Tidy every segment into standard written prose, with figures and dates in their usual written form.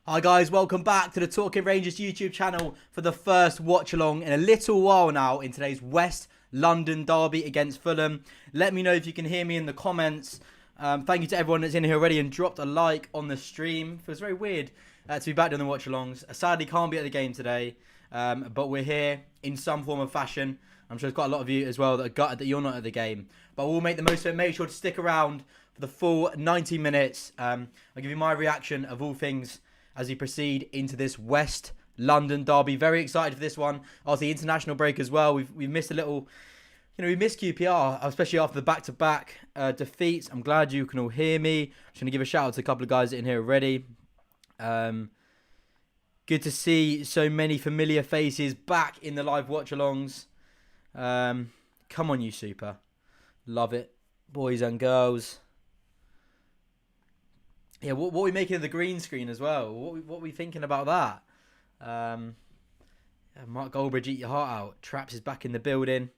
Hi guys, welcome back to the Talking Rangers YouTube channel for the first watch along in a little while now in today's West London derby against Fulham. Let me know if you can hear me in the comments. Thank you to everyone that's in here already and dropped a like on the stream. Feels very weird to be back doing the watch alongs. Sadly can't be at the game today, but we're here in some form of fashion. I'm sure there's quite a lot of you as well that are gutted that you're not at the game, but we'll make the most of it. Make sure to stick around for the full 90 minutes. I'll give you my reaction of all things as we proceed into this West London derby. Very excited for this one. After the international break as well, we've missed a little, we missed QPR, especially after the back-to-back defeats. I'm glad you can all hear me. I'm just going to give a shout out to a couple of guys in here already. Good to see so many familiar faces back in the live watch-alongs. Come on, you super. Love it. Boys and girls. Yeah, what are we making of the green screen as well? What are we thinking about that? Mark Goldbridge, eat your heart out. Traps is back in the building.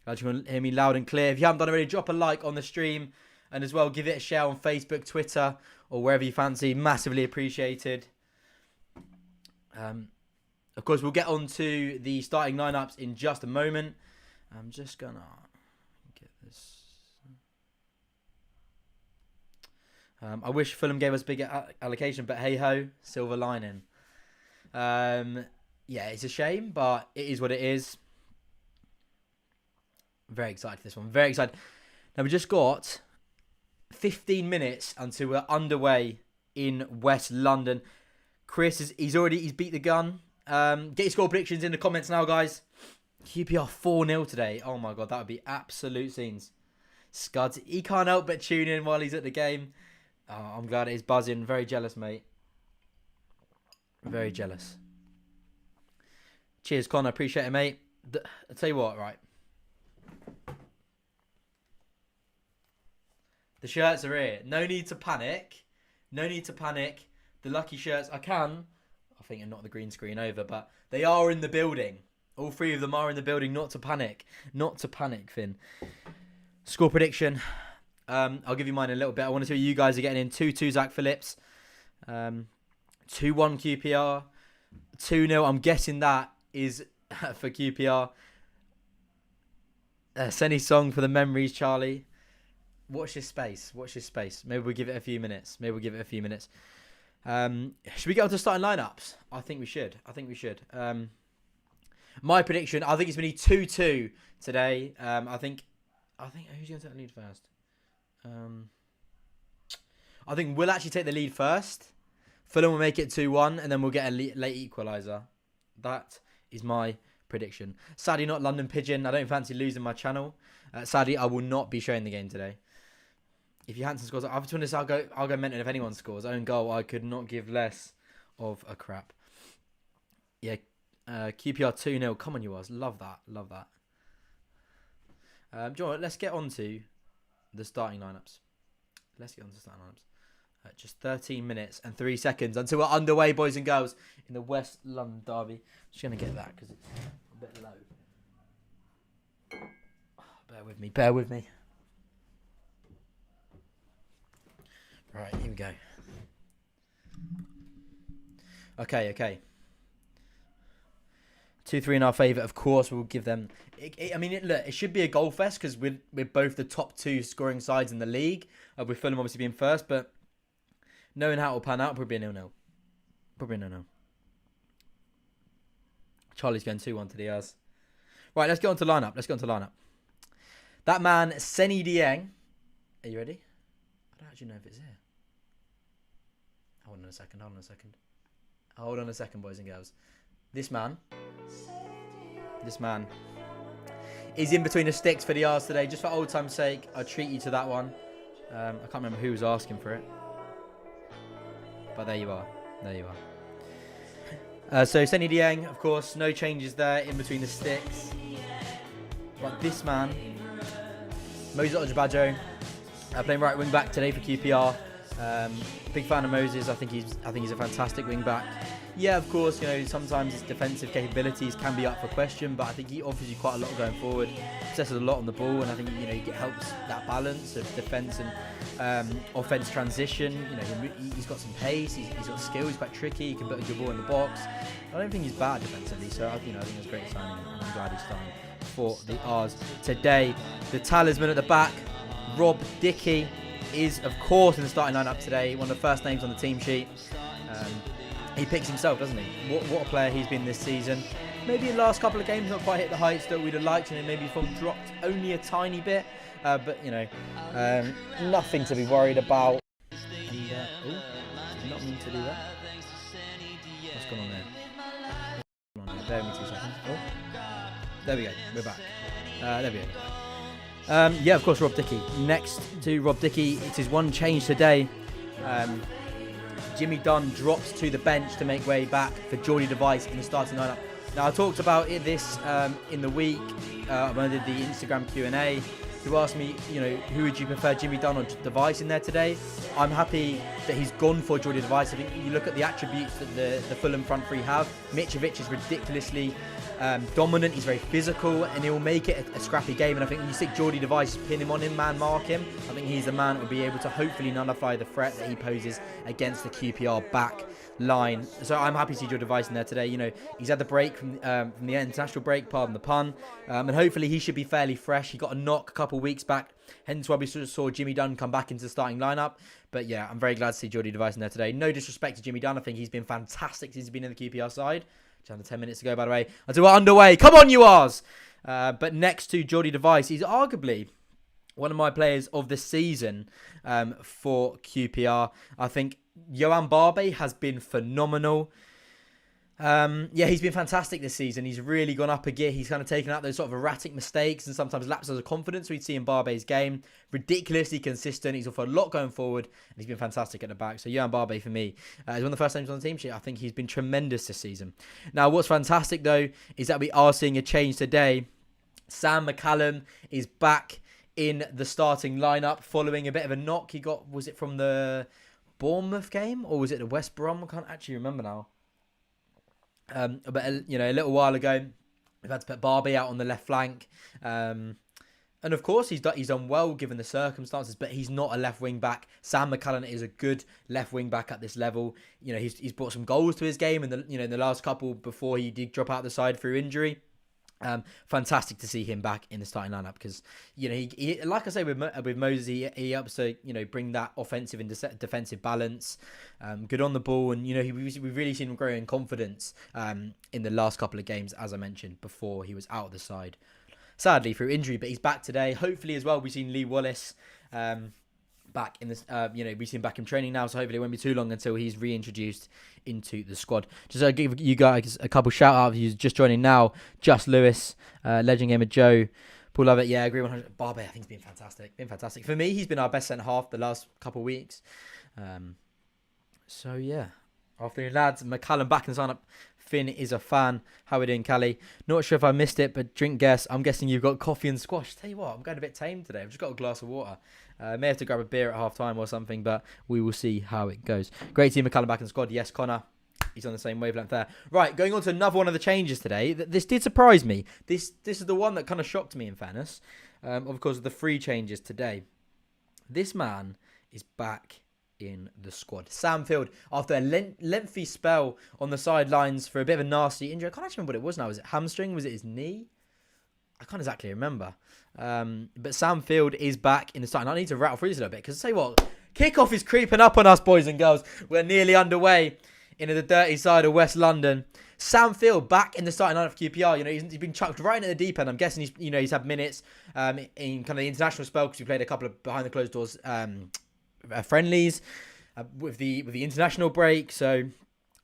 Glad you can hear me loud and clear. If you haven't done already, drop a like on the stream. And as well, give it a share on Facebook, Twitter, or wherever you fancy. Massively appreciated. Of course, we'll get on to the starting lineups in just a moment. I'm just going to get this. I wish Fulham gave us bigger allocation, but hey-ho, silver lining. Yeah, it's a shame, but it is what it is. Very excited for this one. Very excited. Now, we just got 15 minutes until we're underway in West London. Chris, he's beat the gun. Get your score predictions in the comments now, guys. QPR 4-0 today. Oh, my God, that would be absolute scenes. Scuds, he can't help but tune in while he's at the game. Oh, I'm glad it's buzzing. Very jealous, mate. Very jealous. Cheers, Connor. Appreciate it, mate. I'll tell you what, right. The shirts are here. No need to panic. No need to panic. The lucky shirts, I think I'm not the green screen over, but they are in the building. All three of them are in the building. Not to panic. Not to panic, Finn. Score prediction. I'll give you mine in a little bit. I want to see what you guys are getting in. 2-2 Zach Phillips. 2-1 QPR. 2-0. I'm guessing that is for QPR. Send a song for the memories, Charlie. Watch this space. Watch this space. Maybe we'll give it a few minutes. Should we get on to starting lineups? I think we should. My prediction, I think it's going to be 2-2 today. I think who's going to take the lead first? I think we'll actually take the lead first. Fulham will make it 2-1, and then we'll get a late equaliser. That is my prediction. Sadly, not London Pigeon. I don't fancy losing my channel. Sadly, I will not be showing the game today. If Johansson scores, I'll go mental if anyone scores. Own goal, I could not give less of a crap. Yeah, QPR 2-0. Come on, you guys. Love that. Do you know what? Let's get on to the starting lineups. Just 13 minutes and 3 seconds until we're underway, boys and girls, in the West London derby. Just going to get that because it's a bit low. Bear with me. Right, here we go. Okay. 2-3 in our favour. Of course, we'll give them. It should be a goal fest because we're both the top two scoring sides in the league. With Fulham obviously being first, but knowing how it will pan out, probably a 0-0. Charlie's going 2-1 to the Ars. Right, let's get on to lineup. That man, Seny Dieng. Are you ready? I don't actually know if it's here. Hold on a second, boys and girls. This man is in between the sticks for the Ars today. Just for old time's sake, I'll treat you to that one. I can't remember who was asking for it. But there you are. So Seny Dieng, of course, no changes there in between the sticks. But this man, Moses Ojebajo, playing right wing back today for QPR. Big fan of Moses. I think he's a fantastic wing back. Yeah, of course, sometimes his defensive capabilities can be up for question, but I think he offers you quite a lot going forward. Possesses a lot on the ball, and I think he helps that balance of defence and offence transition. He's got some pace, he's got skill, he's quite tricky, he can put a good ball in the box. I don't think he's bad defensively, so I think it's a great signing, and I'm glad he's starting for the R's today. The talisman at the back, Rob Dickie, is of course in the starting lineup today. One of the first names on the team sheet. He picks himself, doesn't he? What a player he's been this season. Maybe in the last couple of games not quite hit the heights that we'd have liked, and maybe from dropped only a tiny bit. But nothing to be worried about. And, did not mean to do that. What's going on there? Bear with me 2 seconds. Oh, there we go. We're back. There we go. Yeah, of course, Rob Dickie. Next to Rob Dickie, it is one change today. Jimmy Dunn drops to the bench to make way back for Jordy Device in the starting lineup. Now, I talked about this in the week when I did the Instagram Q&A. You asked me, who would you prefer, Jimmy Dunn or Device in there today? I'm happy that he's gone for Jordy Device. I think you look at the attributes that the Fulham front three have. Mitrovic is ridiculously dominant, he's very physical, and he'll make it a scrappy game. And I think when you stick Jordy Device, pin him on him, man mark him, I think he's the man that will be able to hopefully nullify the threat that he poses against the QPR back line. So I'm happy to see Jordy Device in there today. He's had the break from the international break, pardon the pun, and hopefully he should be fairly fresh. He got a knock a couple of weeks back, hence why we sort of saw Jimmy Dunn come back into the starting lineup. But yeah, I'm very glad to see Jordy Device in there today. No disrespect to Jimmy Dunn, I think he's been fantastic since he's been in the QPR side. Under 10 minutes ago, by the way. Until we're underway. Come on, you R's! But next to Jordy Device, he's arguably one of my players of the season for QPR. I think Yohan Barbe has been phenomenal. He's been fantastic this season. He's really gone up a gear. He's kind of taken out those sort of erratic mistakes and sometimes lapses of confidence we'd see in Barbe's game. Ridiculously consistent. He's offered a lot going forward, and he's been fantastic at the back. So Yohan Barbe, for me, is one of the first names on the team sheet. I think he's been tremendous this season. Now, what's fantastic, though, is that we are seeing a change today. Sam McCallum is back in the starting lineup following a bit of a knock he got. Was it from the Bournemouth game, or was it the West Brom? I can't actually remember now. But a little while ago, we've had to put Barbe out on the left flank, and of course he's done well given the circumstances. But he's not a left wing back. Sam McCallum is a good left wing back at this level. He's brought some goals to his game in the last couple before he did drop out the side through injury. Fantastic to see him back in the starting lineup because he like I say with Moses, he helps to bring that offensive and defensive balance. Good on the ball, and we've really seen him grow in confidence in the last couple of games, as I mentioned before. He was out of the side sadly through injury, but he's back today. Hopefully as well, we've seen Lee Wallace back in this, we've seen back in training now, so hopefully it won't be too long until he's reintroduced into the squad. Just to give you guys a couple shout outs, who's just joining now. Just Lewis, Legend Gamer Joe, Paul Lovett, I agree 100. Barbe, I think he's been fantastic. For me, he's been our best centre half the last couple of weeks. So yeah, afternoon lads. McCallum back in the sign-up. Finn is a fan. How are we doing, Callie? Not sure if I missed it, but drink guess. I'm guessing you've got coffee and squash. Tell you what, I'm going a bit tame today. I've just got a glass of water. May have to grab a beer at half time or something, but we will see how it goes. Great to see McCallum back in the squad. Yes, Connor. He's on the same wavelength there. Right, going on to another one of the changes today. This did surprise me. This is the one that kind of shocked me, in fairness. Of course, the 3 changes today. This man is back in the squad. Sam Field, after a lengthy spell on the sidelines for a bit of a nasty injury. I can't actually remember what it was now. Was it hamstring? Was it his knee? I can't exactly remember. But Sam Field is back in the starting. I need to rattle through this a little bit because, say what, kickoff is creeping up on us, boys and girls. We're nearly underway into the dirty side of West London. Sam Field back in the starting lineup for QPR. He's been chucked right into the deep end. I'm guessing he's had minutes in kind of the international spell because he played a couple of behind the closed doors friendlies with the international break. So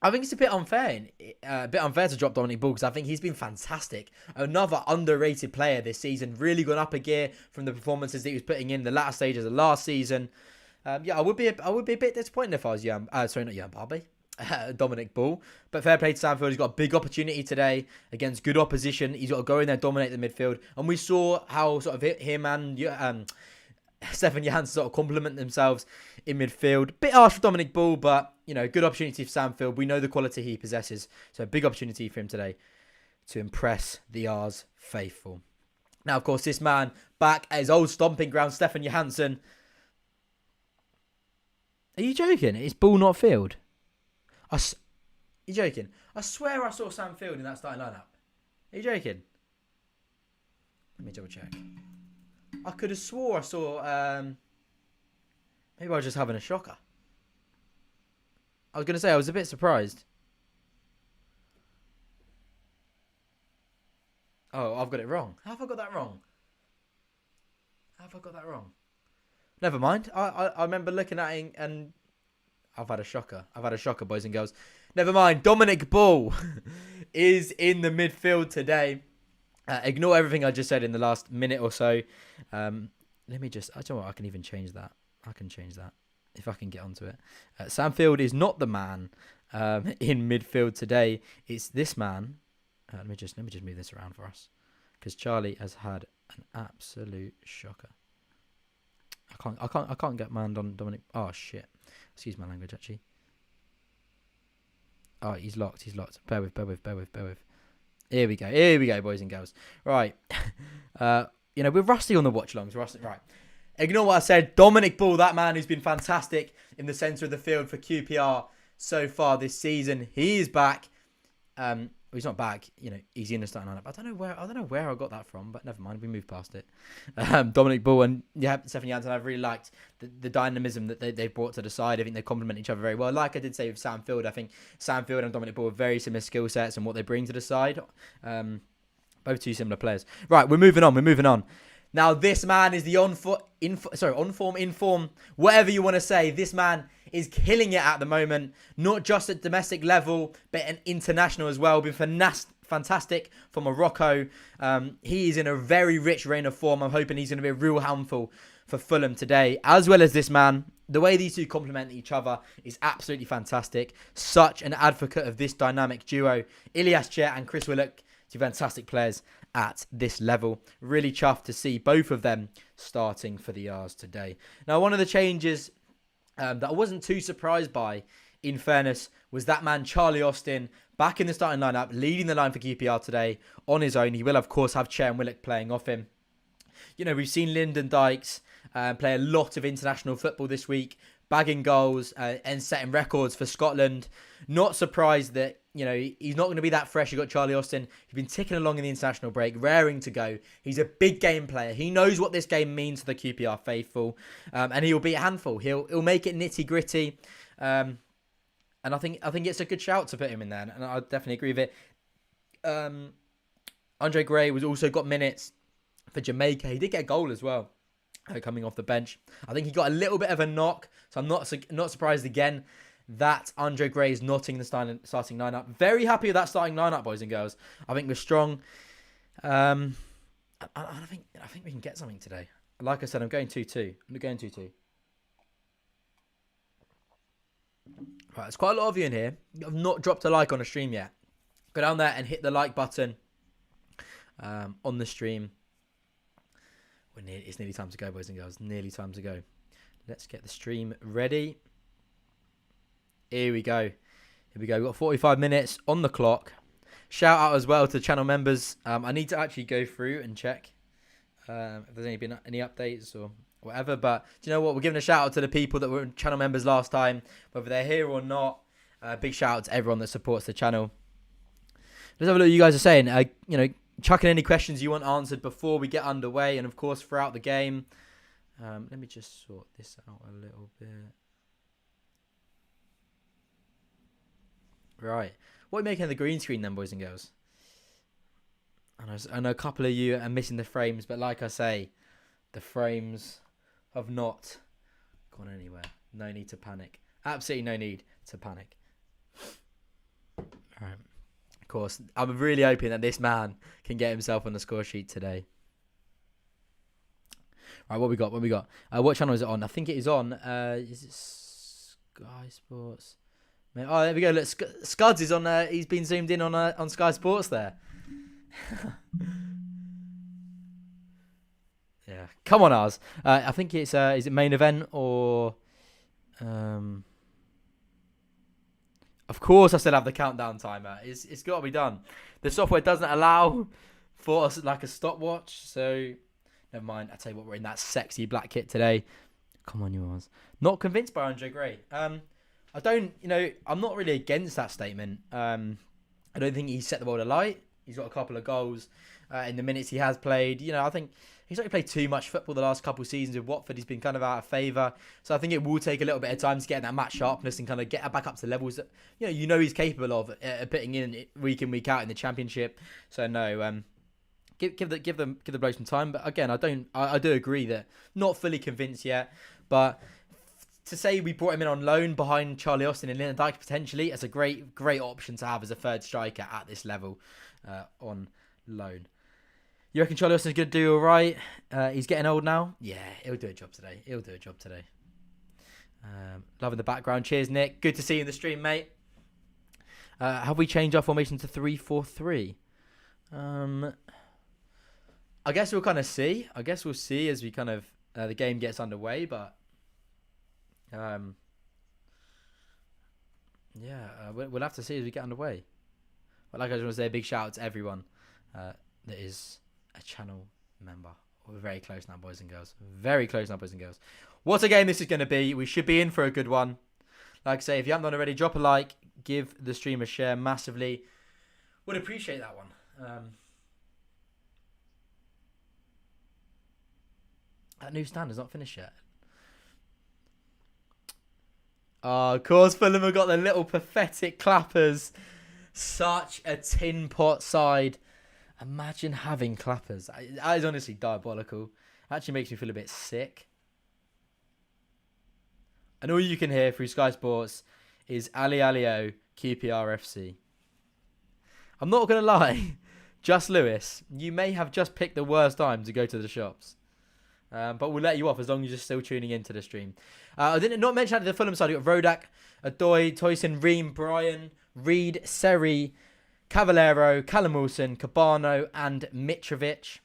I think it's a bit unfair to drop Dominic Ball because I think he's been fantastic. Another underrated player this season. Really gone up a gear from the performances that he was putting in the latter stages of last season. I would be a bit disappointed if I was Dominic Ball. But fair play to Sam Field. He's got a big opportunity today against good opposition. He's got to go in there, dominate the midfield. And we saw how sort of him and Stefan Johansson sort of complement themselves in midfield. Bit harsh for Dominic Ball, but, you know, good opportunity for Sam Field. We know the quality he possesses. So a big opportunity for him today to impress the R's faithful. Now, of course, this man back at his old stomping ground, Stefan Johansson. Are you joking? It's Ball, not Field. You're joking? I swear I saw Sam Field in that starting lineup. Are you joking? Let me double check. I could have swore I saw... maybe I was just having a shocker. I was going to say I was a bit surprised. Oh, I've got it wrong. How have I got that wrong? Never mind. I remember looking at it and I've had a shocker. Boys and girls. Never mind. Dominic Ball is in the midfield today. Ignore everything I just said in the last minute or so. Let me just... I don't know what, I can even change that. I can change that if I can get onto it. Sam Field is not the man in midfield today. It's this man. Let me just move this around for us, because Charlie has had an absolute shocker. I can't get manned on Dominic. Oh shit! Excuse my language, actually. Oh, he's locked. Bear with. Here we go, boys and girls. Right. You know, we're rusty on the watch-alongs. Right. Ignore what I said. Dominic Ball, that man who's been fantastic in the centre of the field for QPR so far this season. He is back. Well, he's not back. You know, he's in the starting lineup. I don't know where I got that from, but never mind. We moved past it. Dominic Ball and Stefan Johansson, I've really liked the dynamism that they've brought to the side. I think they complement each other very well. Like I did say with Sam Field, I think Sam Field and Dominic Ball have very similar skill sets and what they bring to the side. Both two similar players. Right, we're moving on. Now, this man is the on form, whatever you want to say. This man is killing it at the moment, not just at domestic level, but an international as well. Been fantastic for Morocco. He is in a very rich reign of form. I'm hoping he's going to be a real handful for Fulham today, as well as this man. The way these two complement each other is absolutely fantastic. Such an advocate of this dynamic duo. Ilias Chair and Chris Willock, two fantastic players at this level. Really chuffed to see both of them starting for the R's today. Now, one of the changes that I wasn't too surprised by, in fairness, was that man Charlie Austin back in the starting lineup, leading the line for QPR today on his own. He will, of course, have Chair and Willock playing off him. You know, we've seen Lyndon Dykes play a lot of international football this week, bagging goals and setting records for Scotland. Not surprised that, you know, he's not going to be that fresh. You've got Charlie Austin. He's been ticking along in the international break, raring to go. He's a big game player. He knows what this game means to the QPR faithful, and he'll be a handful. He'll make it nitty gritty, and I think it's a good shout to put him in there, and I definitely agree with it. Andre Gray was also got minutes for Jamaica. He did get a goal as well, coming off the bench. I think he got a little bit of a knock, so I'm not surprised again that Andre Gray is not in the starting lineup. Very happy with that starting lineup, boys and girls. I think we're strong. I think we can get something today. Like I said, I'm going 2-2. Right, there's quite a lot of you in here. I've not dropped a like on the stream yet. Go down there and hit the like button on the stream. It's nearly time to go, boys and girls. Nearly time to go. Let's get the stream ready. Here we go. We've got 45 minutes on the clock. Shout out as well to channel members. I need to actually go through and check if there's been any updates or whatever. But do you know what? We're giving a shout out to the people that were channel members last time, whether they're here or not. Big shout out to everyone that supports the channel. Let's have a look what you guys are saying. You know, chuck in any questions you want answered before we get underway, and of course throughout the game. Let me just sort this out a little bit. Right. What are you making of the green screen then, boys and girls? I know a couple of you are missing the frames, but like I say, the frames have not gone anywhere. No need to panic. Absolutely no need to panic. Alright. Of course, I'm really hoping that this man can get himself on the score sheet today. Right, what we got? What channel is it on? I think it is on. Is it Sky Sports? Oh, there we go. Look, Scuds is on. He's been zoomed in on Sky Sports there. Yeah. Come on, ours. I think it's is it main event or of course I still have the countdown timer. It's got to be done. The software doesn't allow for us like a stopwatch, so never mind. I tell you what, we're in that sexy black kit today. Come on, yours. Not convinced by Andre Gray. I don't, I'm not really against that statement. I don't think he's set the world alight. He's got a couple of goals in the minutes he has played. I think he's not played too much football the last couple of seasons with Watford. He's been kind of out of favour. So I think it will take a little bit of time to get that match sharpness and kind of get back up to levels that he's capable of putting in week out in the Championship. So no, give the bloke some time. But again, I do agree that not fully convinced yet. But to say we brought him in on loan behind Charlie Austin and Lyndon Dykes potentially, it's a great option to have as a third striker at this level on loan. You reckon Charlie Austin's going to do all right? He's getting old now. Yeah, he'll do a job today. Loving the background. Cheers, Nick. Good to see you in the stream, mate. Have we changed our formation to 3-4-3? I guess we'll kind of see. I guess we'll see as we kind of the game gets underway. But we'll have to see as we get underway. But like I just want to say, a big shout out to everyone that is a channel member. We're very close now, boys and girls. Very close now, boys and girls. What a game this is going to be. We should be in for a good one. Like I say, if you haven't done already, drop a like. Give the stream a share massively. Would appreciate that one. That new stand is not finished yet. Oh, of course, Fulham have got the little pathetic clappers. Such a tin pot side. Imagine having clappers. That is honestly diabolical. Actually makes me feel a bit sick. And all you can hear through Sky Sports is Ali Alio, QPR FC. I'm not going to lie. Just Lewis, you may have just picked the worst time to go to the shops. But we'll let you off as long as you're still tuning into the stream. I did not mention that the Fulham side. You've got Rodak, Adoy, Toyson, Ream, Bryan, Reed, Seri, Cavallero, Callum Wilson, Cabano, and Mitrovic.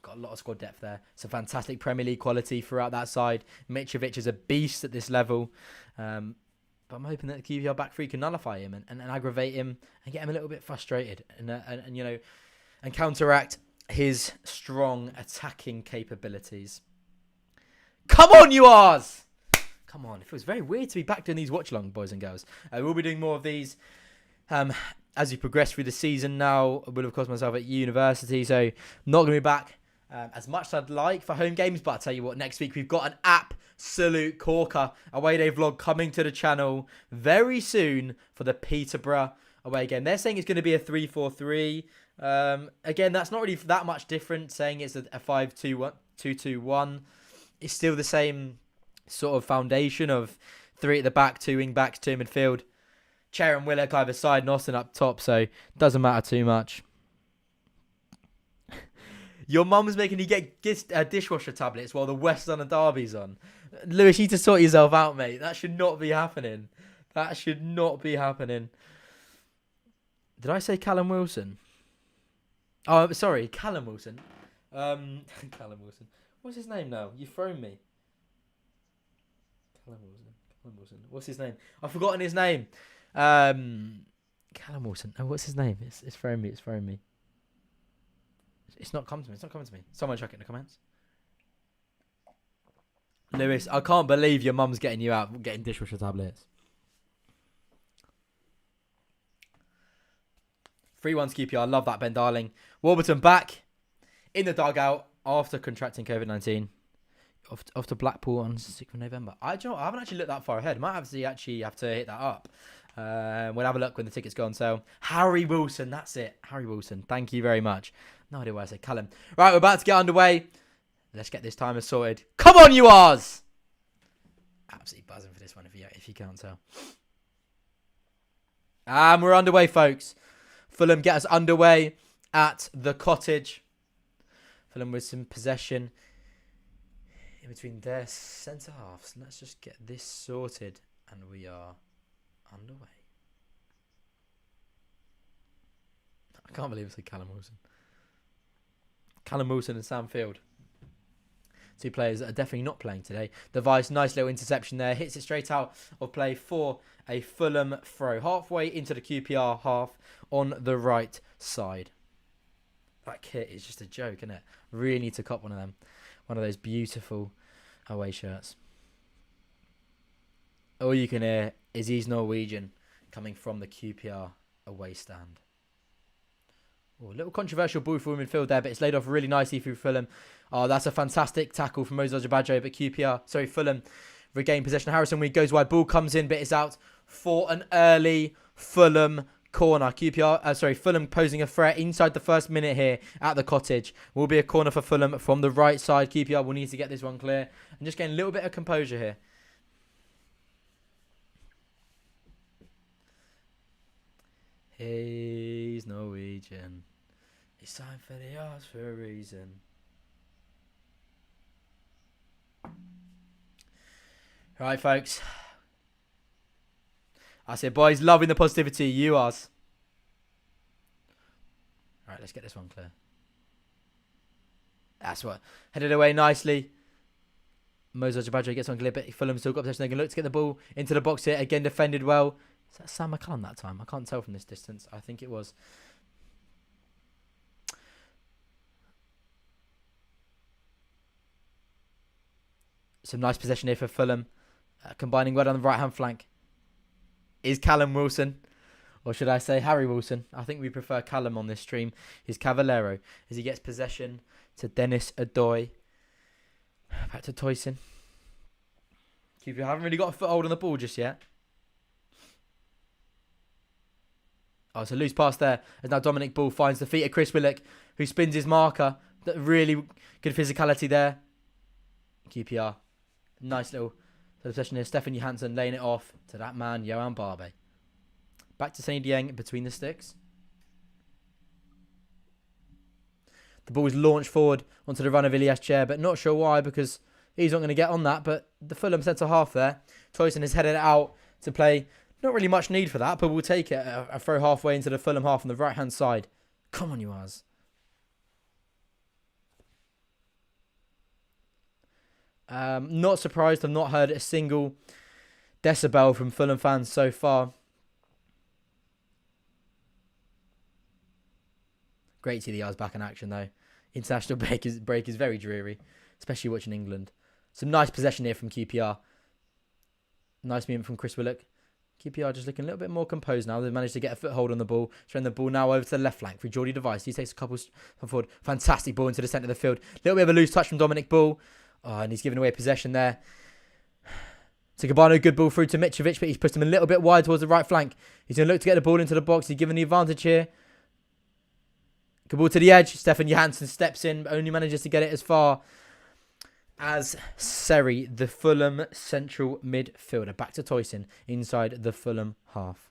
Got a lot of squad depth there. Some fantastic Premier League quality throughout that side. Mitrovic is a beast at this level. But I'm hoping that the QPR back three can nullify him and aggravate him and get him a little bit frustrated and counteract his strong attacking capabilities. Come on, you R's! Come on. It feels very weird to be back doing these watch-along, boys and girls. We'll be doing more of these as we progress through the season now. I will, of course, myself at university, so not going to be back as much as I'd like for home games. But I'll tell you what, next week we've got an absolute corker away day vlog coming to the channel very soon for the Peterborough away game. They're saying it's going to be a 3-4-3. Again, that's not really that much different. Saying it's a 5-2-1. It's still the same sort of foundation of 3 at the back, 2 wing backs, 2 midfield. Chair and Willock either side and Austin up top, so doesn't matter too much. Your mum's making you get dishwasher tablets while the West London derby's on. Lewis, you need to sort yourself out, mate. That should not be happening. That should not be happening. Did I say Callum Wilson? Oh, sorry, Callum Wilson. Callum Wilson. What's his name now? You've thrown me. Callum Wilson. What's his name? I've forgotten his name. Callum Wilson. Oh, what's his name? It's thrown me. It's not come to me. Someone check it in the comments. Lewis, I can't believe your mum's getting you out, getting dishwasher tablets. 3-1 QPR. I love that, Ben Darling. Warburton back in the dugout after contracting COVID-19. Off to Blackpool on 6th of November. I haven't actually looked that far ahead. Might have to hit that up. We'll have a look when the tickets go on sale. Harry Wilson, that's it. Harry Wilson, thank you very much. No idea why I said Callum. Right, we're about to get underway. Let's get this timer sorted. Come on, you R's! Absolutely buzzing for this one if you can't tell. And we're underway, folks. Fulham get us underway at the Cottage. Fulham with some possession in between their centre halves. Let's just get this sorted and we are underway. I can't believe it's like Callum Wilson. Callum Wilson and Sam Field. Two players that are definitely not playing today. Device, nice little interception there. Hits it straight out of play for a Fulham throw. Halfway into the QPR half on the right side. That kit is just a joke, isn't it? Really need to cop one of them. One of those beautiful away shirts. All you can hear is he's Norwegian coming from the QPR away stand. Oh, a little controversial ball for midfield there, but it's laid off really nicely through Fulham. Oh, that's a fantastic tackle from Moses Ojabajo, but Fulham regain possession. Harrison Weed goes wide, ball comes in, but it's out for an early Fulham corner. Fulham posing a threat inside the first minute here at the Cottage. Will be a corner for Fulham from the right side. QPR will need to get this one clear and just getting a little bit of composure here. He's Norwegian. It's time for the arts for a reason. Right, folks. I said, boys, loving the positivity. You are. Right, let's get this one clear. That's what. Headed away nicely. Moses Ojabajo gets on clear, but Fulham still got possession. They can look to get the ball into the box here. Again, defended well. Is that Sam McCallum that time? I can't tell from this distance. I think it was. Some nice possession here for Fulham. Combining well on the right-hand flank. Is Callum Wilson. Or should I say Harry Wilson? I think we prefer Callum on this stream. Is Cavallero. As he gets possession to Dennis Adoy. Back to Toyson. QPR haven't really got a foothold on the ball just yet. Oh, it's a loose pass there. As now Dominic Ball finds the feet of Chris Willock, who spins his marker. Really good physicality there. QPR. Nice little possession here. Stefan Johansson laying it off to that man, Johan Barbe. Back to Sonny Dieng between the sticks. The ball is launched forward onto the run of Ilias Chair, but not sure why, because he's not going to get on that. But the Fulham centre half there, Toyson has headed it out to play. Not really much need for that, but we'll take it. A throw halfway into the Fulham half on the right-hand side. Come on, you Ars. Not surprised. I've not heard a single decibel from Fulham fans so far. Great to see the Ars back in action, though. International break is very dreary, especially watching England. Some nice possession here from QPR. Nice movement from Chris Willock. QPR just looking a little bit more composed now. They've managed to get a foothold on the ball. Throwing the ball now over to the left flank for Geordie Device. He takes a couple forward. Fantastic ball into the centre of the field. A little bit of a loose touch from Dominic Ball. Oh, and he's giving away possession there. To Cabano, good ball through to Mitrovic, but he's pushed him a little bit wide towards the right flank. He's going to look to get the ball into the box. He's given the advantage here. Good ball to the edge. Stefan Johansson steps in, but only manages to get it as far as Seri, the Fulham central midfielder. Back to Toyson inside the Fulham half.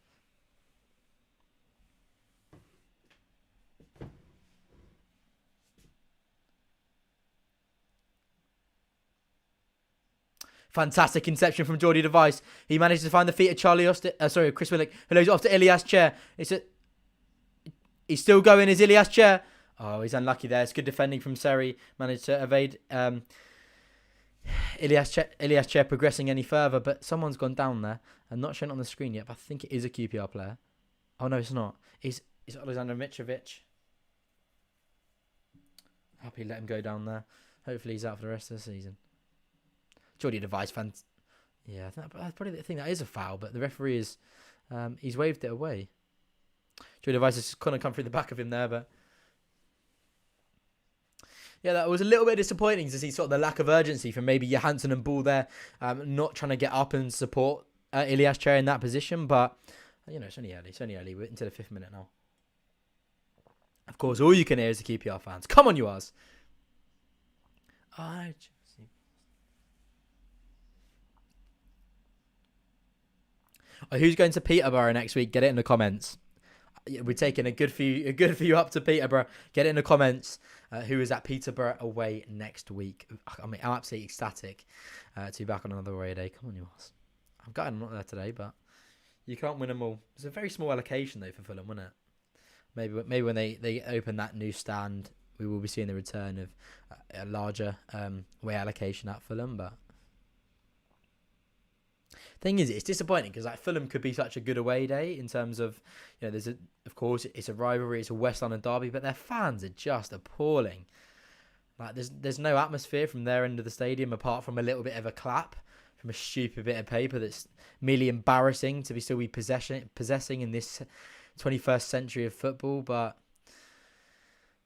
Fantastic inception from Geordie Device. He managed to find the feet of Chris Willock, who lays it off to Ilias Chair. He's still going, is Ilias Chair. Oh, he's unlucky there. It's good defending from Seri. Managed to evade Ilias Chair progressing any further, but someone's gone down there. I'm not showing it on the screen yet, but I think it is a QPR player. Oh, no, it's not. It's Alexander Mitrovic. Happy to let him go down there. Hopefully he's out for the rest of the season. Geordie Device fans. Yeah, I probably think that is a foul, but the referee is he's waved it away. Geordie Device has kind of come through the back of him there, but yeah, that was a little bit disappointing to see sort of the lack of urgency from maybe Johansson and Ball there, not trying to get up and support Ilias Chair in that position, but you know, it's only early. We're into the 5th minute now. Of course, all you can hear is the QPR fans. Come on, you Ars. Who's going to Peterborough next week? Get it in the comments. We're taking a good few up to Peterborough. Get it in the comments. Who is at Peterborough away next week? I mean, I'm absolutely ecstatic to be back on another away day. Come on, you Ars. I've got I'm not there today, but you can't win them all. It's a very small allocation though for Fulham, wasn't it? Maybe when they open that new stand we will be seeing the return of a larger away allocation at Fulham. But thing is, it's disappointing because like Fulham could be such a good away day in terms of, you know, of course it's a rivalry, it's a West London derby, but their fans are just appalling. Like there's no atmosphere from their end of the stadium apart from a little bit of a clap from a stupid bit of paper that's merely embarrassing to still be possessing in this 21st century of football. But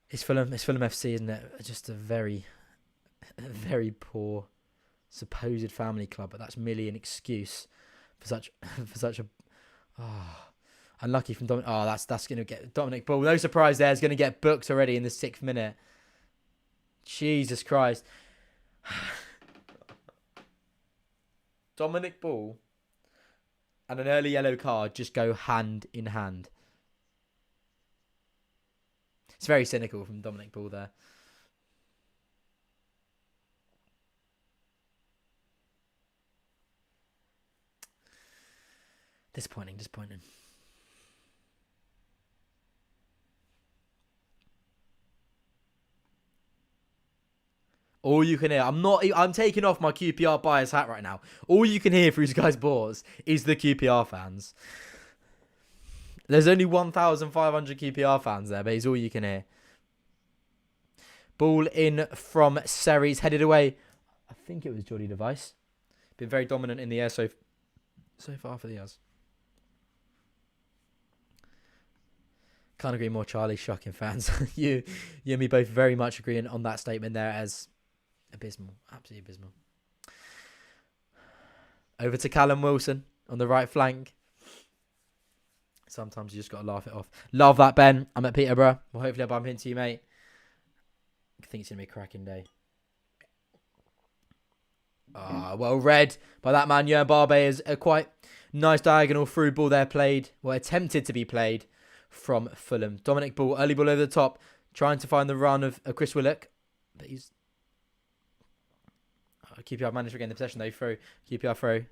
it's Fulham FC, isn't it? Just a very, very poor supposed family club, but that's merely an excuse for such a unlucky from Dominic. Oh, that's going to get Dominic Ball. No surprise there. Is going to get booked already in the 6th minute. Jesus Christ. Dominic Ball and an early yellow card just go hand in hand. It's very cynical from Dominic Ball there. Disappointing. All you can hear, I'm taking off my QPR bias hat right now. All you can hear through Sky Sports is the QPR fans. There's only 1,500 QPR fans there, but it's all you can hear. Ball in from Series, headed away. I think it was Jordi Device. Been very dominant in the air so far for the Us. Can't agree more, Charlie. Shocking fans. you and me both very much agreeing on that statement there as abysmal. Absolutely abysmal. Over to Callum Wilson on the right flank. Sometimes you just got to laugh it off. Love that, Ben. I'm at Peterborough. Well, hopefully I'll bump into you, mate. I think it's going to be a cracking day. Well read by that man, Jurgen Barbe. Is a quite nice diagonal through ball there played. Well, attempted to be played from Fulham. Dominic Ball, early ball over the top. Trying to find the run of Chris Willock. But he's... QPR managed to regain the possession though. Through. QPR through.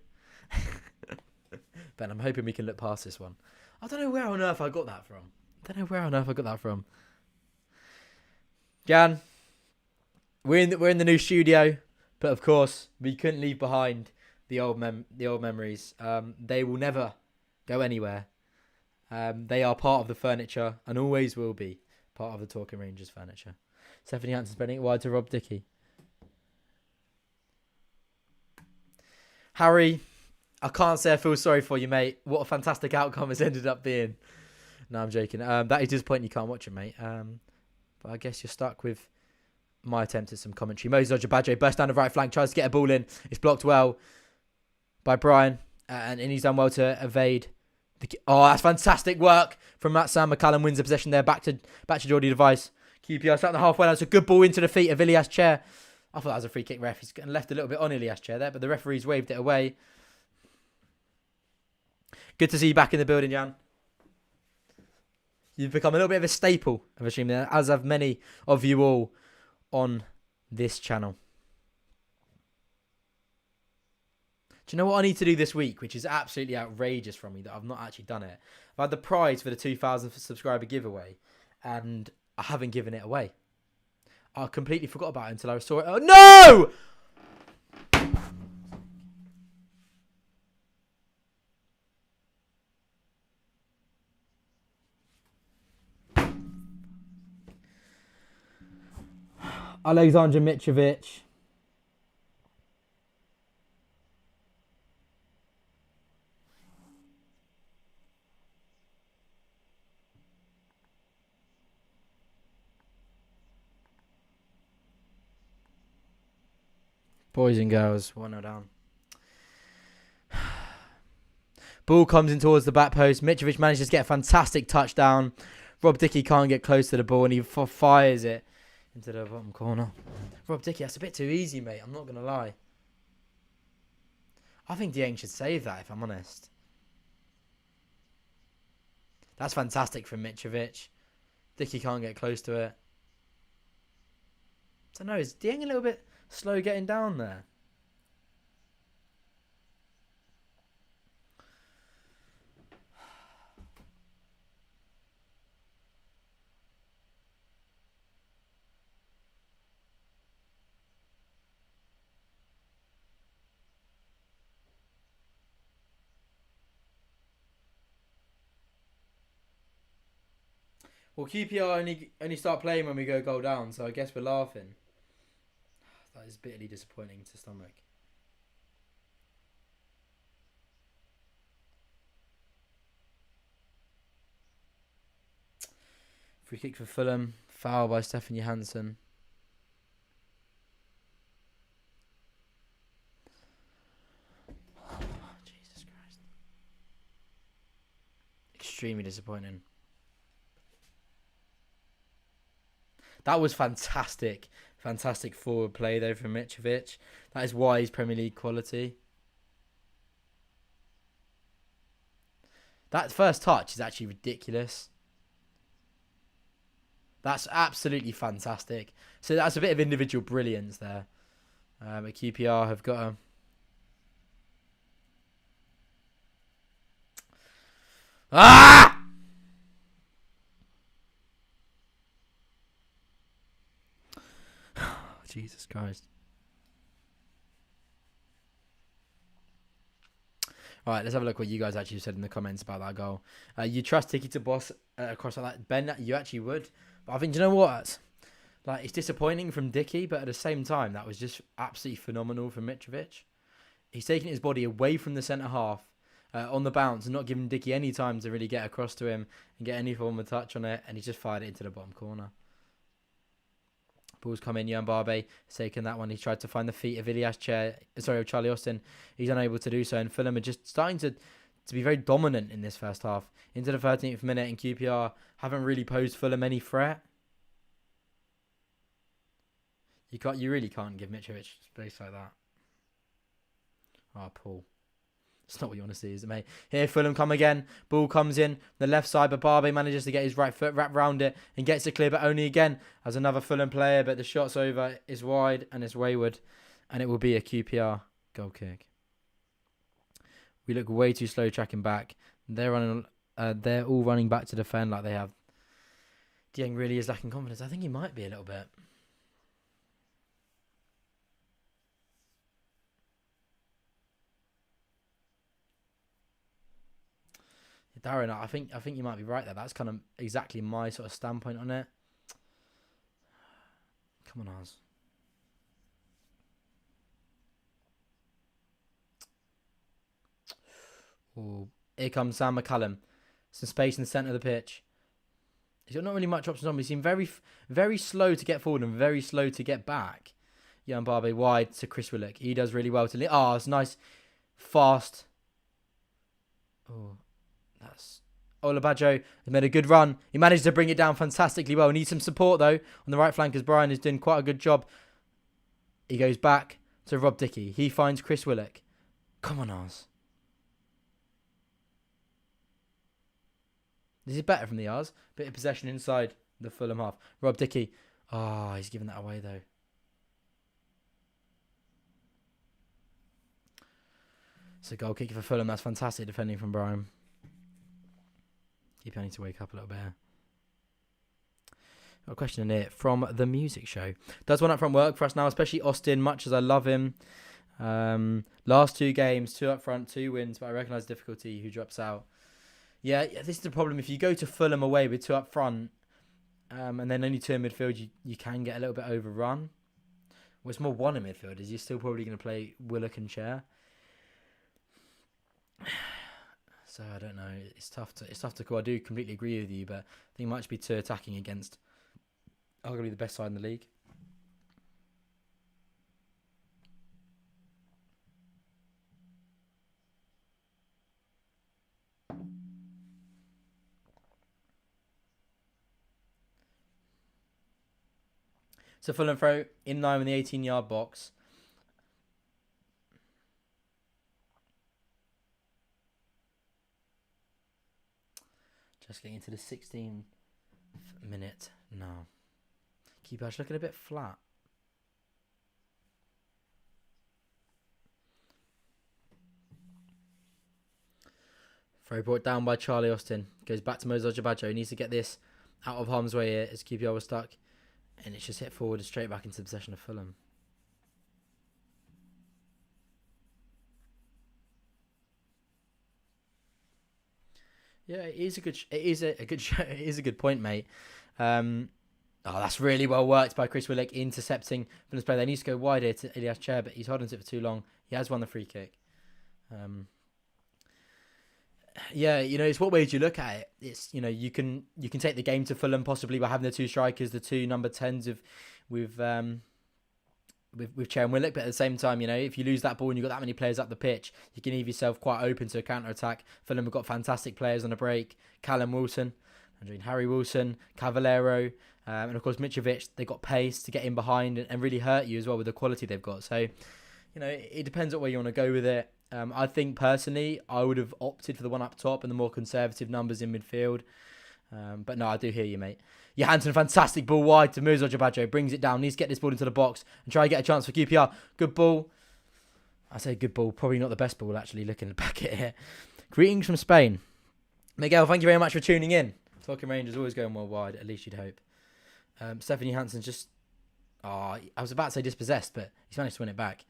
Ben, I'm hoping we can look past this one. I don't know where on earth I got that from. Jan, we're in the new studio, but of course we couldn't leave behind the old memories. They will never go anywhere. They are part of the furniture and always will be part of the Talking Rangers furniture. Stephanie Hansen spreading it wide to Rob Dickey. Harry, I can't say I feel sorry for you, mate. What a fantastic outcome it's ended up being. No, I'm joking. That is disappointing you can't watch it, mate. But I guess you're stuck with my attempt at some commentary. Moses Ojabajo bursts down the right flank, tries to get a ball in. It's blocked well by Brian, and he's done well to evade. That's fantastic work from Matt Sam. McCallum wins the possession there. Back to Jordi Device. QPR sat in the halfway line. It's a good ball into the feet of Ilias Chair. I thought that was a free kick, ref. He's left a little bit on Ilias Chair there, but the referee's waved it away. Good to see you back in the building, Jan. You've become a little bit of a staple of a stream there, as have many of you all on this channel. Do you know what I need to do this week, which is absolutely outrageous from me that I've not actually done it? I've had the prize for the 2,000 subscriber giveaway, and I haven't given it away. I completely forgot about it until I saw it. Oh, no! Alexander Mitrovic. Boys and girls, 1-0 down. Ball comes in towards the back post. Mitrovic manages to get a fantastic touchdown. Rob Dickey can't get close to the ball and he fires it into the bottom corner. Rob Dickey, that's a bit too easy, mate. I'm not going to lie. I think Dieng should save that, if I'm honest. That's fantastic from Mitrovic. Dickey can't get close to it. I don't know, is Dieng a little bit slow getting down there? Well, QPR only start playing when we go goal down, so I guess we're laughing. That is bitterly disappointing to stomach. Free kick for Fulham. Foul by Stefan Johansson. Jesus Christ. Extremely disappointing. That was fantastic. Fantastic forward play, though, from Mitrovic. That is why he's Premier League quality. That first touch is actually ridiculous. That's absolutely fantastic. So that's a bit of individual brilliance there. But QPR have got a... Ah! Jesus Christ. All right, let's have a look what you guys actually said in the comments about that goal. You trust Tiki to boss across like that. Ben, you actually would. But I think, do you know what? Like, it's disappointing from Dicky, but at the same time, that was just absolutely phenomenal from Mitrovic. He's taking his body away from the centre half on the bounce and not giving Dicky any time to really get across to him and get any form of touch on it, and he's just fired it into the bottom corner. Ball's come in. Jan Barbe has taken that one. He tried to find the feet of Charlie Austin. He's unable to do so, and Fulham are just starting to be very dominant in this first half. Into the 13th minute, and QPR haven't really posed Fulham any threat. You really can't give Mitrovic space like that. Oh, Paul. It's not what you want to see, is it, mate? Here, Fulham come again. Ball comes in the left side, but Barbe manages to get his right foot wrapped round it and gets it clear, but only again as another Fulham player. But the shot's over, it's wide and it's wayward, and it will be a QPR goal kick. We look way too slow tracking back. They're all running back to defend like they have. Dieng really is lacking confidence. I think he might be a little bit. Darren, I think you might be right there. That's kind of exactly my sort of standpoint on it. Come on, Oz. Oh, here comes Sam McCallum. Some space in the centre of the pitch. He's got not really much options on. He seemed very slow to get forward and very slow to get back. Jan Barbe wide to Chris Willock. He does really well to... Oh, it's nice. Fast. Oh. That's Olabajo has made a good run. He managed to bring it down fantastically well. Needs some support though on the right flank as Brian is doing quite a good job. He goes back to Rob Dickey. He finds Chris Willock. Come on, Oz. This is better from the Oz. Bit of possession inside the Fulham half. Rob Dickey. Oh, he's giving that away though. It's a goal kick for Fulham. That's fantastic defending from Brian. I need to wake up a little bit here. Got a question in here from the music show. Does one up front work for us now, especially Austin, much as I love him? Last 2 games, 2 up front, 2 wins, but I recognise difficulty who drops out. Yeah, this is the problem. If you go to Fulham away with 2 up front and then only 2 in midfield, you can get a little bit overrun. Well, it's more 1 in midfield. Is you're still probably going to play Willock and Chair. So I don't know. It's tough to call. I do completely agree with you, but I think it might be 2 attacking against arguably the best side in the league. So Fulham throw in line with the 18-yard box. Just getting into the 16th minute now. Keeper's looking a bit flat. Throw brought down by Charlie Austin. Goes back to Mozo Jabajo. He needs to get this out of harm's way here as QPR was stuck. And it's just hit forward and straight back into possession of Fulham. Yeah, it is a good. It is a good. It is a good point, mate. Oh, that's really well worked by Chris Willock intercepting from this play. They need to go wide here to Ilias Chair, but he's holding it for too long. He has won the free kick. Yeah, it's what way do you look at it? It's you can take the game to Fulham possibly by having the two strikers, the two number 10s with Chair and Willock, but at the same time, if you lose that ball and you've got that many players up the pitch, you can leave yourself quite open to a counter attack. Fulham have got fantastic players on the break: Callum Wilson, Harry Wilson, Cavallero, and of course Mitrovic. They got pace to get in behind and really hurt you as well with the quality they've got. So, it depends on where you want to go with it. I think personally, I would have opted for the one up top and the more conservative numbers in midfield. But no, I do hear you, mate. Johansson, fantastic ball wide to Mirza Jabajo. Brings it down. Needs to get this ball into the box and try and get a chance for QPR. Good ball. I say good ball. Probably not the best ball, actually, looking back at it. Greetings from Spain. Miguel, thank you very much for tuning in. Talking Rangers always going well wide, at least you'd hope. Stefan Johansson's just... I was about to say dispossessed, but he's managed to win it back.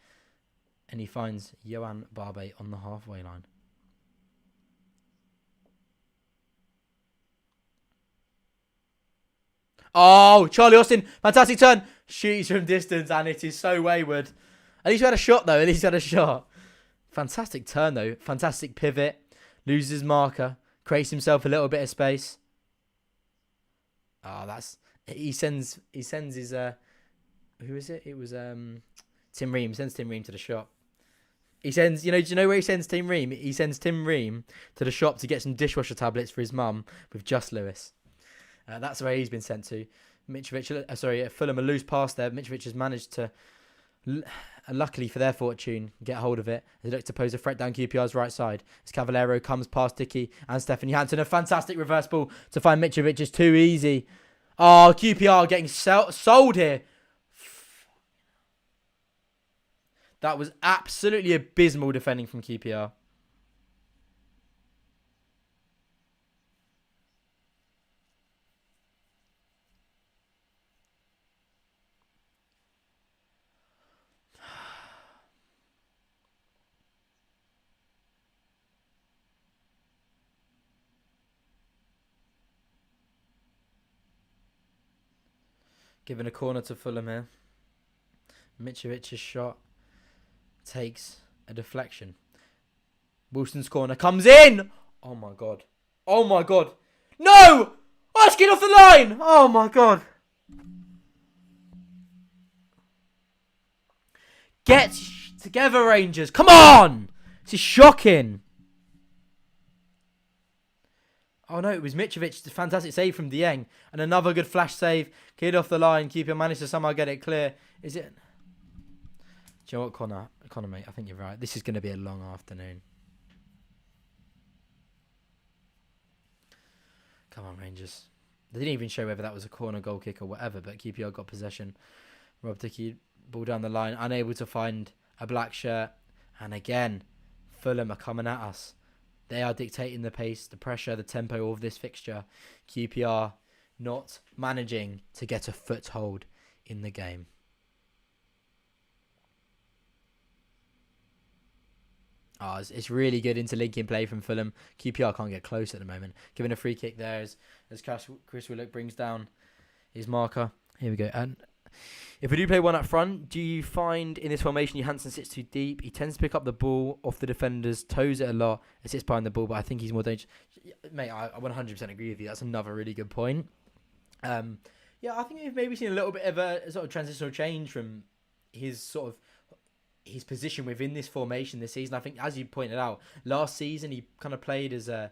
And he finds Johan Barbe on the halfway line. Oh, Charlie Austin, fantastic turn. Shoots from distance and it is so wayward. At least we had a shot though, Fantastic turn though, fantastic pivot. Loses his marker, creates himself a little bit of space. He sends his, who is it? It was Tim Ream. He sends Tim Ream to the shop. He sends, do you know where he sends Tim Ream? He sends Tim Ream to the shop to get some dishwasher tablets for his mum with Just Lewis. That's where he's been sent to. Mitrovic, Fulham a loose pass there. Mitrovic has managed to, luckily for their fortune, get hold of it. They look to pose a threat down QPR's right side. As Cavallero comes past Dickey and Stefan Johansson. A fantastic reverse ball to find Mitrovic is too easy. Oh, QPR getting sold here. That was absolutely abysmal defending from QPR. Giving a corner to Fulham here. Mitrovic's shot takes a deflection. Wilson's corner comes in. Oh my god. Oh my god. No! Oh, let's get off the line. Oh my god. Get together, Rangers. Come on. This is shocking. Oh no, it was Mitrovic. Fantastic save from Dieng. And another good flash save. Kid off the line. Keeper managed to somehow get it clear. Is it? Do you know what, Connor, mate? I think you're right. This is going to be a long afternoon. Come on, Rangers. They didn't even show whether that was a corner, goal kick or whatever, but QPR got possession. Rob Dickey, ball down the line, unable to find a black shirt. And again, Fulham are coming at us. They are dictating the pace, the pressure, the tempo of this fixture. QPR not managing to get a foothold in the game. It's really good interlinking play from Fulham. QPR can't get close at the moment. Given a free kick there as Chris Willock brings down his marker. Here we go. And if we do play one up front, do you find in this formation Johansson sits too deep? He tends to pick up the ball off the defenders, toes it a lot, and sits behind the ball, but I think he's more dangerous. Mate, I 100% agree with you. That's another really good point. I think we've maybe seen a little bit of a sort of transitional change from his position within this formation this season. I think, as you pointed out, last season he kind of played as a...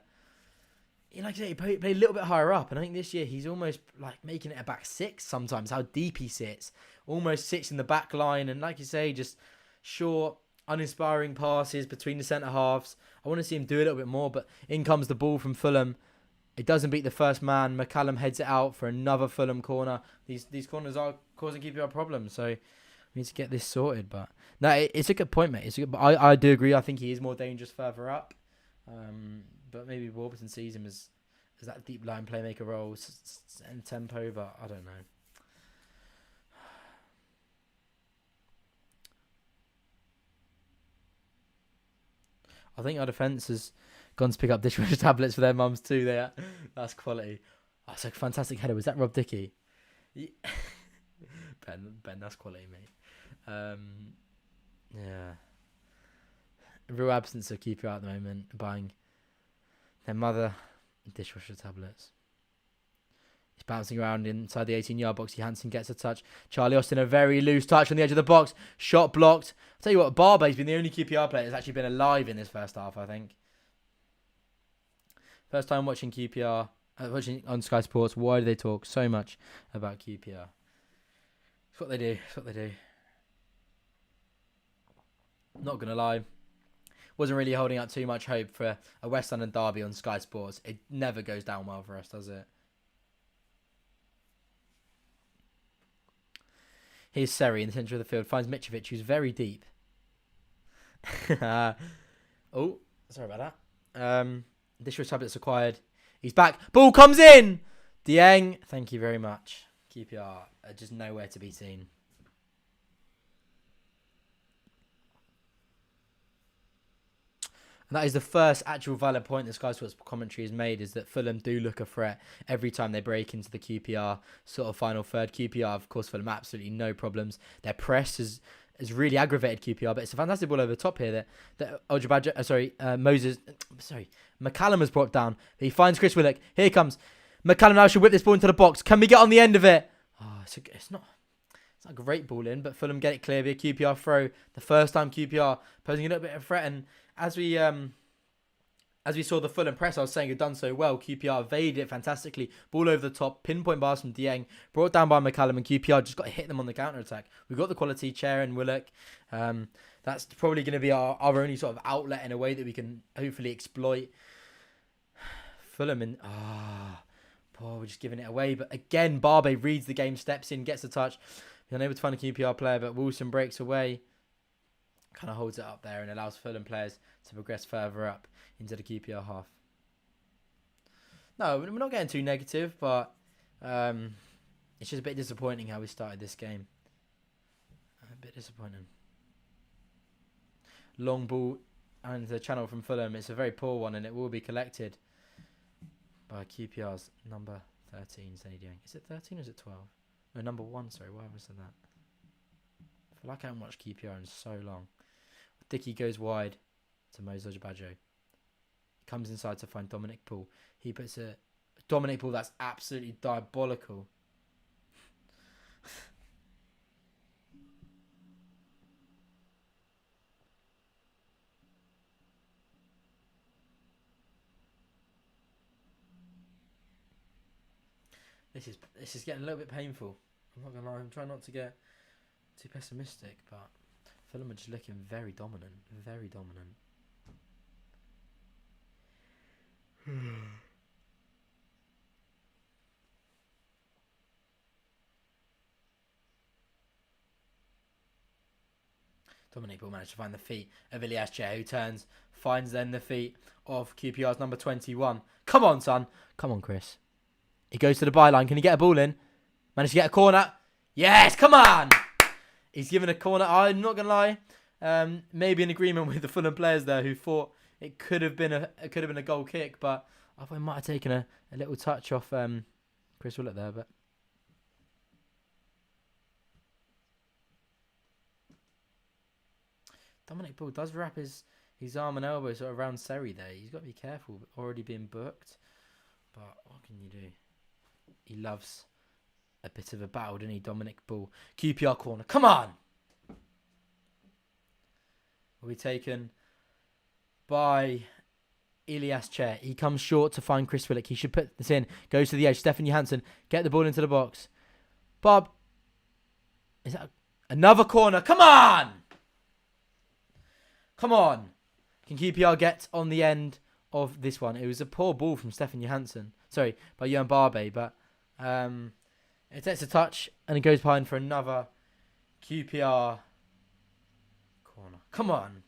Like I say, he played a little bit higher up, and I think this year he's almost like making it a back six sometimes, how deep he sits. Almost sits in the back line, and like you say, just short, uninspiring passes between the centre halves. I want to see him do a little bit more, but in comes the ball from Fulham. It doesn't beat the first man. McCallum heads it out for another Fulham corner. These corners are causing QPR problems, so we need to get this sorted. But no, it's a good point, mate. But I do agree. I think he is more dangerous further up. But maybe Warburton sees him as that deep line playmaker role and tempo, but I don't know. I think our defence has Gone to pick up dishwasher tablets for their mums too. That's quality. Oh, it's a fantastic header. Was that Rob Dickey? Yeah. Ben, that's quality, mate. Yeah. Real absence of keeper at the moment, buying their mother dishwasher tablets. He's bouncing around inside the 18-yard box. Johansson gets a touch. Charlie Austin, a very loose touch on the edge of the box. Shot blocked. I'll tell you what, Barbe's been the only QPR player that's actually been alive in this first half, I think. First time watching QPR, watching on Sky Sports. Why do they talk so much about QPR? It's what they do. It's what they do. Not going to lie. Wasn't really holding out too much hope for a West London derby on Sky Sports. It never goes down well for us, does it? Here's Seri in the centre of the field. Finds Mitrovic, who's very deep. Oh, sorry about that. Dishwasher tablets acquired. He's back. Ball comes in. Dieng, thank you very much. QPR are just nowhere to be seen. And that is the first actual valid point that Sky Sports commentary has made, is that Fulham do look a threat every time they break into the QPR sort of final third. QPR, of course, Fulham absolutely no problems. Their press has really aggravated QPR, but it's a fantastic ball over the top here that McCallum has brought down. He finds Chris Willock. Here he comes. McCallum now should whip this ball into the box. Can we get on the end of it? Oh, it's not a great ball in, but Fulham get it clear via QPR throw. The first time QPR posing a little bit of threat, and as we saw the Fulham press, I was saying, had done so well. QPR evaded it fantastically. Ball over the top, pinpoint bars from Dieng, brought down by McCallum, and QPR just got to hit them on the counter-attack. We've got the quality, Chair and Willock. That's probably going to be our only sort of outlet in a way that we can hopefully exploit. Fulham we're just giving it away. But again, Barbe reads the game, steps in, gets a touch. He's unable to find a QPR player, but Wilson breaks away. Kind of holds it up there and allows Fulham players to progress further up into the QPR half. No, we're not getting too negative, but it's just a bit disappointing how we started this game. A bit disappointing. Long ball and the channel from Fulham. It's a very poor one, and it will be collected by QPR's number 13, Zenny Dieng. Is it 13 or is it 12? No, number 1, sorry. Why have I said that? I feel like I haven't watched QPR in so long. Dickey goes wide to Moses Ojebajo. Comes inside to find Dominic Poole. He puts a Dominic Poole that's absolutely diabolical. This is getting a little bit painful. I'm not gonna lie. I'm trying not to get too pessimistic, but Fulham are just looking very dominant. Very dominant. Dominic will manage to find the feet of Ilias Chair, who turns, finds then the feet of QPR's number 21. Come on, son. Come on, Chris. He goes to the byline. Can he get a ball in? Managed to get a corner. Yes, come on. He's given a corner. I'm not going to lie. Maybe in agreement with the Fulham players there who thought it could have been a goal kick, but I thought he might have taken a little touch off Chris Willett there. But Dominic Poole does wrap his arm and elbow sort of around Seri there. He's got to be careful. Already been booked. But what can you do? He loves a bit of a battle, doesn't he, Dominic Poole? QPR corner. Come on! Will be taken by Ilias Chair. He comes short to find Chris Willock. He should put this in. Goes to the edge. Stefan Johansson. Get the ball into the box. Bob. Is that another corner? Come on! Come on. Can QPR get on the end of this one? It was a poor ball from Stefan Johansson. Sorry, by Johan Barbe. But it takes a touch and it goes behind for another QPR corner. Come on.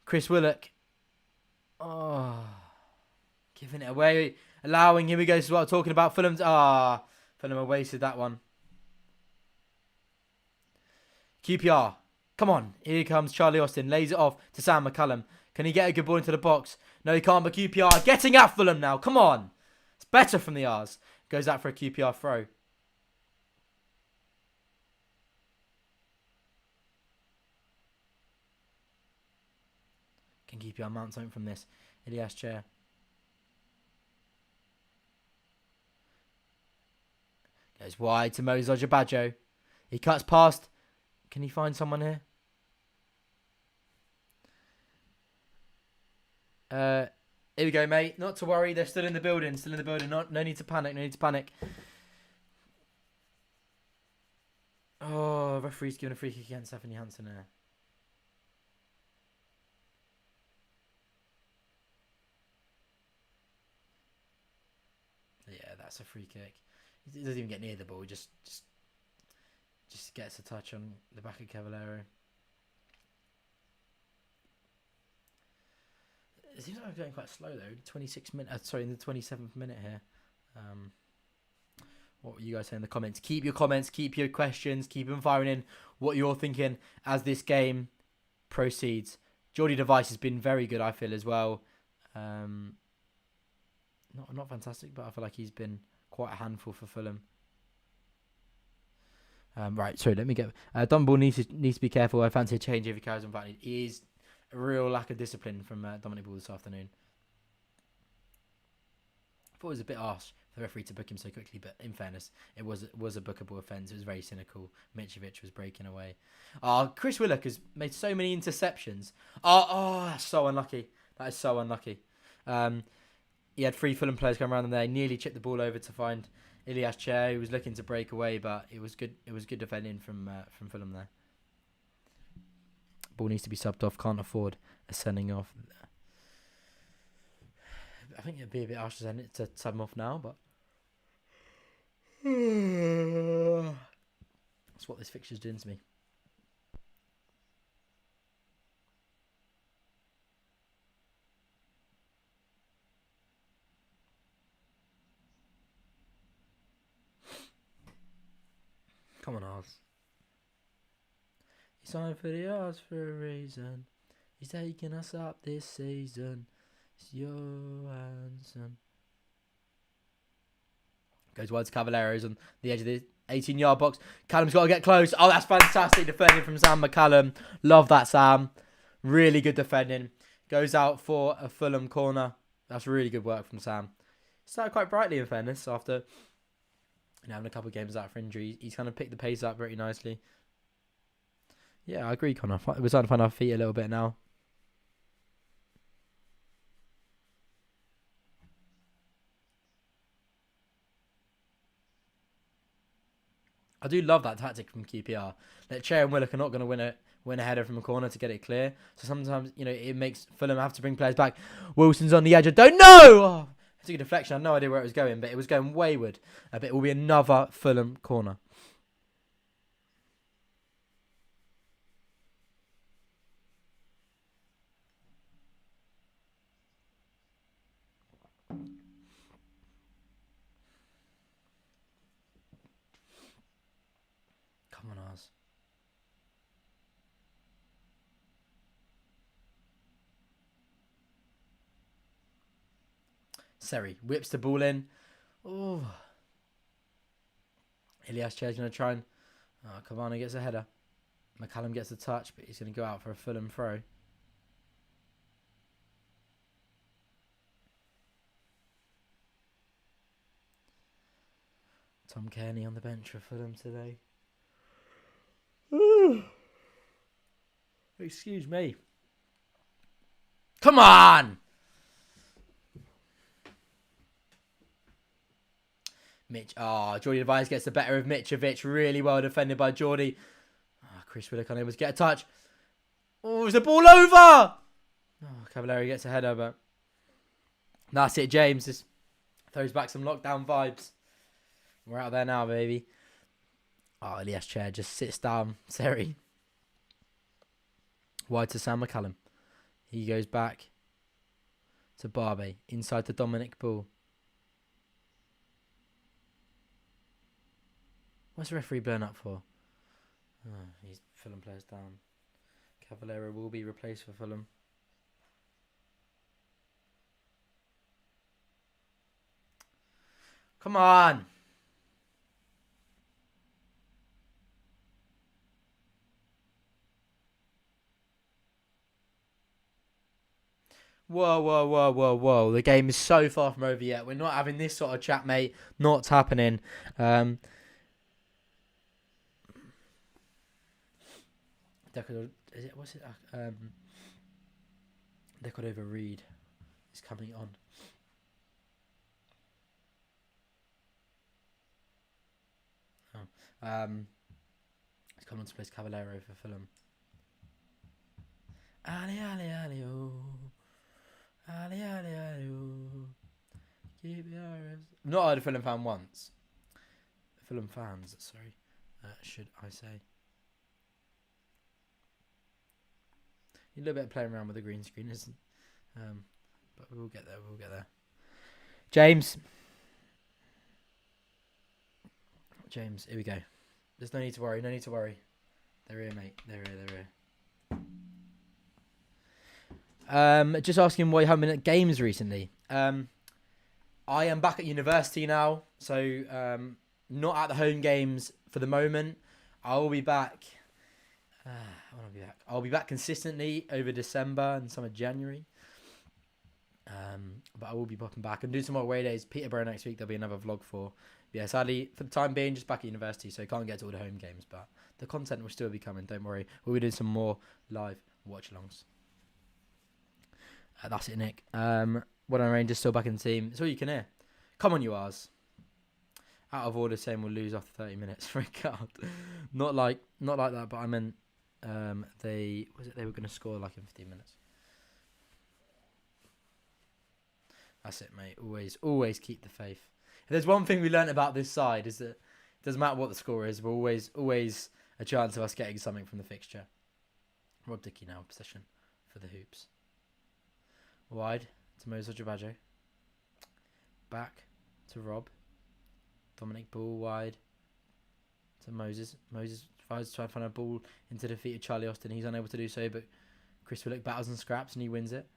Chris Willock. Oh. Giving it away. Allowing, here we go. This is what I'm talking about. Fulham's. Fulham have wasted that one. QPR. Come on. Here comes Charlie Austin. Lays it off to Sam McCallum. Can he get a good ball into the box? No, he can't, but QPR getting at Fulham now. Come on. It's better from the R's. Goes out for a QPR throw. Can QPR mount something from this? Ilias Chair. Goes wide to Moses Ojabajo. He cuts past. Can he find someone here? Here we go, mate. Not to worry. They're still in the building. Still in the building. No need to panic. No need to panic. Oh, referee's giving a free kick against Stephanie Hansen there. Yeah, that's a free kick. He doesn't even get near the ball. He just gets a touch on the back of Cavallero. It seems like I'm going quite slow though. 26 minutes. Sorry, in the 27th minute here. What were you guys saying in the comments? Keep your comments. Keep your questions. Keep them firing in. What you're thinking as this game proceeds. Jordy Device has been very good, I feel, as well. Not fantastic, but I feel like he's been quite a handful for Fulham. Right, sorry, let me get... Don Ball needs to be careful. I fancy a change if he carries on back. It is a real lack of discipline from Dominic Ball this afternoon. I thought it was a bit harsh for the referee to book him so quickly, but in fairness, it was a bookable offence. It was very cynical. Mitrovic was breaking away. Chris Willock has made so many interceptions. That's so unlucky. That is so unlucky. He had 3 Fulham players come around him there. He nearly chipped the ball over to find Ilias Chair, who was looking to break away, but it was good. It was good defending from Fulham there. Ball needs to be subbed off. Can't afford a sending off. I think it'd be a bit harsh to sub him off now, but that's what this fixture's doing to me. Come on, Oz. He's signed for the Oz for a reason. He's taking us up this season. It's Johansson. Goes wide to Cavalleros on the edge of the 18-yard box. Callum's got to get close. Oh, that's fantastic defending from Sam McCallum. Love that, Sam. Really good defending. Goes out for a Fulham corner. That's really good work from Sam. Started quite brightly, in fairness, after having a couple of games out for injury. He's kind of picked the pace up very nicely. Yeah, I agree, Connor. We're starting to find our feet a little bit now. I do love that tactic from QPR. That Chair and Willock are not going to win a header from a corner to get it clear. So sometimes, it makes Fulham have to bring players back. Wilson's on the edge. I don't know! Oh, it's a good deflection. I had no idea where it was going, but it was going wayward. But it will be another Fulham corner. Come on, Oz. Seri whips the ball in. Oh. Ilias Chair's going to try and... Cavani gets a header. McCallum gets a touch, but he's going to go out for a Fulham throw. Tom Kearney on the bench for Fulham today. Excuse me. Come on! Jordy Device gets the better of Mitrovic. Really well defended by Jordy. Chris Willock unable to get a touch. Oh, is the ball over? Cavallero gets a header, but that's it, James. Just throws back some lockdown vibes. We're out there now, baby. Ilias Chair just sits down. Seri. Wide to Sam McCallum. He goes back to Barbe. Inside to Dominic Ball. What's the referee blown up for? Oh, he's Fulham players down. Cavallero will be replaced for Fulham. Come on. Whoa, whoa, whoa, whoa, whoa. The game is so far from over yet. We're not having this sort of chat, mate. Not happening. What's it? Decordova Reed is coming on. He's coming on to place Cavallero for Fulham. Ali, ali, ali, oh. Ali, ali, ali, oh. Keep your eyes. I've not heard a Fulham fan once. Fulham fans, sorry. Should I say. A little bit of playing around with the green screen, isn't? But we'll get there. We'll get there. James, here we go. There's no need to worry. No need to worry. They're here, mate. They're here. Just asking why you haven't been at games recently. I am back at university now, so not at the home games for the moment. I will be back. I'll be back consistently over December and some of January. But I will be popping back and do some more away days. Peterborough next week. There'll be another vlog for. But yeah, sadly, for the time being, just back at university, so I can't get to all the home games. But the content will still be coming. Don't worry. We'll be doing some more live watch-alongs. That's it, Nick. What on Rangers still back in the team. It's all you can hear. Come on, you R's. Out of order, saying we'll lose after 30 minutes. Freak out. Not like that. But I meant they were going to score like in 15 minutes. That's it, mate. Always keep the faith. If there's one thing we learnt about this side is that it doesn't matter what the score is. We're always a chance of us getting something from the fixture. Rob Dickey now possession for the Hoops. Wide to Moses Jabajo. Back to Rob. Dominic ball wide to Moses. Moses tries to find a ball into the feet of Charlie Austin. He's unable to do so, but Chris Willock battles and scraps and he wins it.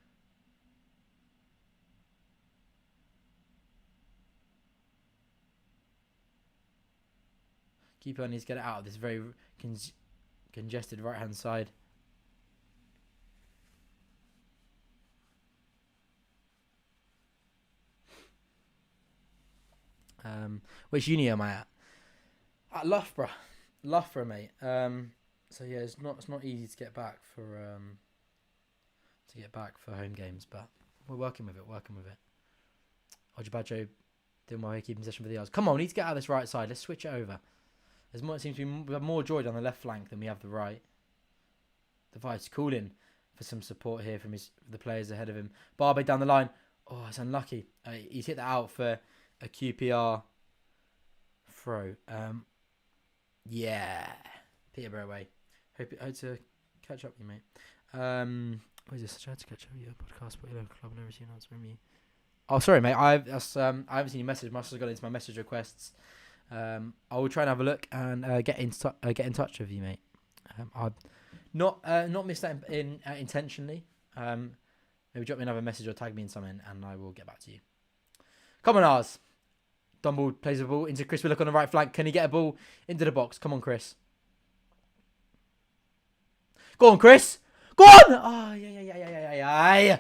Keeper needs to get it out of this very congested right-hand side. Which uni am I at? At Loughborough, mate. So yeah, it's not easy to get back for home games, but we're working with it. Ojibajo doing well here, keeping possession for the yards. Come on, we need to get out of this right side. Let's switch it over. It seems to be we have more joy on the left flank than we have the right. The Vice calling for some support here from the players ahead of him. Barbe down the line. Oh, it's unlucky. He's hit that out for a QPR throw. Yeah. Peterborough away. Hope to catch up with you, mate. What is this? I tried to catch up with your podcast, but your local club never seen an answer from you. Oh, sorry, mate. I haven't seen your message. Must have got into my message requests. I will try and have a look and get in touch with you, mate. I've not missed that intentionally. Maybe drop me another message or tag me in something, and I will get back to you. Come on, Ars. Dumble plays the ball into Chris Willock on the right flank. Can he get a ball into the box? Come on, Chris. Go on, Chris. Go on. Oh, yeah.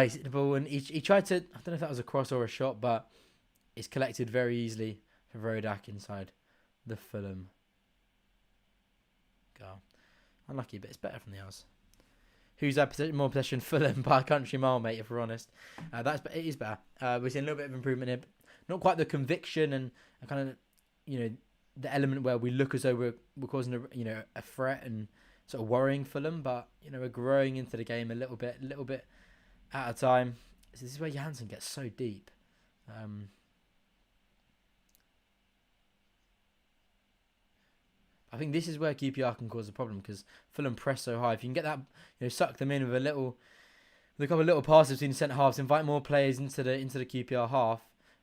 He's hit the ball, and he tried to. I don't know if that was a cross or a shot, but it's collected very easily for Rodak inside the Fulham goal. Unlucky, but it's better from the Ars. Who's had more possession? Fulham by a country mile, mate, if we're honest. It is better. We're seeing a little bit of improvement here. Not quite the conviction and kind of, the element where we look as though we're causing a threat and sort of worrying Fulham, but, we're growing into the game a little bit at a time. So this is where Janssen gets so deep. I think this is where QPR can cause a problem because Fulham press so high. If you can get that, suck them in with a couple of little passes between the centre halves, invite more players into the QPR half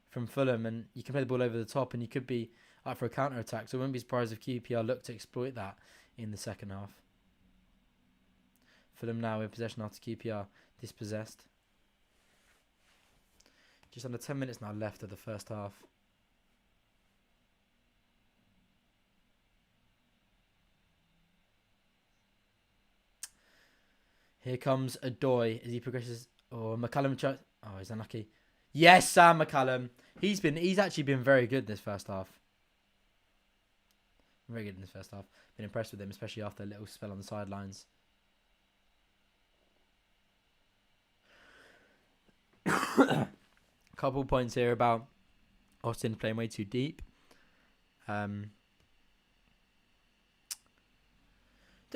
from Fulham, and you can play the ball over the top, and you could be like for a counter-attack. So I wouldn't be surprised if QPR looked to exploit that in the second half. Fulham now in possession after QPR dispossessed. Just under 10 minutes now left of the first half. Here comes Adoy as he progresses. Oh, McCallum. Oh, he's unlucky. Yes, Sam McCallum. He's actually been very good this first half. Very good in this first half. Been impressed with him, especially after a little spell on the sidelines. Couple points here about Austin playing way too deep. Do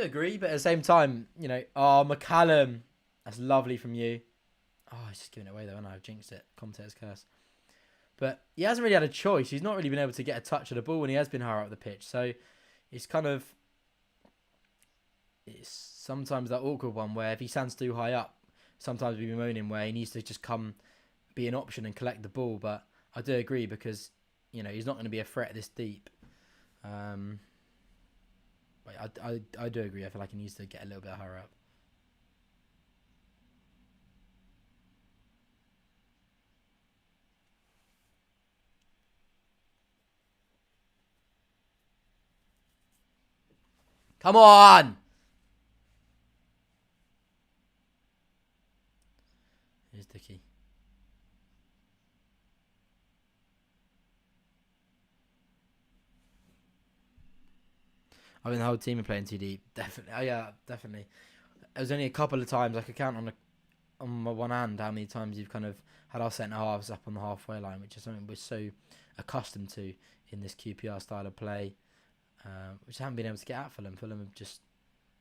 agree, but at the same time, you know, oh, McCallum, that's lovely from you. Oh, he's just giving it away though, and I've jinxed it. Commentator's curse. But he hasn't really had a choice. He's not really been able to get a touch of the ball when he has been higher up the pitch. So it's sometimes that awkward one where if he stands too high up, sometimes we've been moaning where he needs to just come be an option and collect the ball. But I do agree because, you know, he's not going to be a threat this deep. But I do agree. I feel like he needs to get a little bit higher up. Come on! Here's Dicky. I mean, the whole team are playing too deep. Definitely. Oh, yeah, definitely. There was only a couple of times I could count on my one hand how many times you've kind of had our centre halves up on the halfway line, which is something we're so accustomed to in this QPR style of play, which I haven't been able to get at Fulham. Fulham have just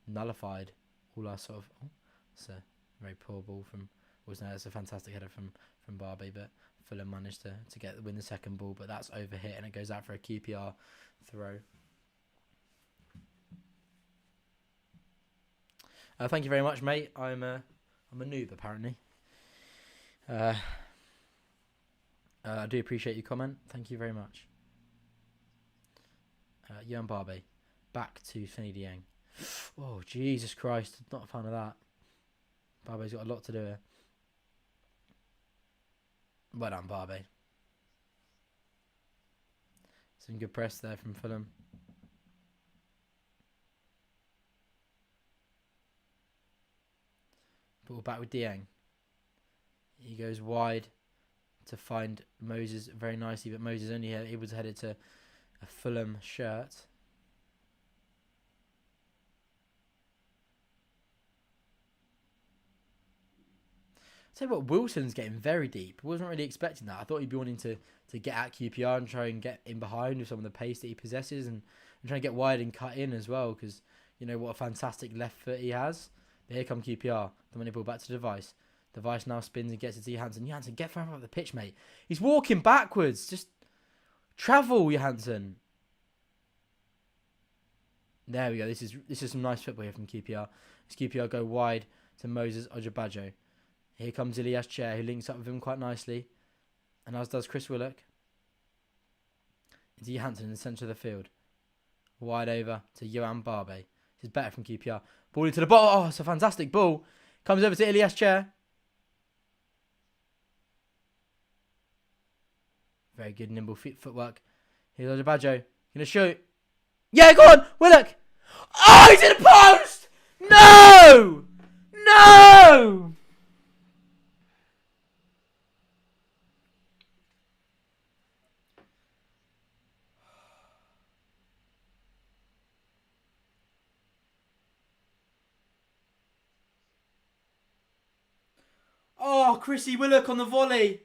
nullified all our sort of. Oh, it's a very poor ball from. It's a fantastic header from Barbie, but Fulham managed to win the second ball, but that's overhit and it goes out for a QPR throw. Thank you very much, mate. I'm a noob apparently. I do appreciate your comment. Thank you very much. Johan Barbie, back to Finny Dieng. Oh Jesus Christ! Not a fan of that. Barbie's got a lot to do here. Well done, Barbie. Some good press there from Fulham. Ball back with Dieng. He goes wide to find Moses very nicely, but Moses only able to head it to a Fulham shirt. Tell you what, Wilson's getting very deep. I wasn't really expecting that. I thought he'd be wanting to get at QPR and try and get in behind with some of the pace that he possesses and try and get wide and cut in as well because you know what a fantastic left foot he has. But here come QPR. The money ball back to Device. Device now spins and gets it to Johansson. Johansson, get further up the pitch, mate. He's walking backwards. Just travel, Johansson. There we go. This is some nice football here from QPR. As QPR go wide to Moses Ojebajo. Here comes Ilias Chair, who links up with him quite nicely. And as does Chris Willock. Into Johansson in the centre of the field. Wide over to Johan Barbe. This is better from QPR. Ball into the ball. Oh, it's a fantastic ball. Comes over to Ilias Chair. Very good nimble footwork. Here's Ojebajo. Going to shoot. Yeah, go on. Willock. Oh, he's in the post. No. No. Oh, Chrissy Willock on the volley.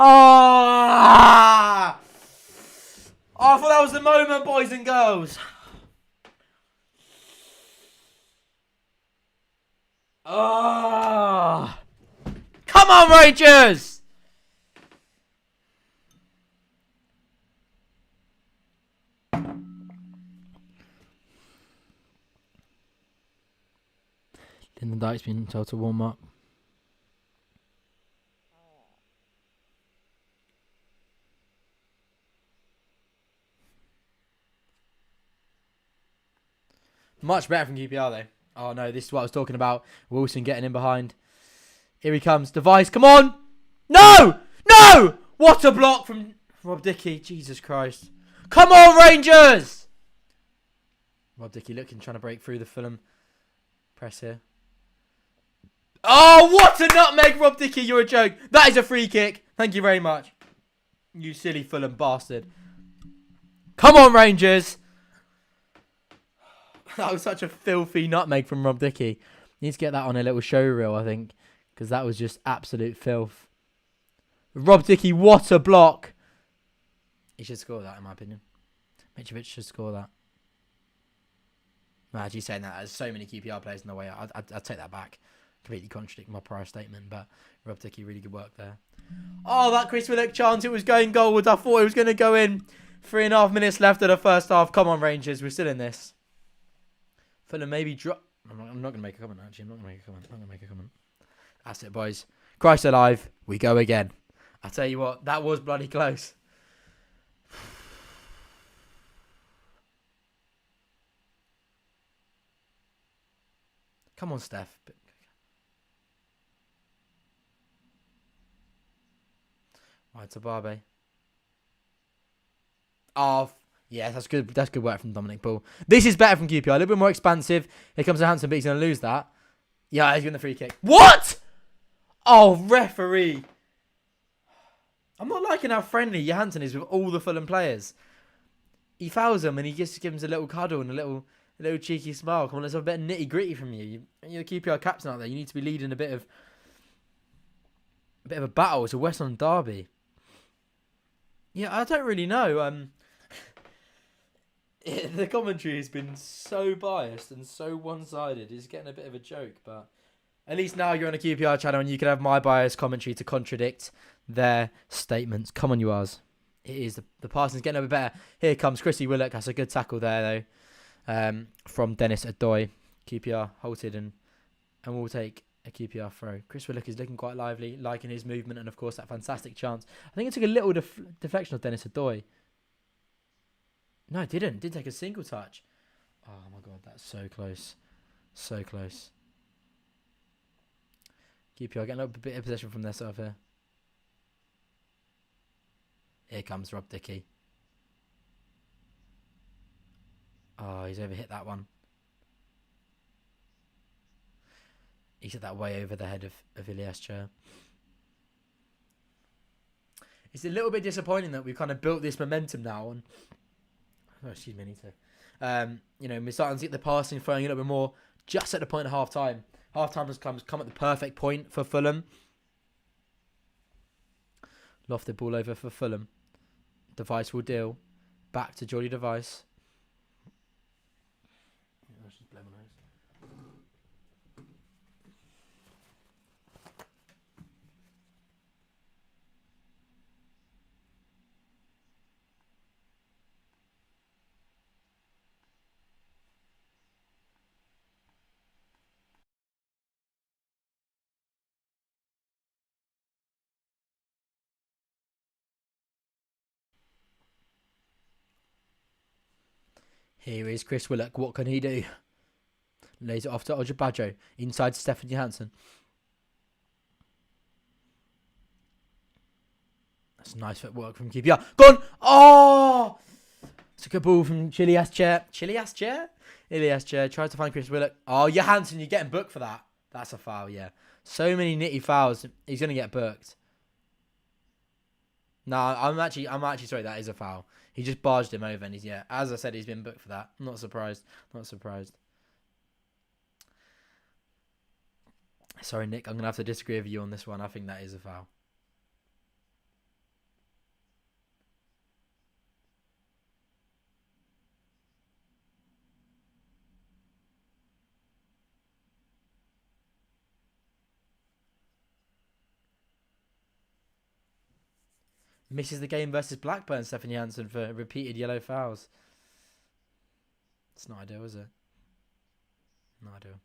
Ah! Oh, I thought that was the moment, boys and girls. Oh! Come on, Rangers! Lyndon Dyke's been told to warm up. Much better from QPR, though. Oh, no, this is what I was talking about. Wilson getting in behind. Here he comes. Device, come on! No! No! What a block from Rob Dickie. Jesus Christ. Come on, Rangers! Rob Dickie trying to break through the Fulham press here. Oh, what a nutmeg, Rob Dickie. You're a joke. That is a free kick. Thank you very much. You silly Fulham bastard. Come on, Rangers. That was such a filthy nutmeg from Rob Dickie. Needs to get that on a little show reel, I think. Because that was just absolute filth. Rob Dickie, what a block. He should score that, in my opinion. Mitrovic should score that. I'm actually saying that. There's so many QPR players in the way. I'd take that back. Completely contradicting my prior statement. But Rob Dickie, really good work there. Oh, that Chris Willock chance. It was going goalwards. I thought it was going to go in. 3.5 minutes left of the first half. Come on, Rangers. We're still in this. Fulham maybe drop. I'm not going to make a comment, actually. I'm not going to make a comment. That's it, boys. Christ alive. We go again. I tell you what, that was bloody close. Come on, Steph. Right, to Barbe. Oh, yeah, that's good. That's good work from Dominic Paul. This is better from QPR. A little bit more expansive. Here comes the Hansen, but he's going to lose that. Yeah, he's getting the free kick. What? Oh, referee. I'm not liking how friendly Johansson is with all the Fulham players. He fouls them and he just gives them a little cuddle and a little cheeky smile. Come on, let's have a bit of nitty gritty from you. You're the QPR captain out there. You need to be leading a bit of a battle. It's a West London derby. Yeah, I don't really know. The commentary has been so biased and so one-sided. It's getting a bit of a joke, but at least now you're on a QPR channel and you can have my biased commentary to contradict their statements. Come on, you Ars. It is. The passing's getting a bit better. Here comes Chrissy Willock. That's a good tackle there, though, from Dennis Adoy. QPR halted and will take a QPR throw. Chris Willock is looking quite lively, liking his movement and, of course, that fantastic chance. I think it took a little deflection of Dennis Adoy. No, it didn't. It didn't take a single touch. Oh, my God. That's so close. So close. QPR getting a little bit of possession from their side here. Here comes Rob Dickie. Oh, he's overhit that one. He's hit that way over the head of Ilias Chair. It's a little bit disappointing that we've kind of built this momentum now. And oh, excuse me, I need to. We're starting to get the passing flowing a little bit more just at the point of half time. Half time has come at the perfect point for Fulham. Lofted ball over for Fulham. Device will deal. Back to Jordy Device. Here is Chris Willock. What can he do? Lays it off to Ojabajo. Inside to Stefan Johansson. That's nice footwork from QPR. Gone! Oh! It's a good ball from Ilias Chair. Ilias Chair tries to find Chris Willock. Oh, Johansson, you're getting booked for that. That's a foul, yeah. So many nitty fouls. He's going to get booked. No, I'm actually sorry. That is a foul. He just barged him over, and as I said, he's been booked for that. I'm not surprised. Sorry, Nick. I'm gonna have to disagree with you on this one. I think that is a foul. Misses the game versus Blackburn, Stefan Johansson, for repeated yellow fouls. It's not ideal, is it? Not ideal.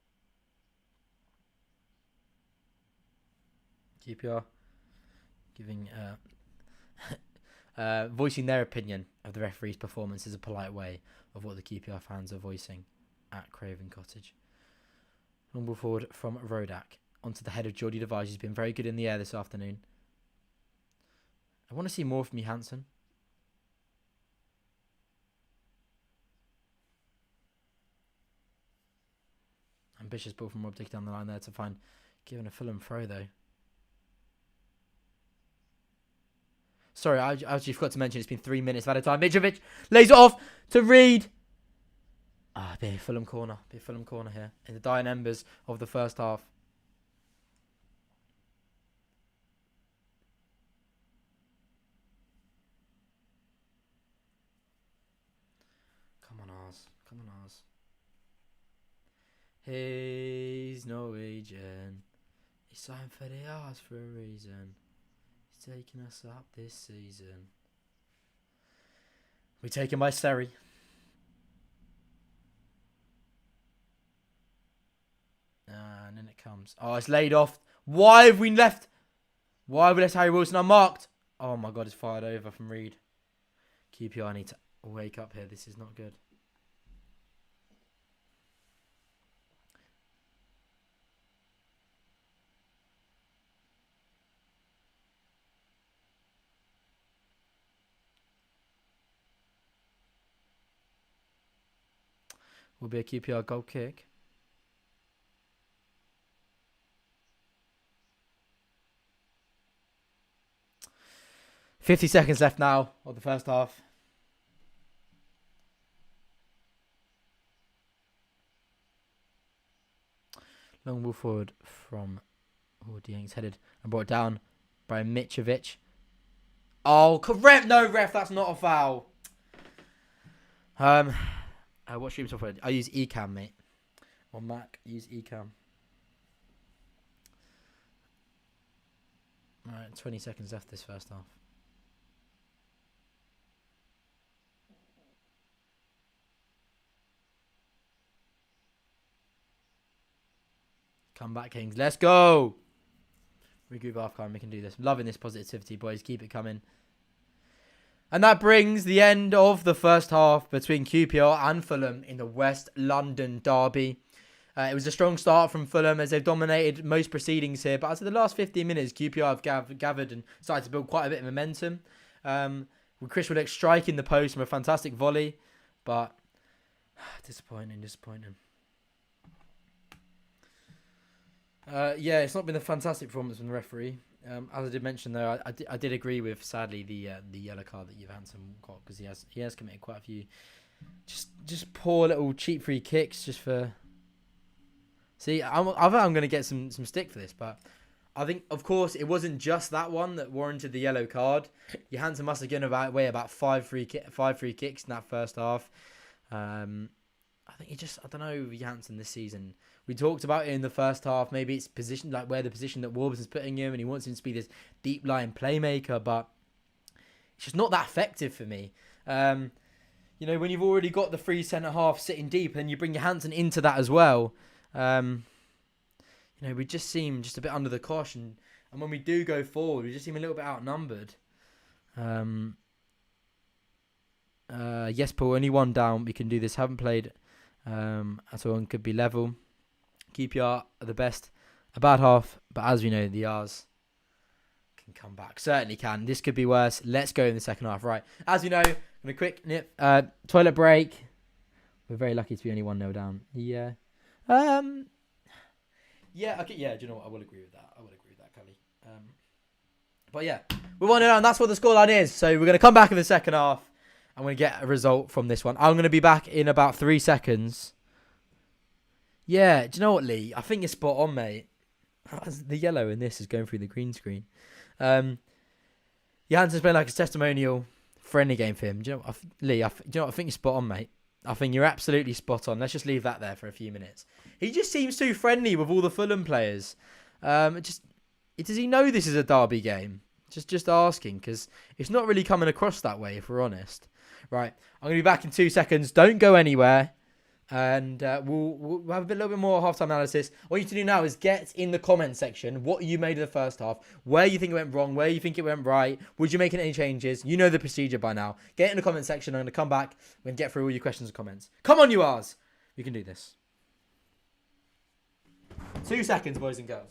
QPR giving voicing their opinion of the referee's performance is a polite way of what the QPR fans are voicing at Craven Cottage. Long ball forward from Rodak onto the head of Jordi Device. He's been very good in the air this afternoon. I want to see more from you, Hansen. Ambitious ball from Rob Dick down the line there to find given a Fulham throw though. Sorry, I actually forgot to mention it's been 3 minutes of added time. Mitrovic lays it off to Reed. Be a Fulham corner. Be a Fulham corner here in the dying embers of the first half. Come on, Ars. Come on, Ars. He's Norwegian. He signed for the Ars for a reason. He's taking us up this season. We're taken by Seri. And then it comes. Oh, it's laid off. Why have we left? Why have we left Harry Wilson unmarked? Oh my God, it's fired over from Reed. QPR need to wake up here. This is not good. Will be a QPR goal kick. $50 left now of the first half. Long ball forward from Dieng's headed and brought down by Mitrovic. Oh, correct. No, ref, that's not a foul. What stream software? I use Ecamm, mate. On Mac, use Ecamm. Alright, 20 seconds left this first half. Come back, Kings. Let's go. Regroup half time. We can do this. Loving this positivity, boys. Keep it coming. And that brings the end of the first half between QPR and Fulham in the West London derby. It was a strong start from Fulham as they've dominated most proceedings here. But after the last 15 minutes, QPR have gathered and started to build quite a bit of momentum. With Chris Willock striking the post from a fantastic volley. But disappointing. Yeah, it's not been a fantastic performance from the referee. As I did mention, though, I did agree with, sadly, the yellow card that Hansen got, because he has committed quite a few just poor little cheap free kicks just for. See, I think I'm going to get some stick for this, but I think, of course, it wasn't just that one that warranted the yellow card. Hansen must have given away about five free kicks in that first half. I think I don't know, Hansen this season. We talked about it in the first half. Maybe it's position, like where the position that Warburton's putting him, and he wants him to be this deep line playmaker, but it's just not that effective for me. When you've already got the free centre half sitting deep, and you bring your Hansen into that as well. We just seem just a bit under the cosh, and when we do go forward, we just seem a little bit outnumbered. Yes, Paul, only one down. We can do this. Haven't played at all and could be level. QPR are the best. A bad half, but as we know, the R's can come back. Certainly can. This could be worse. Let's go in the second half. Right. As you know, I'm going to quick nip. Toilet break. We're very lucky to be only 1-0 down. Yeah. Yeah, okay, yeah, do you know what? I will agree with that. Kelly. But yeah, we're 1-0 down. That's what the scoreline is. So we're going to come back in the second half. I'm going to get a result from this one. I'm going to be back in about 3 seconds. Yeah, do you know what, Lee? I think you're spot on, mate. The yellow in this is going through the green screen. Johansson's playing like a testimonial friendly game for him. Do you know what, Lee? I think you're spot on, mate. I think you're absolutely spot on. Let's just leave that there for a few minutes. He just seems too friendly with all the Fulham players. Does he know this is a derby game? Just asking, because it's not really coming across that way, if we're honest. Right, I'm going to be back in 2 seconds. Don't go anywhere. And we'll have a little bit more halftime analysis. What you need to do now is get in the comment section what you made of the first half, where you think it went wrong, where you think it went right. Would you make any changes? You know the procedure by now. Get in the comment section. I'm going to come back and get through all your questions and comments. Come on, you R's. We can do this. 2 seconds, boys and girls.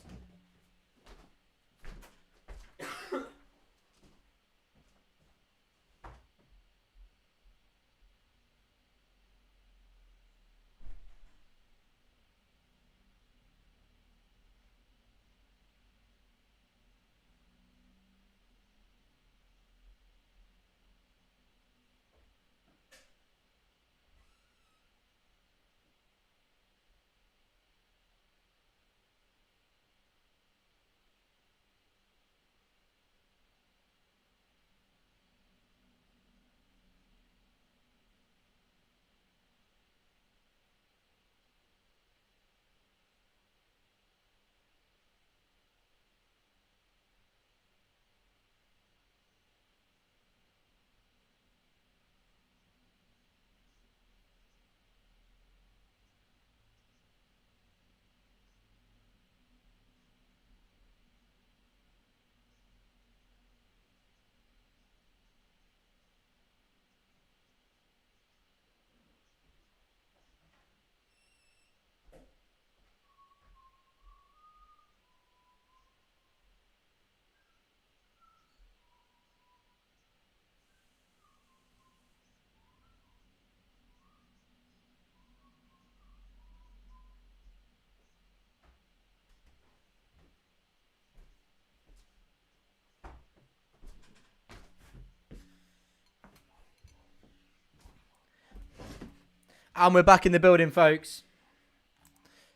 And we're back in the building, folks.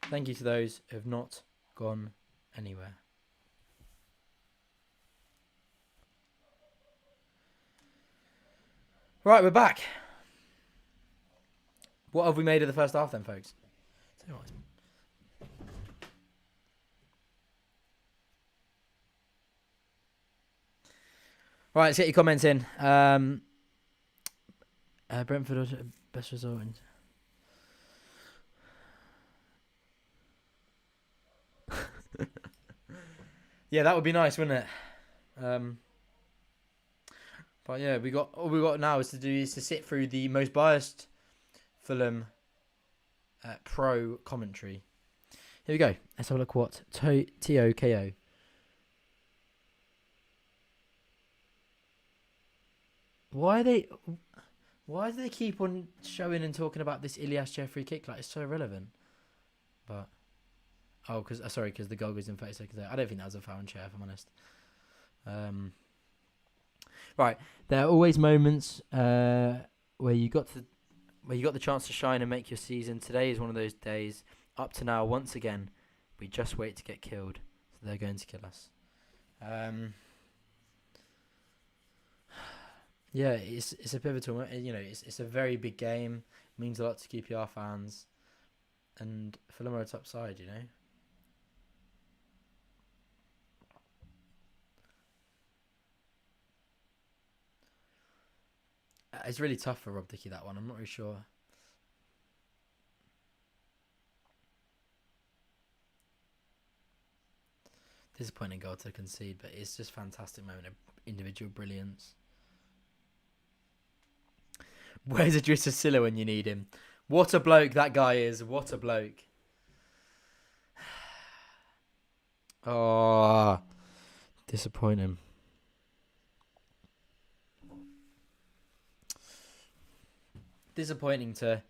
Thank you to those who have not gone anywhere. Right, we're back. What have we made of the first half then, folks? Right, let's get your comments in. Brentford, best result. Yeah, that would be nice, wouldn't it? But yeah, all we got now is to sit through the most biased Fulham pro commentary. Here we go. Let's have a look what TOKO. Why do they keep on showing and talking about this Ilyas Jeffrey kick like it's so irrelevant? But because the goal goes in 30 seconds. I don't think that was a foul on Chair, if I'm honest. Right, there are always moments where you got the chance to shine and make your season. Today is one of those days. Up to now, once again, we just wait to get killed. So they're going to kill us. Yeah, it's a pivotal. It's a very big game. It means a lot to QPR fans, and Fulham are a top side. It's really tough for Rob Dickie, that one. I'm not really sure. Disappointing goal to concede, but it's just fantastic moment of individual brilliance. Where's Idrissa Silla when you need him? What a bloke that guy is. What a bloke. Oh, disappointing. Disappointing to...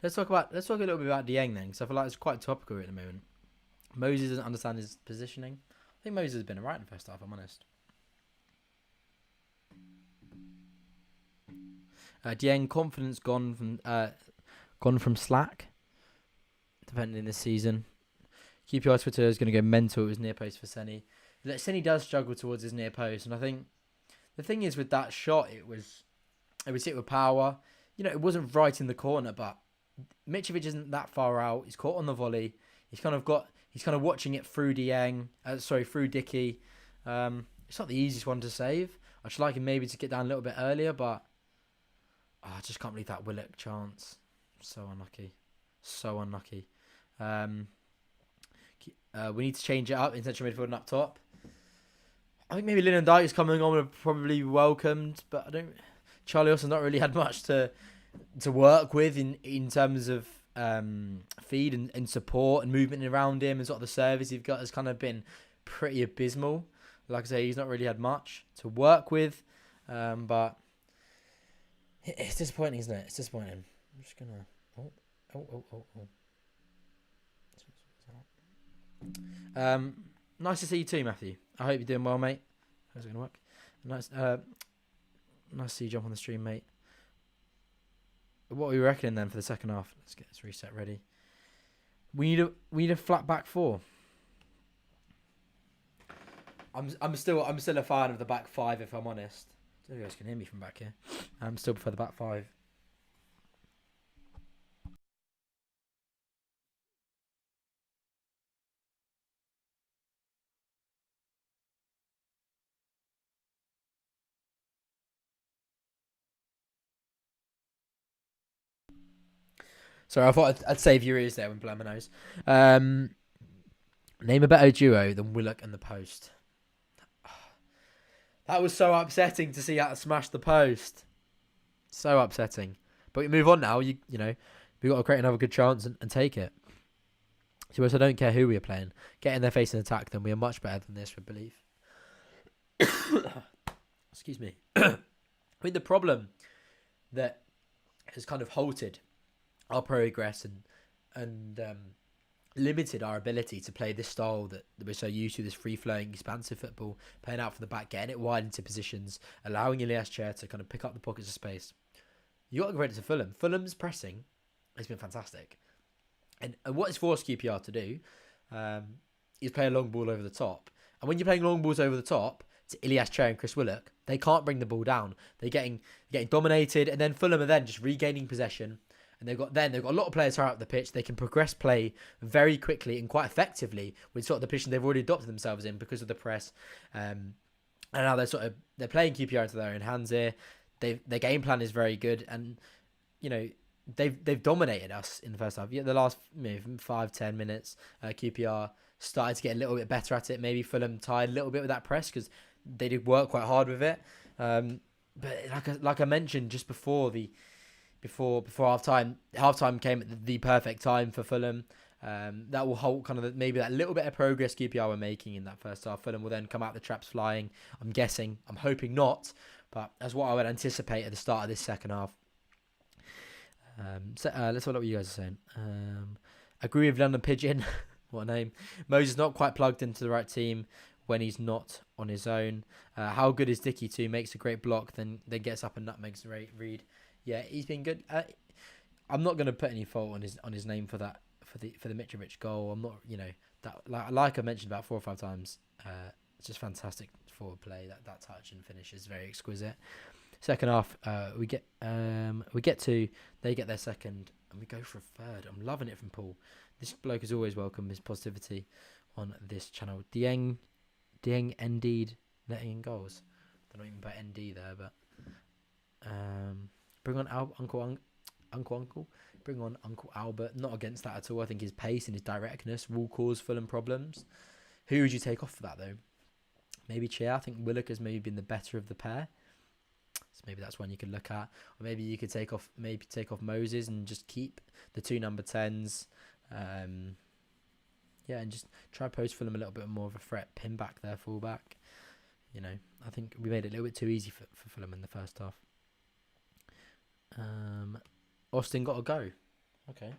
Let's talk a little bit about Dieng then, because I feel like it's quite topical at the moment. Moses doesn't understand his positioning. I think Moses has been alright in the first half, I'm honest. Dieng, confidence gone from slack. Defending this season. QPR Twitter is going to go mental with his near post for Senny. Senny does struggle towards his near post, and I think the thing is with that shot, it would hit with power. It wasn't right in the corner, but Mitrovic isn't that far out. He's caught on the volley. He's kind of watching it through through Dickey. It's not the easiest one to save. I'd just like him maybe to get down a little bit earlier, but I just can't believe that Willock chance. So unlucky. We need to change it up in central midfield and up top. I think maybe Lyndon Dykes coming on would have probably be welcomed, but I don't. Charlie Austin's not really had much to work with in terms of feed and support and movement around him, and sort of the service he's got has kind of been pretty abysmal. Like I say, he's not really had much to work with, but it's disappointing, isn't it? It's disappointing. I'm just gonna. Nice to see you too, Matthew. I hope you're doing well, mate. How's it gonna work? Nice to see you jump on the stream, mate. What are we reckoning then for the second half? Let's get this reset ready. We need a flat back four. I'm still a fan of the back five, if I'm honest. I don't know if you guys can hear me from back here. I'm still prefer the back five. Sorry, I thought I'd save your ears there when blowing my nose. Name a better duo than Willock and the post. That was so upsetting to see how to smash the post. So upsetting. But we move on now. You know, we've got to create another good chance and take it. So I don't care who we are playing. Get in their face and attack them. We are much better than this, we believe. Excuse me. I mean, the problem that has kind of halted our progress and limited our ability to play this style that we're so used to, this free-flowing, expansive football, playing out from the back, getting it wide into positions, allowing Ilias Chair to kind of pick up the pockets of space. You got to give credit to Fulham. Fulham's pressing has been fantastic. And what it's forced QPR to do is play a long ball over the top. And when you're playing long balls over the top to Ilias Chair and Chris Willock, they can't bring the ball down. They're getting dominated, and then Fulham are then just regaining possession. And they've got a lot of players higher up the pitch. They can progress play very quickly and quite effectively with sort of the position they've already adopted themselves in because of the press. And now they're playing QPR into their own hands here. Their game plan is very good, and you know they've dominated us in the first half. Yeah, the last 5-10 minutes, QPR started to get a little bit better at it. Maybe Fulham tied a little bit with that press because they did work quite hard with it. But like I mentioned just before half-time came at the perfect time for Fulham. That will halt kind of maybe that little bit of progress QPR were making in that first half. Fulham will then come out the traps flying. I'm hoping not, but that's what I would anticipate at the start of this second half. Let's have a look what you guys are saying. Agree with London Pigeon. What a name. Moses not quite plugged into the right team when he's not on his own. How good is Dicky too? Makes a great block, then gets up and nutmegs Reed. Yeah, he's been good. I'm not going to put any fault on his name for that for the Mitrovic goal. I'm not, that like I mentioned about 4 or 5 times. It's just fantastic forward play. That touch and finish is very exquisite. Second half, they get their second, and we go for a third. I'm loving it from Paul. This bloke is always welcome. His positivity on this channel. Dieng, indeed, letting in goals. Don't know even about ND there, but bring on Uncle. Bring on Uncle Albert. Not against that at all. I think his pace and his directness will cause Fulham problems. Who would you take off for that though? Maybe Chia. I think Willock has maybe been the better of the pair. So maybe that's one you could look at. Or maybe you could take off Moses and just keep the 2 number 10s. And just try post Fulham a little bit more of a threat. Pin back their fullback. I think we made it a little bit too easy for Fulham in the first half. Austin got to go. Okay.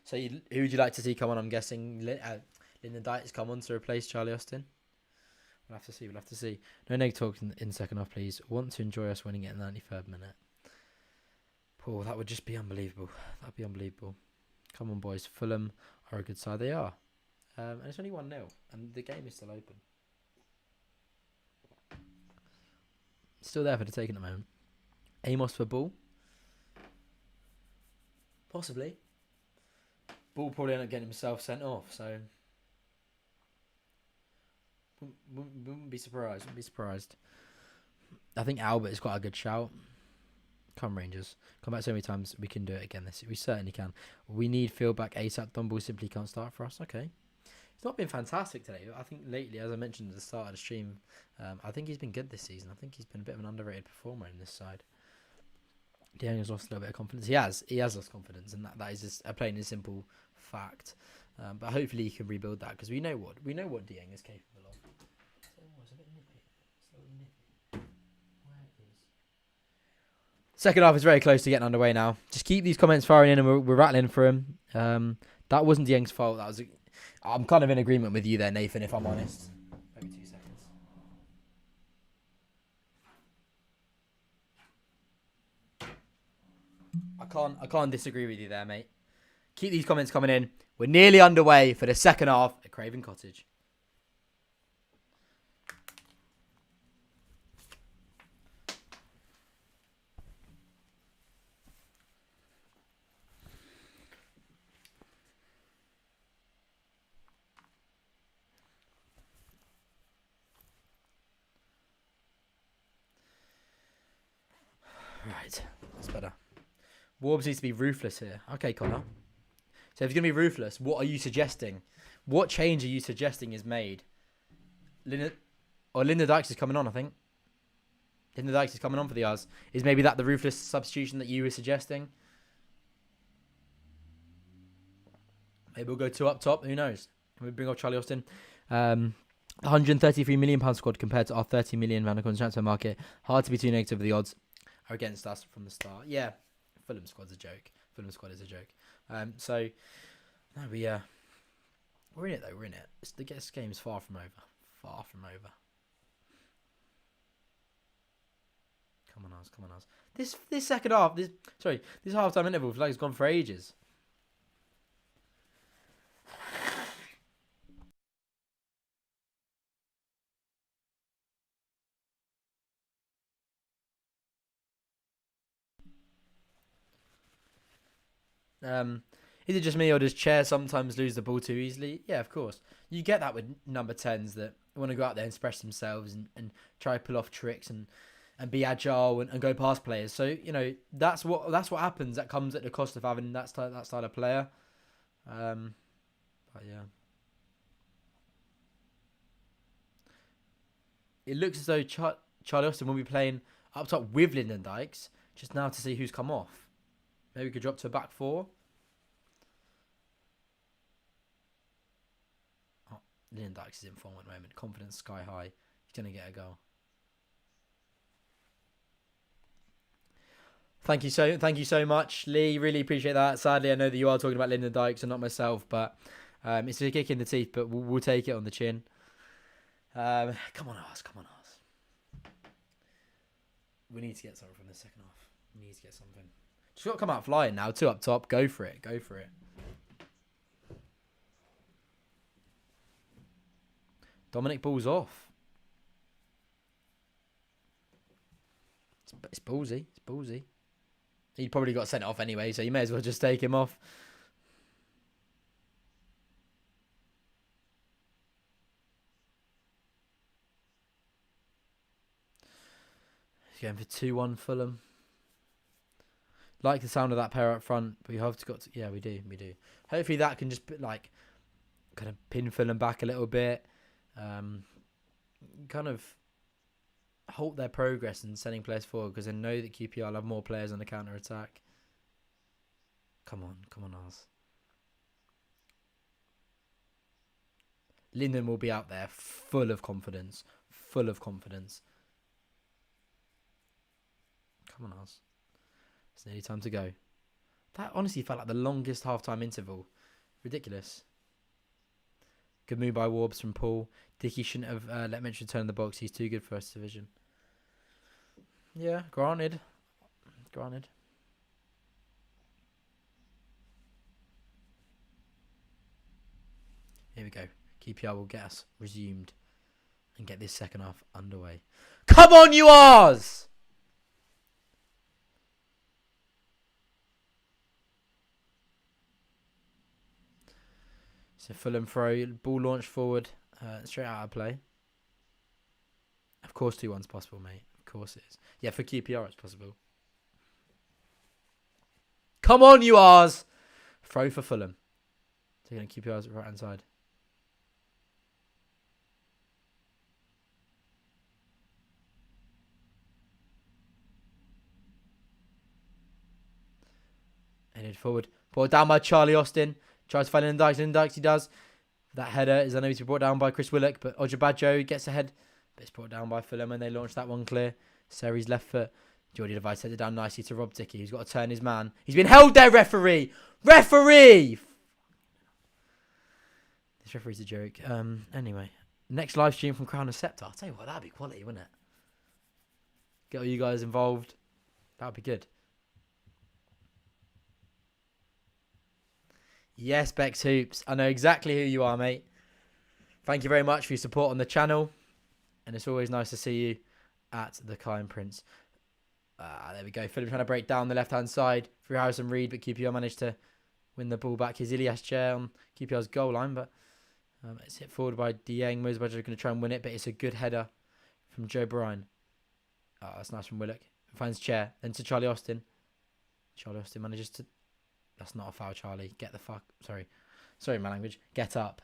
So who would you like to see come on? I'm guessing Lyndon Dykes has come on to replace Charlie Austin. We'll have to see. No negative talk in the second half, please. Want to enjoy us winning it in the 93rd minute. Paul, that would just be unbelievable. That would be unbelievable. Come on, boys. Fulham are a good side. They are. And it's only 1-0. And the game is still open. Still there for the taking at the moment. Amos for ball. Possibly. Ball probably ended up getting himself sent off, so wouldn't be surprised. I think Albert has got a good shout. Come Rangers. Come back so many times, we can do it again. We certainly can. We need field back ASAP. Dumble simply can't start for us. Okay. It's not been fantastic today. I think lately, as I mentioned at the start of the stream, I think he's been good this season. I think he's been a bit of an underrated performer in this side. De Jong has lost a little bit of confidence. He has lost confidence, and that is just a plain and simple fact. But hopefully he can rebuild that, because we know what De Jong is capable of. It's a bit nippy. It's a little nippy. Where is... Second half is very close to getting underway now. Just keep these comments firing in, and we're rattling through them. That wasn't De Jong's fault. I'm kind of in agreement with you there, Nathan, if I'm honest. Maybe 2 seconds. I can't disagree with you there, mate. Keep these comments coming in. We're nearly underway for the second half at Craven Cottage. Right, that's better. Warbs needs to be ruthless here. Okay, Connor. So if you're going to be ruthless, what are you suggesting? What change are you suggesting is made? Linda Dykes is coming on, I think. Linda Dykes is coming on for the Oz. Is maybe that the ruthless substitution that you were suggesting? Maybe we'll go 2 up top. Who knows? Can we bring off Charlie Austin? £133 million squad compared to our £30 million transfer market. Hard to be too negative. The odds are against us from the start. Yeah, Fulham squad's a joke. Fulham squad is a joke. So, no, we're in it though. We're in it. This game is far from over. Far from over. Come on, Oz. Come on, Oz. This second half. This half-time interval feels like it's gone for ages. Is it just me, or does Chair sometimes lose the ball too easily? Yeah, of course. You get that with number 10s that want to go out there and express themselves and try to pull off tricks and be agile and go past players. So, that's what happens. That comes at the cost of having that style of player. But yeah. It looks as though Charlie Austin will be playing up top with Lyndon Dykes, just now to see who's come off. Maybe we could drop to a back 4. Oh, Lyndon Dykes is in form at the moment. Confidence sky high. He's going to get a goal. Thank you so much, Lee. Really appreciate that. Sadly, I know that you are talking about Lyndon Dykes and not myself, but it's a kick in the teeth, but we'll take it on the chin. Come on, Oz. We need to get something from the second half. We need to get something. Just got to come out flying now. 2 up top. Go for it. Dominic balls off. It's ballsy. He probably got sent off anyway, so you may as well just take him off. He's going for 2-1 Fulham. Like the sound of that pair up front. We have got to, yeah, we do. Hopefully that can just kind of pin Fulham back a little bit. Kind of halt their progress in sending players forward, because I know that QPR will have more players on the counter attack. Come on, Oz. Lyndon will be out there full of confidence. Come on, Oz. It's nearly time to go. That honestly felt like the longest half-time interval. Ridiculous. Good move by Warbs from Paul. Dickey shouldn't have let Mitch return in the box. He's too good for First Division. Yeah, granted. Here we go. QPR will get us resumed and get this second half underway. Come on, you R's! So Fulham throw, ball launched forward, straight out of play. Of course 2-1's possible, mate. Of course it is. Yeah, for QPR it's possible. Come on, you R's! Throw for Fulham. Taking QPR's right hand side. Headed forward. Brought down by Charlie Austin. Tries to find Dykes. He does. That header is unable to be brought down by Chris Willock, but Ojabajo gets ahead. But it's brought down by Fulham and they launch that one clear. Seri's left foot. Jordy Device headed down nicely to Rob Dickey, who's got to turn his man. He's been held there, referee! Referee! This referee's a joke. Anyway, next live stream from Crown and Scepter. I'll tell you what, that'd be quality, wouldn't it? Get all you guys involved. That'd be good. Yes, Bex Hoops. I know exactly who you are, mate. Thank you very much for your support on the channel. And it's always nice to see you at the Kind Prince. There we go. Fulham trying to break down the left-hand side through Harrison Reed, but QPR managed to win the ball back. His Ilias chair on QPR's goal line, but it's hit forward by Dieng. Mosbadger going to try and win it, but it's a good header from Joe Bryan. That's nice from Willock. Finds chair. Then to Charlie Austin. Charlie Austin manages to... That's not a foul, Charlie. Get the fuck... Sorry, my language. Get up.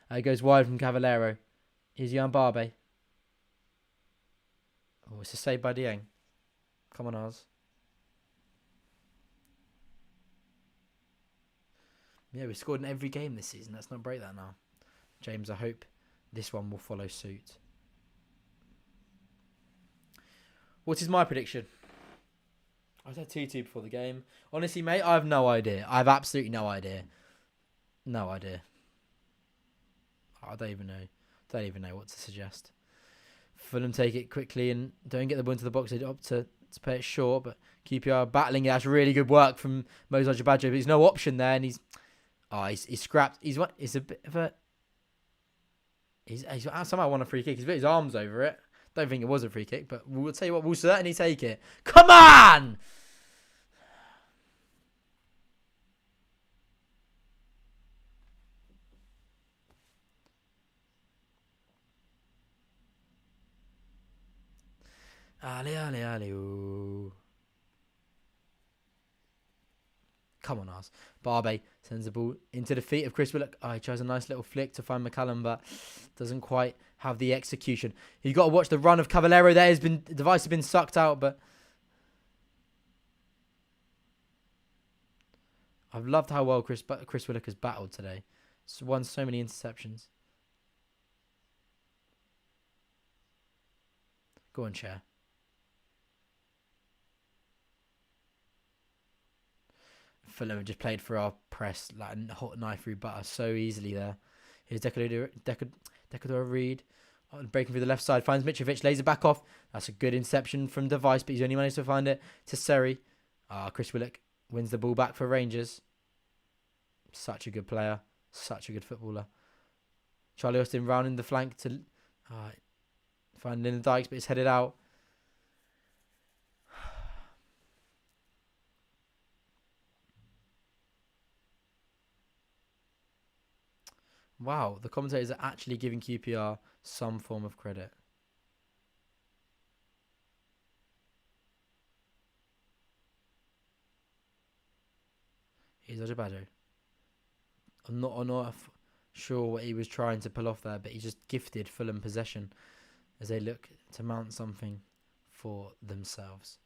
It goes wide from Cavallero. Here's Jan Barbe. Oh, it's a save by Dieng. Come on, Oz. Yeah, we scored in every game this season. Let's not break that now. James, I hope this one will follow suit. What is my prediction? I said 2-2 before the game. Honestly, mate, I have no idea. I have absolutely no idea. No idea. I don't even know. Don't even know what to suggest. Fulham take it quickly and don't get the ball into the box. They opt to play it short, but QPR battling it. That's really good work from Mosbadger, but there's no option there, and he's scrapped. He's a bit of a... He's somehow won a free kick. He's put his arms over it. Don't think it was a free kick, but we'll tell you what, we'll certainly take it. Come on! Ali, ooh. Come on, Ars. Barbe sends the ball into the feet of Chris Willock. He tries a nice little flick to find McCallum, but doesn't quite have the execution. You've got to watch the run of Cavallero there. The device has been sucked out, but... I've loved how well Chris Willock has battled today. He's won so many interceptions. Go on, Chair. Fulham just played for our press like a hot knife through butter so easily there. Here's Decador Reed. Breaking through the left side. Finds Mitrovic. Lays it back off. That's a good interception from Device, but he's only managed to find it to Seri. Chris Willock wins the ball back for Rangers. Such a good player. Such a good footballer. Charlie Austin rounding the flank to finding in the Dykes, but it's headed out. Wow, the commentators are actually giving QPR some form of credit. Here's Ojabajo. I'm not sure what he was trying to pull off there, but he just gifted Fulham possession as they look to mount something for themselves.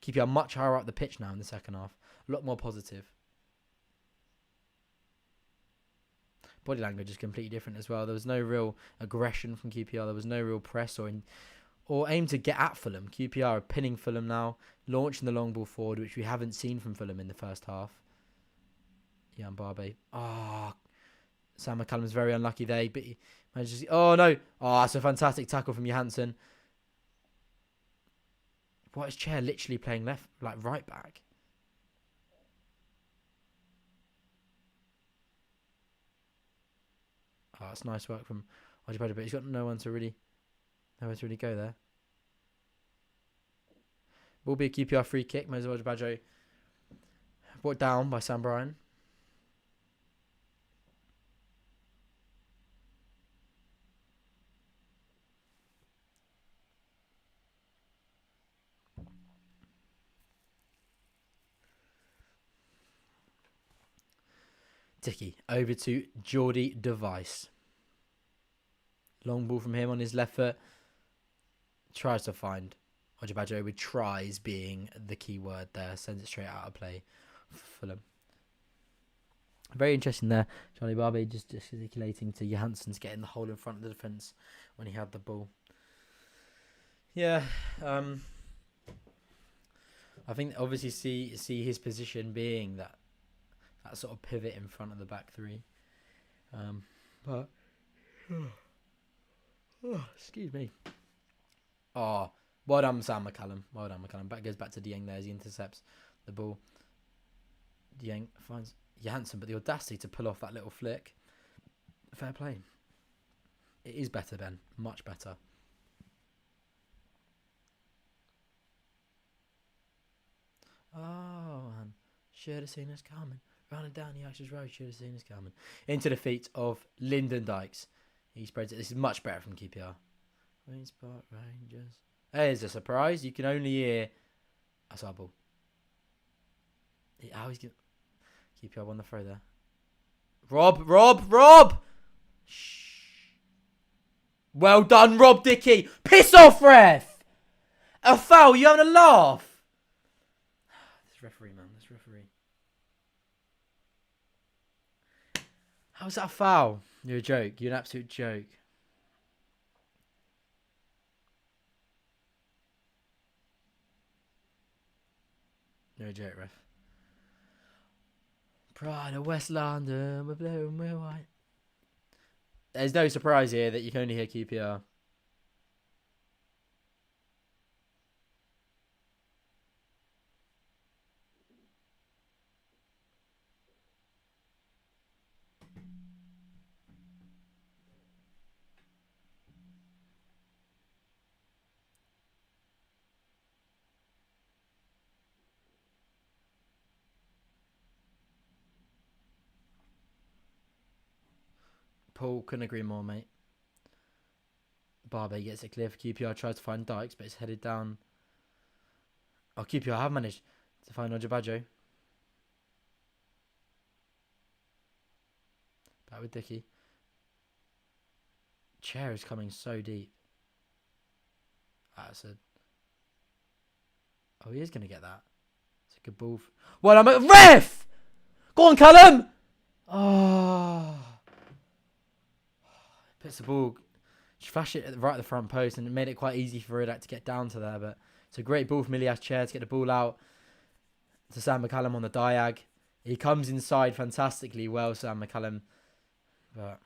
QPR much higher up the pitch now in the second half. A lot more positive. Body language is completely different as well. There was no real aggression from QPR. There was no real press or aim to get at Fulham. QPR are pinning Fulham now, launching the long ball forward, which we haven't seen from Fulham in the first half. Jan Barbe. Sam McCallum's very unlucky there, but he manages to... Oh, no. That's a fantastic tackle from Johansson. What is Chair literally playing left, like right back? That's nice work from Ojabajo, but he's got nowhere to really go there. Will be a QPR free kick. Moses Ojabajo brought down by Sam Bryan. Dickey over to Jordy Device. Long ball from him on his left foot. Tries to find Ojabajo with tries being the key word there. Sends it straight out of play for Fulham. Very interesting there. Charlie Barbie just gesticulating to Johansson to get in the hole in front of the defence when he had the ball. Yeah. I think obviously see his position being that sort of pivot in front of the back three. But excuse me. Oh, well done, Sam McCallum. Well done, McCallum. Back goes back to Dieng there as he intercepts the ball. Dieng finds Johansson, but the audacity to pull off that little flick. Fair play. It is better, Ben. Much better. Oh, man. Should have seen us coming. Running down the Ashes Road, should have seen us coming. Into the feet of Lyndon Dykes. He spreads it. This is much better from QPR. Green Spot Rangers. There's a surprise. You can only hear a subble. How he's going QPR won the throw there. Rob! Shh. Well done, Rob Dickey. Piss off, ref! A foul, you having a laugh? This referee, man. This referee. How's that a foul? You're a joke. You're an absolute joke. You're a joke, ref. Pride of West London, we're blue and we're white. There's no surprise here that you can only hear QPR. Paul, couldn't agree more, mate. Barbe gets it clear for QPR, tries to find Dykes, but it's headed down. Oh, QPR have managed to find Ojabajo. Back with Dickey. Chair is coming so deep. That's a... Oh, he is going to get that. It's a good ball. Well, I'm a... Ref! Go on, Callum! Oh... Puts the ball, she flashed it right at the front post, and it made it quite easy for Ridak to get down to there. But it's a great ball from Ilias Chair to get the ball out to Sam McCallum on the diag. He comes inside fantastically well, Sam McCallum. But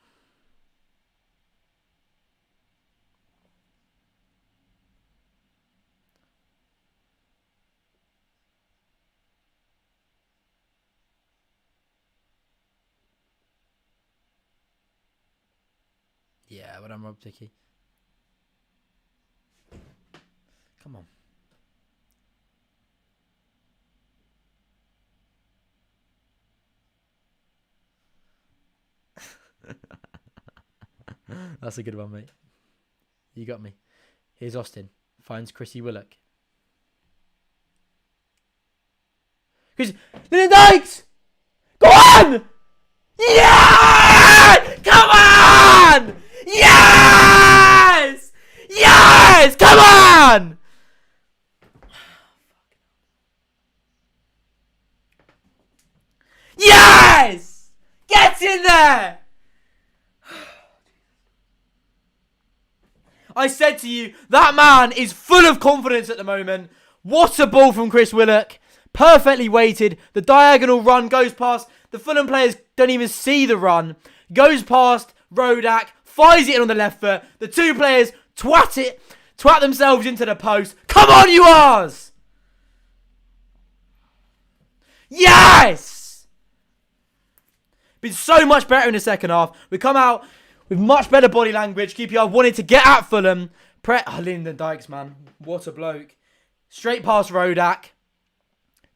yeah, well done, Rob Dickey. Come on. That's a good one, mate. You got me. Here's Austin. Finds Chrissy Willock. Chris, Lyndon Dykes! Go on! Yeah! Come on! Yes! Yes! Come on! Yes! Get in there! I said to you, that man is full of confidence at the moment. What a ball from Chris Willock. Perfectly weighted. The diagonal run goes past. The Fulham players don't even see the run. Goes past Rodak. Fires it in on the left foot. The two players twat themselves into the post. Come on, you R's! Yes! Been so much better in the second half. We come out with much better body language. QPR wanted to get at Fulham. Lyndon Dykes, man. What a bloke. Straight past Rodak.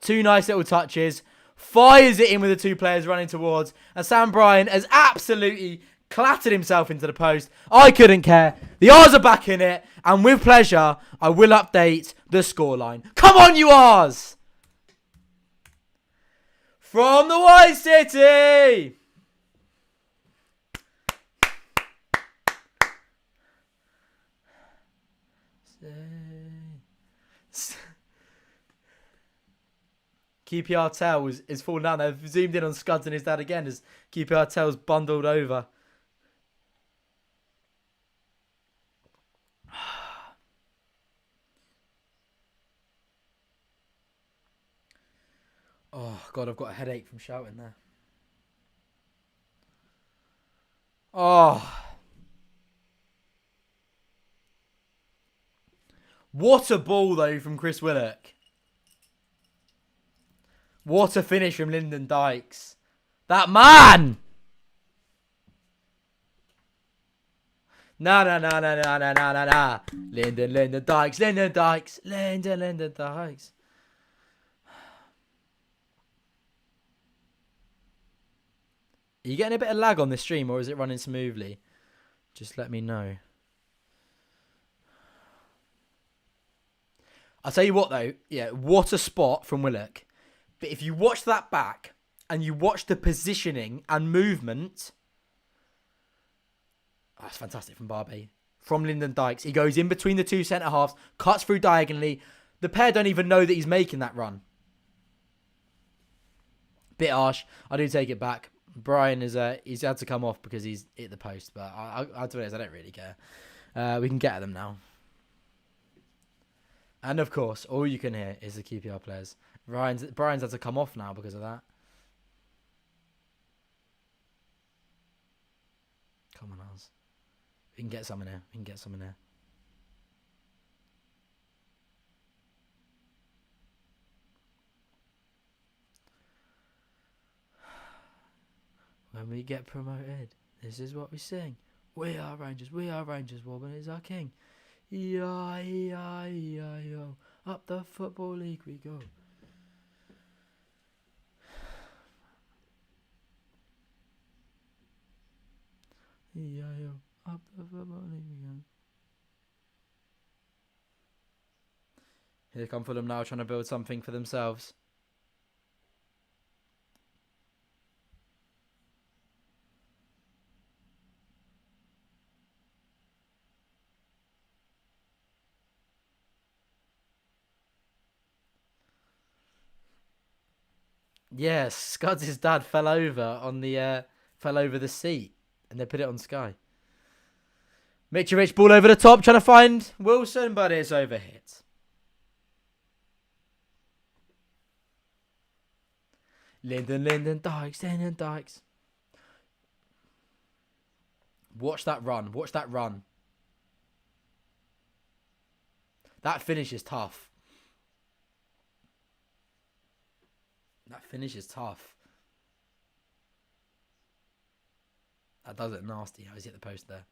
Two nice little touches. Fires it in with the two players running towards. And Sam Bryan has absolutely clattered himself into the post. I couldn't care. The R's are back in it. And with pleasure, I will update the scoreline. Come on, you R's! From the White City! QPR tail is falling down. They've zoomed in on Scuds and his dad again as QPR tail's bundled over. Oh, God, I've got a headache from shouting there. Oh. What a ball, though, from Chris Willock. What a finish from Lyndon Dykes. That man! Nah. Lyndon Dykes. Lyndon Dykes. Are you getting a bit of lag on this stream or is it running smoothly? Just let me know. I'll tell you what though, yeah, what a spot from Willock. But if you watch that back and you watch the positioning and movement, that's fantastic from Barbie. From Lyndon Dykes. He goes in between the two centre-halves, cuts through diagonally. The pair don't even know that he's making that run. Bit harsh. I do take it back. Brian he's had to come off because he's hit the post, but I don't really care. We can get at them now. And of course, all you can hear is the QPR players. Brian's had to come off now because of that. Come on, Oz. We can get some in here. When we get promoted, this is what we sing. We are Rangers, Warburton is our king. E-I-E-I-E-I-O. Up the Football League we go. E-I-O. Up the Football League we go. Here come Fulham now trying to build something for themselves. Yes, Scuds' dad fell over the seat, and they put it on Sky. Mitrovic ball over the top, trying to find Wilson, but it's overhit. Lyndon Dykes. Watch that run. That finish is tough. That does it nasty. How he's hit the post there.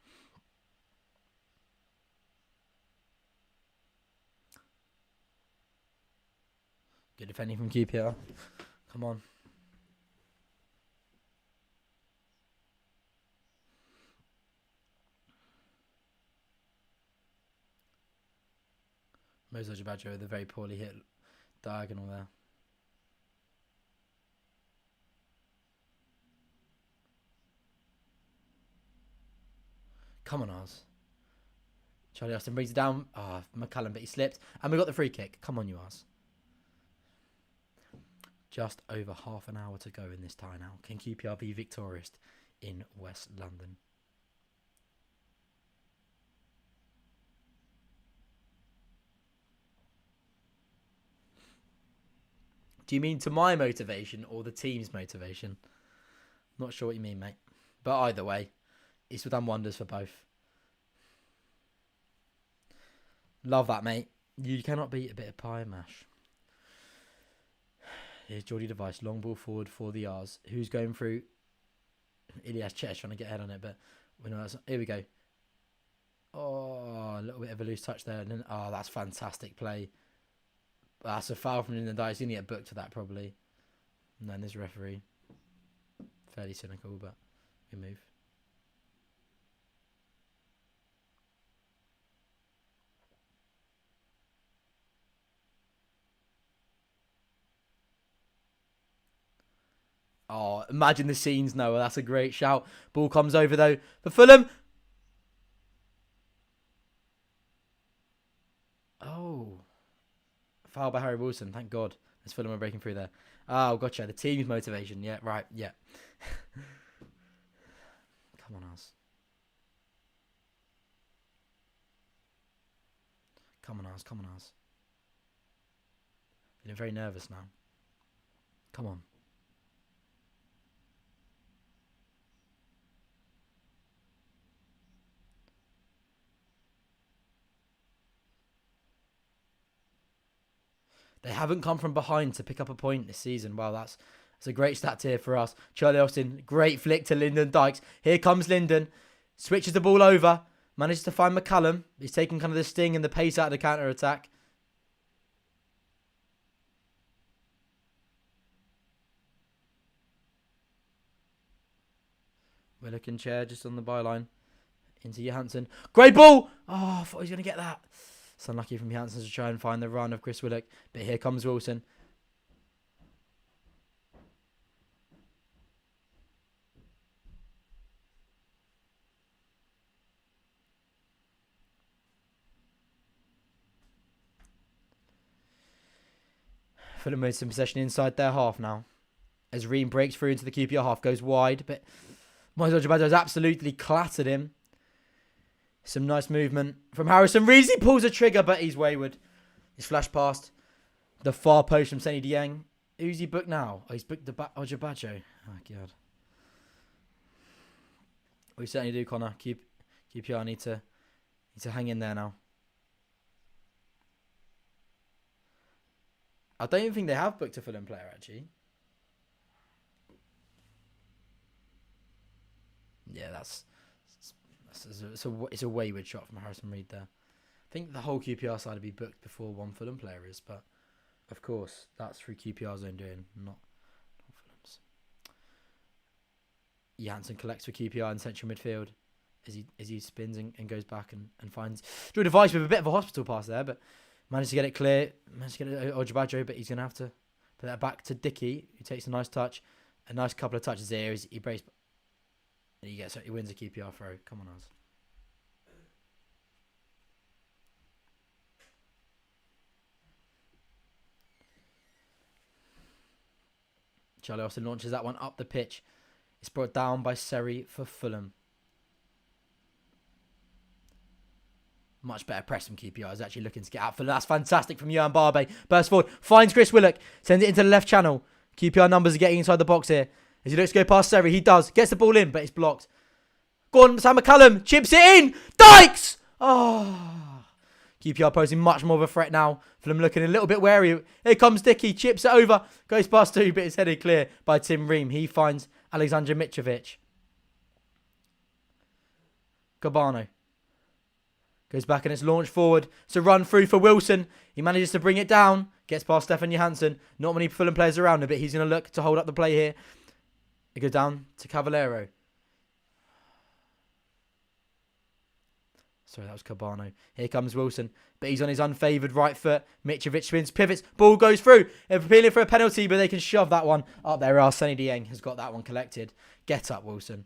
Good defending from QPR. Come on. Mozo Jabadjo with a very poorly hit diagonal there. Come on, Oz. Charlie Austin brings it down. McCallum, but he slipped. And we got the free kick. Come on, you Oz. Just over half an hour to go in this tie now. Can QPR be victorious in West London? Do you mean to my motivation or the team's motivation? Not sure what you mean, mate. But either way, it's done wonders for both. Love that, mate. You cannot beat a bit of pie mash. Here's Geordie Device. Long ball forward for the R's. Who's going through? Ilias Chesh trying to get ahead on it, but we know that's... Here we go. Oh, a little bit of a loose touch there. And then, that's fantastic play. That's a foul from Lyndon Dykes. He's going to get booked for that, probably. And then this referee. Fairly cynical, but we move. Oh, imagine the scenes, Noah. That's a great shout. Ball comes over, though, for Fulham. Oh. Foul by Harry Wilson. Thank God. Let's Fulham are breaking through there. Oh, gotcha. The team's motivation. Yeah, right. Yeah. Come on, us. Come on, us. Come on, us. Feeling very nervous now. Come on. They haven't come from behind to pick up a point this season. Wow, that's a great stat here for us. Charlie Austin, great flick to Lyndon Dykes. Here comes Lyndon. Switches the ball over. Manages to find McCallum. He's taking kind of the sting and the pace out of the counter-attack. Willock and Chair just on the byline. Into Johansson. Great ball! Oh, I thought he was going to get that. It's unlucky from Johansson to try and find the run of Chris Willock. But here comes Wilson. Fulham made some possession inside their half now. As Ream breaks through into the QPR half. Goes wide. But Moises Ojabato has absolutely clattered him. Some nice movement from Harrison Reeves. He pulls a trigger, but he's wayward. He's flashed past the far post from Senny Dieng. Who's he booked now? Oh, he's booked the Ojabato. Oh, God. We certainly do, Connor. QPR need to hang in there now. I don't even think they have booked a Fulham player, actually. Yeah, it's a wayward shot from Harrison Reed there. I think the whole QPR side would be booked before one Fulham player is, but of course that's through QPR's own doing, not Fulham's. Janssen collects for QPR in central midfield as he spins and goes back and finds Drew Device with a bit of a hospital pass there, but managed to get it clear. Managed to get it Ojabajo, but he's going to have to put that back to Dickey, who takes a nice touch. A nice couple of touches there as he breaks. And he wins a QPR throw. Come on, Oz. Charlie Austin launches that one up the pitch. It's brought down by Seri for Fulham. Much better press from QPR. Is actually looking to get out Fulham. That's fantastic from Johan Barbe. Bursts forward. Finds Chris Willock. Sends it into the left channel. QPR numbers are getting inside the box here. As he looks to go past Seri. He does. Gets the ball in, but it's blocked. Go on, Sam McCallum. Chips it in. Dykes! Oh. QPR posing much more of a threat now. Fulham looking a little bit wary. Here comes Dickey. Chips it over. Goes past two, but it's headed clear by Tim Ream. He finds Alexander Mitrovic. Cabano. Goes back and it's launched forward. It's a run through for Wilson. He manages to bring it down. Gets past Stefan Johansson. Not many Fulham players around him, but he's going to look to hold up the play here. It goes down to Cavallero. Sorry, that was Cabano. Here comes Wilson. But he's on his unfavoured right foot. Mitrovic spins, pivots. Ball goes through. They're appealing for a penalty, but they can shove that one up there. Senny Dieng has got that one collected. Get up, Wilson.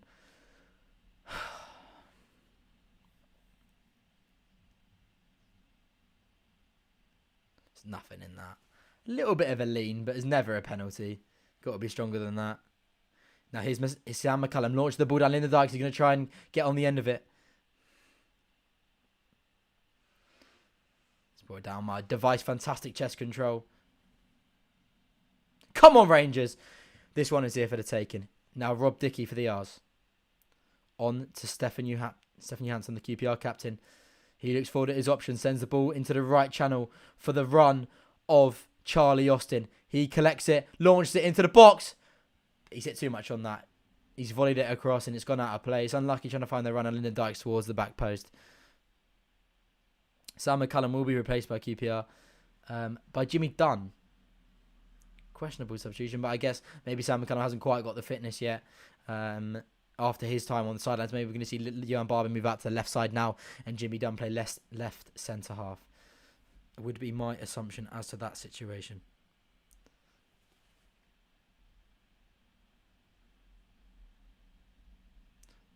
There's nothing in that. A little bit of a lean, but it's never a penalty. Got to be stronger than that. Now here's Sam McCallum. Launch the ball down in the dikes. He's going to try and get on the end of it. Brought down my device. Fantastic chest control. Come on, Rangers. This one is here for the taking. Now Rob Dickey for the R's. On to Stefan Johansson, the QPR captain. He looks forward at his options. Sends the ball into the right channel for the run of Charlie Austin. He collects it. Launches it into the box. He's hit too much on that. He's volleyed it across and it's gone out of play. It's unlucky trying to find the run on Lyndon Dykes towards the back post. Sam McCallum will be replaced by QPR by Jimmy Dunn. Questionable substitution, but I guess maybe Sam McCallum hasn't quite got the fitness yet. After his time on the sidelines, maybe we're going to see Johan Barber move out to the left side now and Jimmy Dunn play left centre half. Would be my assumption as to that situation.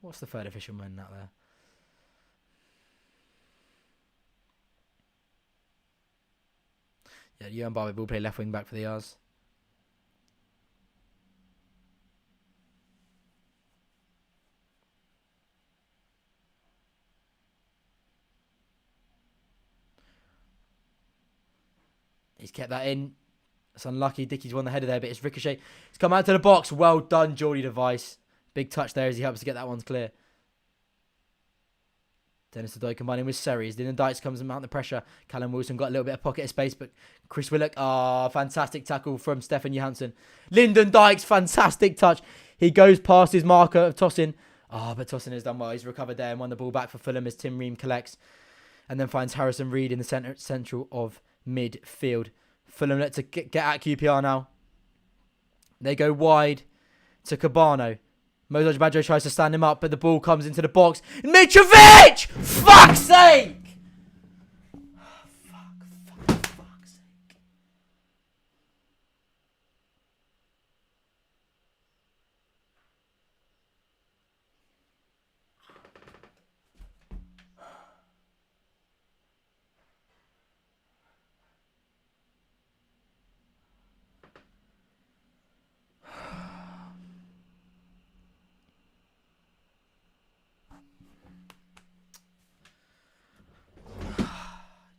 What's the third official moment out there? Yeah, you and Barbie will play left wing back for the R's. He's kept that in. It's unlucky. Dickie's won the header there, but it's ricochet. He's come out to the box. Well done, Geordie Device. Big touch there as he helps to get that one clear. Dennis Odoi combining with Series. Lyndon Dykes comes and mount the pressure. Callum Wilson got a little bit of pocket of space, but Chris Willock, fantastic tackle from Stefan Johansson. Lyndon Dykes, fantastic touch. He goes past his marker of Tosin. But Tosin has done well. He's recovered there and won the ball back for Fulham as Tim Ream collects. And then finds Harrison Reed in the central of midfield. Fulham let to get at QPR now. They go wide to Cabano. Mozoj Badjo tries to stand him up, but the ball comes into the box. Mitrovic! Fuck's sake! Fuck's sake.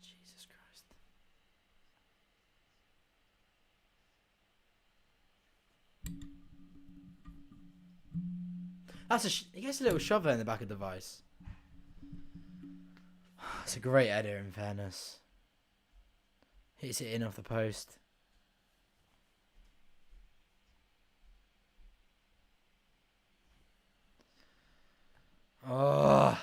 Jesus Christ. He gets a little shove there in the back of the vice. It's a great header, in fairness. Hits it in off the post. Oh.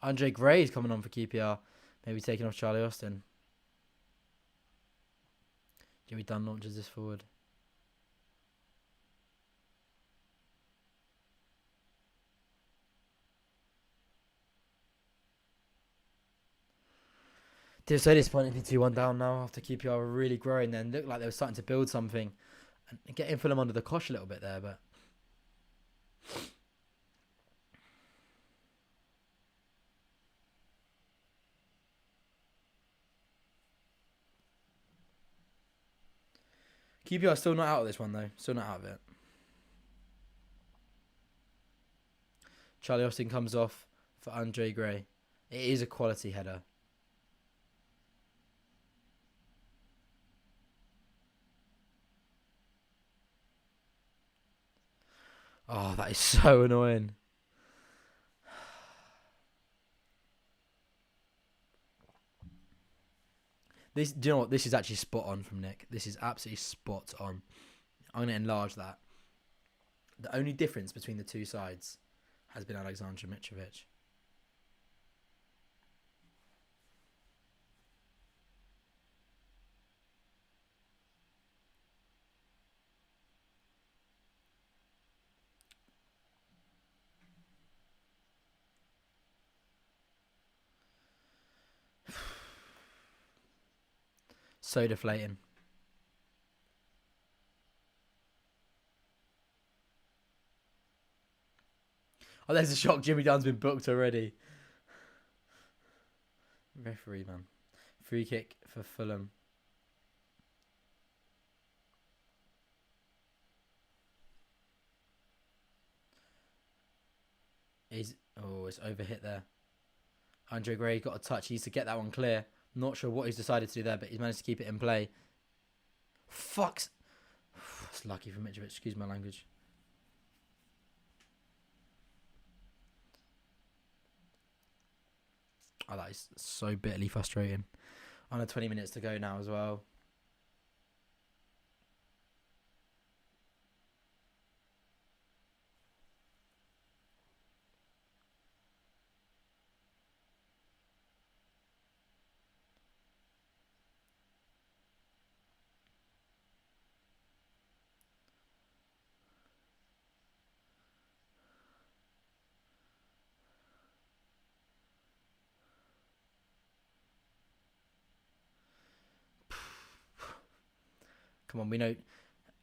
Andre Gray is coming on for QPR. Maybe taking off Charlie Austin. Jimmy Dunn launches this forward. So disappointing to be 2-1 down now after QPR were really growing then. Looked like they were starting to build something. And getting Fulham under the cosh a little bit there, but... QPR still not out of this one though. Still not out of it. Charlie Austin comes off for Andre Gray. It is a quality header. Oh, that is so annoying. Do you know what? This is actually spot on from Nick. This is absolutely spot on. I'm going to enlarge that. The only difference between the two sides has been Alexander Mitrovic. So deflating. Oh, there's a shock. Jimmy Dunn's been booked already. Referee, man. Free kick for Fulham. It's overhit there. Andre Gray got a touch. He needs to get that one clear. Not sure what he's decided to do there, but he's managed to keep it in play. Fucks. It's lucky for Mitrovic. Excuse my language. Oh, that is so bitterly frustrating. Under 20 minutes to go now as well. Come on, we know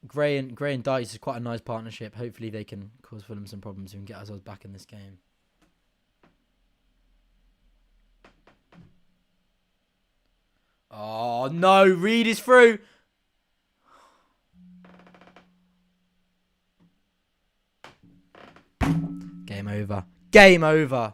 Gray and Dykes is quite a nice partnership. Hopefully they can cause Fulham some problems and get ourselves back in this game. Oh no, Reed is through. Game over. Game over.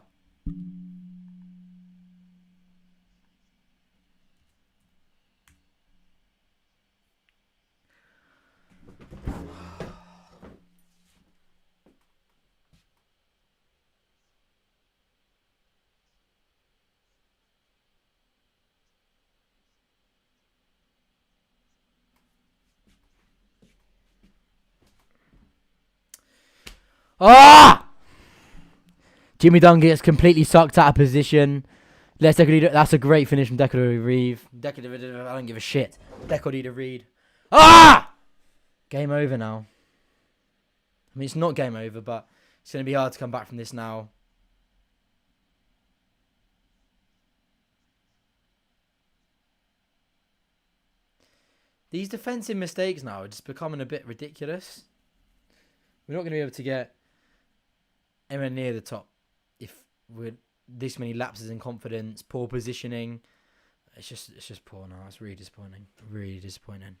Ah! Jimmy Dunn gets completely sucked out of position. That's a great finish from Declan Reeve. I don't give a shit. Declan Reed. Ah! Game over now. I mean, it's not game over, but it's going to be hard to come back from this now. These defensive mistakes now are just becoming a bit ridiculous. We're not going to be able to get anywhere near the top if we're this many lapses in confidence, poor positioning. It's just poor now. It's really disappointing. Really disappointing.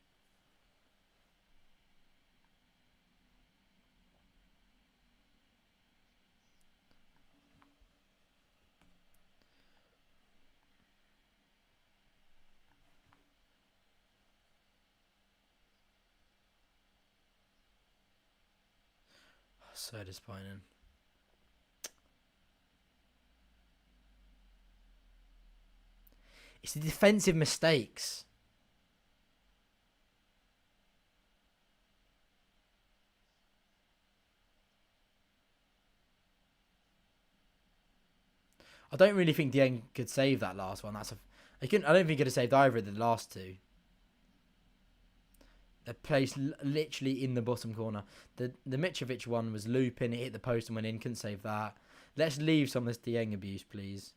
So disappointing. It's the defensive mistakes. I don't really think Dieng could save that last one. I don't think he could have saved either of the last two. They're placed literally in the bottom corner. The Mitrovic one was looping, it hit the post and went in. Couldn't save that. Let's leave some of this Dieng abuse, please.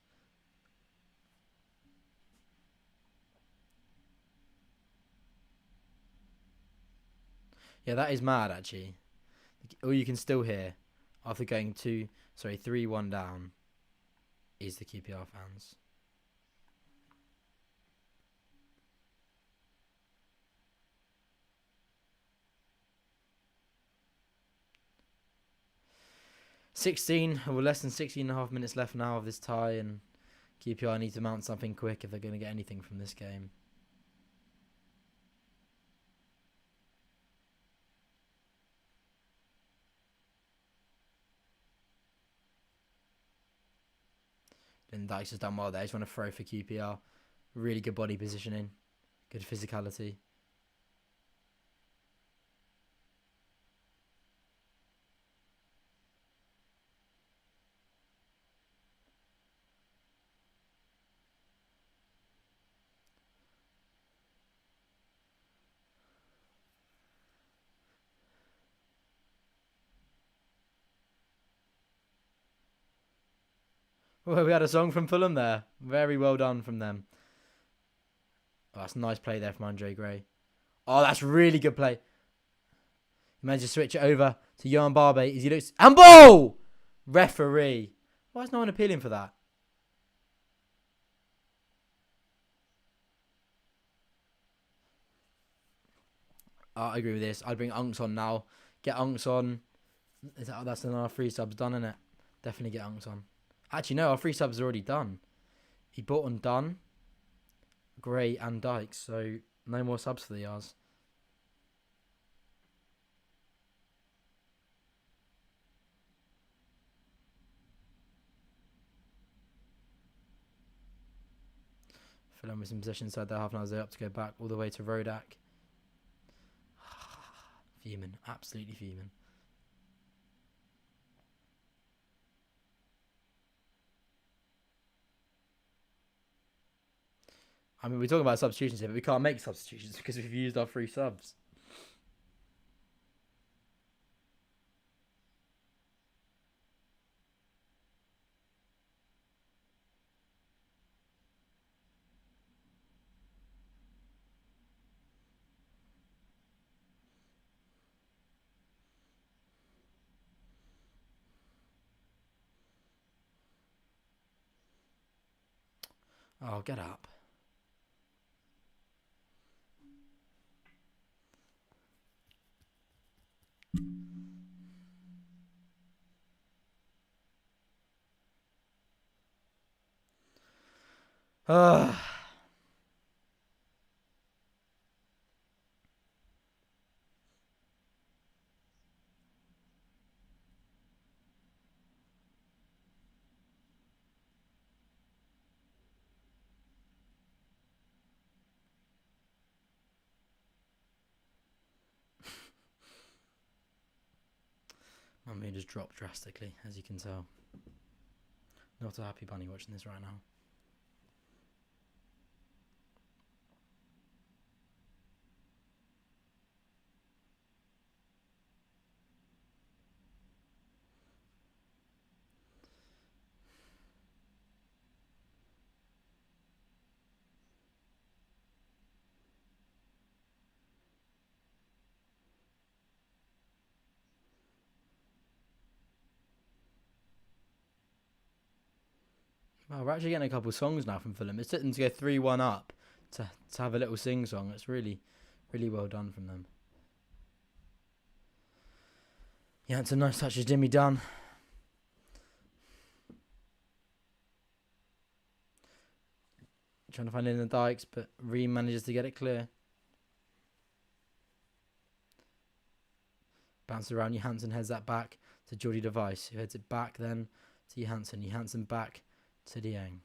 Yeah, that is mad, actually. All you can still hear after going 3-1 down is the QPR fans. Less than 16.5 minutes left now of this tie, and QPR need to mount something quick if they're going to get anything from this game. And Dykes has done well there. He's trying to throw for QPR. Really good body positioning. Good physicality. Well, we had a song from Fulham there. Very well done from them. Oh, that's a nice play there from Andre Gray. Oh, that's really good play. He managed to switch it over to Johan Barbe as he looks... And ball! Referee. Why is no one appealing for that? I agree with this. I'd bring Unks on now. Get Unks on. That's another 3 subs done, isn't it? Definitely get Unks on. Actually, no, our 3 subs are already done. He bought on Dunn, Gray and Dykes, so no more subs for the R's. Fulham was in possession inside their half an hour. They're up to go back all the way to Rodak. Fuming, absolutely fuming. I mean, we're talking about substitutions here, but we can't make substitutions because we've used our 3 subs. Oh, get up. Ugh. My mood has dropped drastically, as you can tell. Not a happy bunny watching this right now. Well, we're actually getting a couple of songs now from Fulham. It's sitting to go 3-1 up to have a little sing-song. It's really, really well done from them. Yeah, it's a nice touch as Jimmy Dunn. Trying to find it in the Dykes, but Ream manages to get it clear. Bounces around, Johansson heads that back to Jordy Device, who heads it back then to Johansson. Johansson back to Dieng.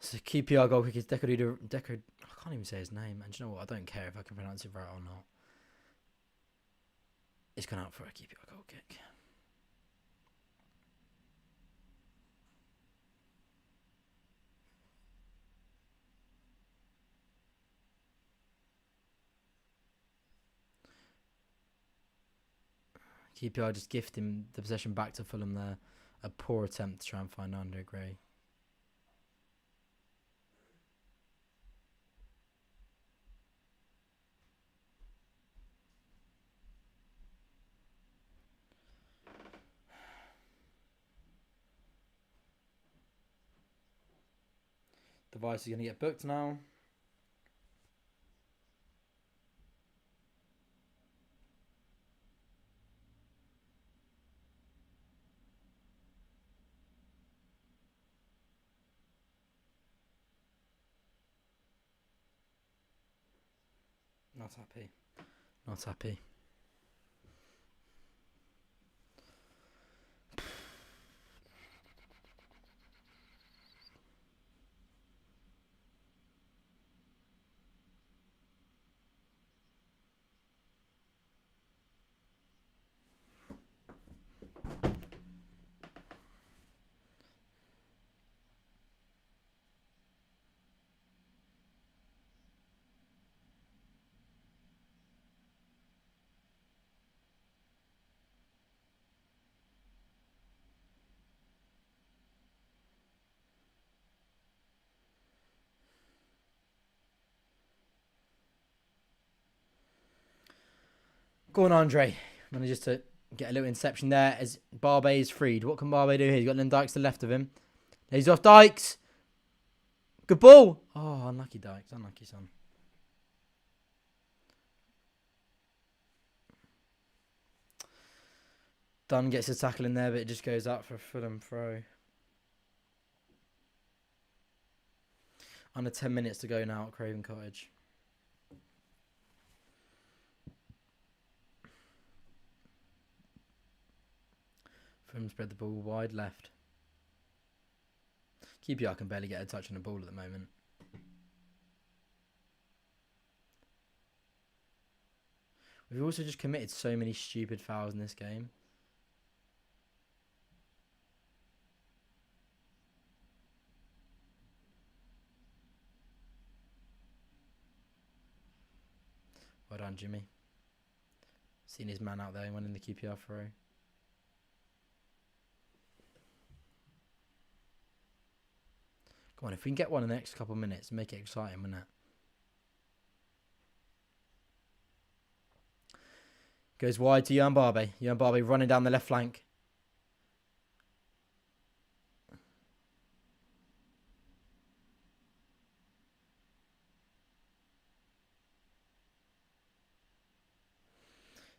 So QPR goal kick is Deco. I can't even say his name, and do you know what? I don't care if I can pronounce it right or not. It's gone out for a QPR goal kick. QPR just gifting the possession back to Fulham there. A poor attempt to try and find Andre Gray. Device is going to get booked now. Not happy. Not happy. Go on, Andre. Manages to get a little interception there as Barbe is freed. What can Barbe do here? He's got Lynn Dykes to the left of him. He's off Dykes. Good ball. Oh, unlucky Dykes. Unlucky, son. Dunn gets a tackle in there, but it just goes up for a Fulham throw. Under 10 minutes to go now at Craven Cottage. Fulham spread the ball wide left. QPR can barely get a touch on the ball at the moment. We've also just committed so many stupid fouls in this game. Well done, Jimmy. Seen his man out there winning the QPR throw. Come on, if we can get one in the next couple of minutes, make it exciting, wouldn't it? Goes wide to Jan Barbe. Jan Barbe running down the left flank.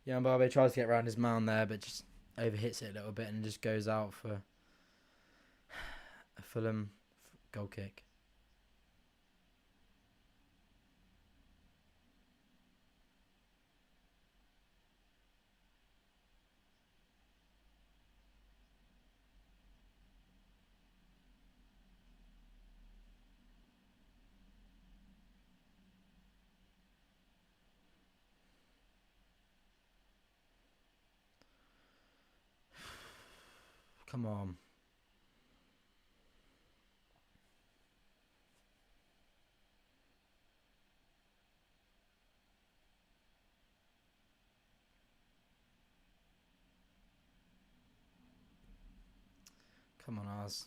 Jan Barbe tries to get around his man there, but just overhits it a little bit and just goes out for a Fulham goal kick. Come on. Come on, Oz.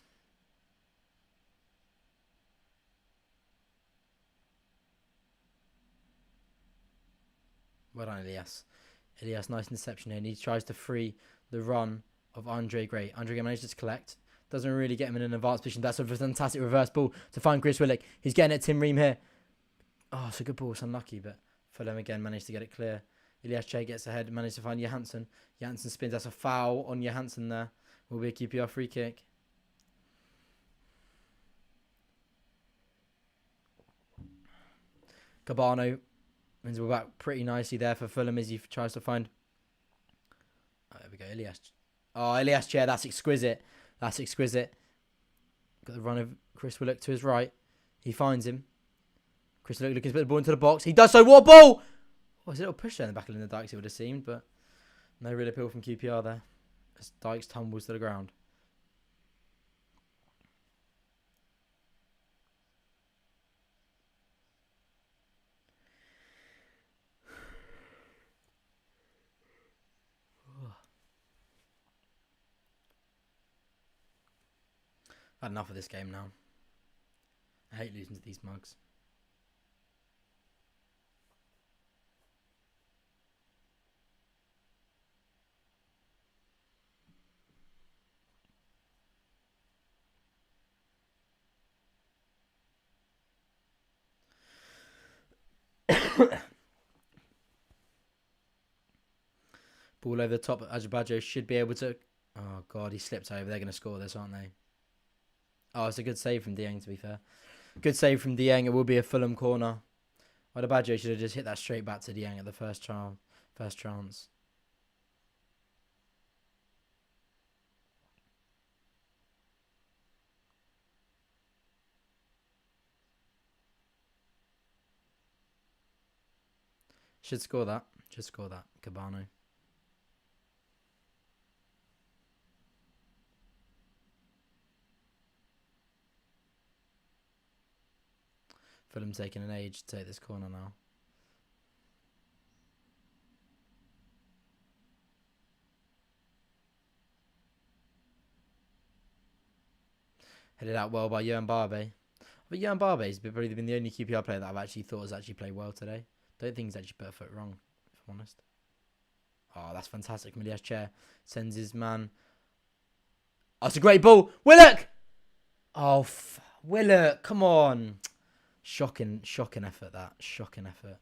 Well done, Elias. Elias, nice interception here. And he tries to free the run of Andre Gray. Andre Gray manages to collect. Doesn't really get him in an advanced position. That's a fantastic reverse ball to find Chris Willock. He's getting it. Tim Ream here. Oh, it's a good ball. It's unlucky, but Fulham again managed to get it clear. Elias Che gets ahead. Managed to find Johansson. Johansson spins. That's a foul on Johansson there. Will be a QPR free kick. Cabano wins the ball back pretty nicely there for Fulham as he tries to find... Oh, there we go. Elias. Oh, Elias Chair. That's exquisite. That's exquisite. Got the run of Chris Willock to his right. He finds him. Chris Willock looking to put the ball into the box. He does so. What a ball! Oh, there's a little push there in the back of the Dykes, it would have seemed, but no real appeal from QPR there as Dykes tumbles to the ground. I've had enough of this game now. I hate losing to these mugs. Ball over the top. Ajabajo should be able to... Oh, God, he slipped over. They're going to score this, aren't they? Oh, it's a good save from Dieng, to be fair. Good save from Dieng. It will be a Fulham corner. Ajabajo should have just hit that straight back to Dieng at the first chance. Should score that. Cabano. Fulham taking an age to take this corner now. Headed out well by Jan Barbe. But Jan Barbe's probably been the only QPR player that I've actually thought has actually played well today. Don't think he's actually put a foot wrong, if I'm honest. Oh, that's fantastic. Milias Chair sends his man. Oh, it's a great ball. Willock! Oh, Willock, come on. Shocking effort, that. Shocking effort.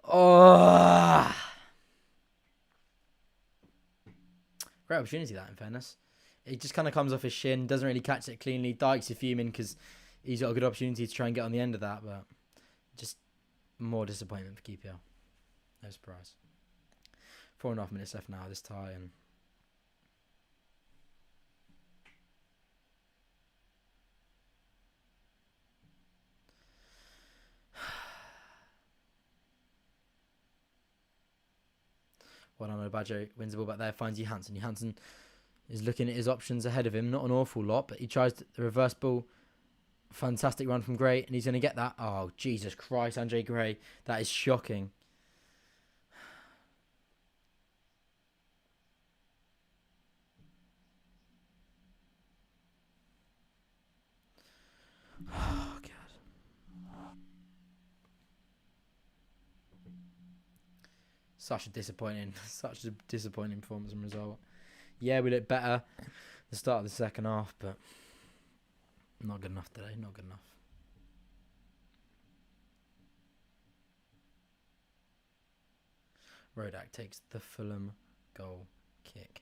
Oh! Great opportunity, that, in fairness. It just kind of comes off his shin. Doesn't really catch it cleanly. Dykes is fuming because he's got a good opportunity to try and get on the end of that, but just more disappointment for QPR. No surprise. 4.5 minutes left now, this tie, and well done, Ajabajo wins the ball back there, finds Johansson. Johansson is looking at his options ahead of him, not an awful lot, but he tries the reverse ball. Fantastic run from Gray, and he's going to get that. Oh, Jesus Christ, Andre Gray. That is shocking. Such a disappointing performance and result. Yeah, we looked better at the start of the second half, but not good enough today. Not good enough. Rodak takes the Fulham goal kick.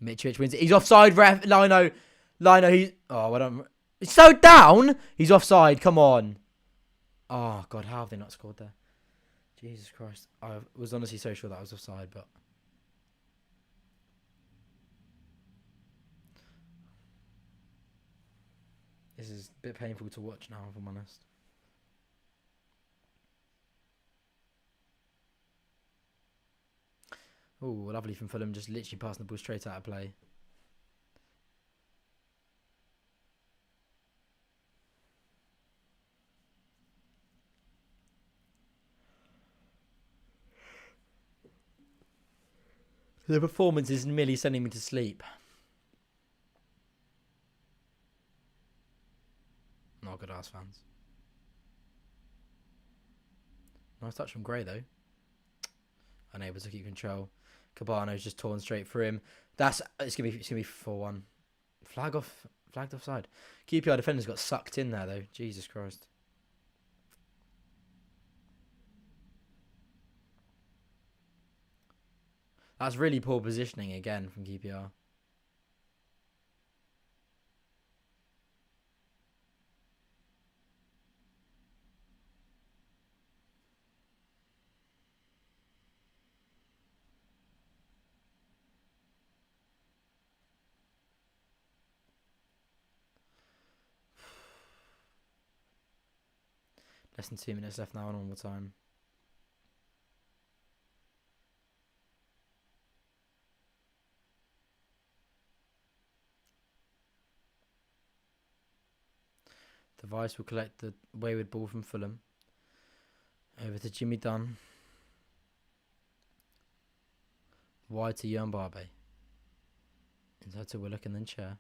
Mitrovic wins it. He's offside, ref. Lino, he's... Oh, I don't... He's so down! He's offside, come on. Oh, God, how have they not scored there? Jesus Christ. I was honestly so sure that I was offside, but... This is a bit painful to watch now, if I'm honest. Oh, lovely from Fulham, just literally passing the ball straight out of play. The performance is merely sending me to sleep. Not good ass fans. Nice touch from Gray though. Unable to keep control. Cabano's just torn straight through him. It's gonna be 4-1. Flagged offside. QPR defenders got sucked in there though. Jesus Christ. That's really poor positioning again from QPR. Less than 2 minutes left now on normal time. The Vice will collect the wayward ball from Fulham. Over to Jimmy Dunn. Wide to Jan Barbe. Inside to Willock and then Chair.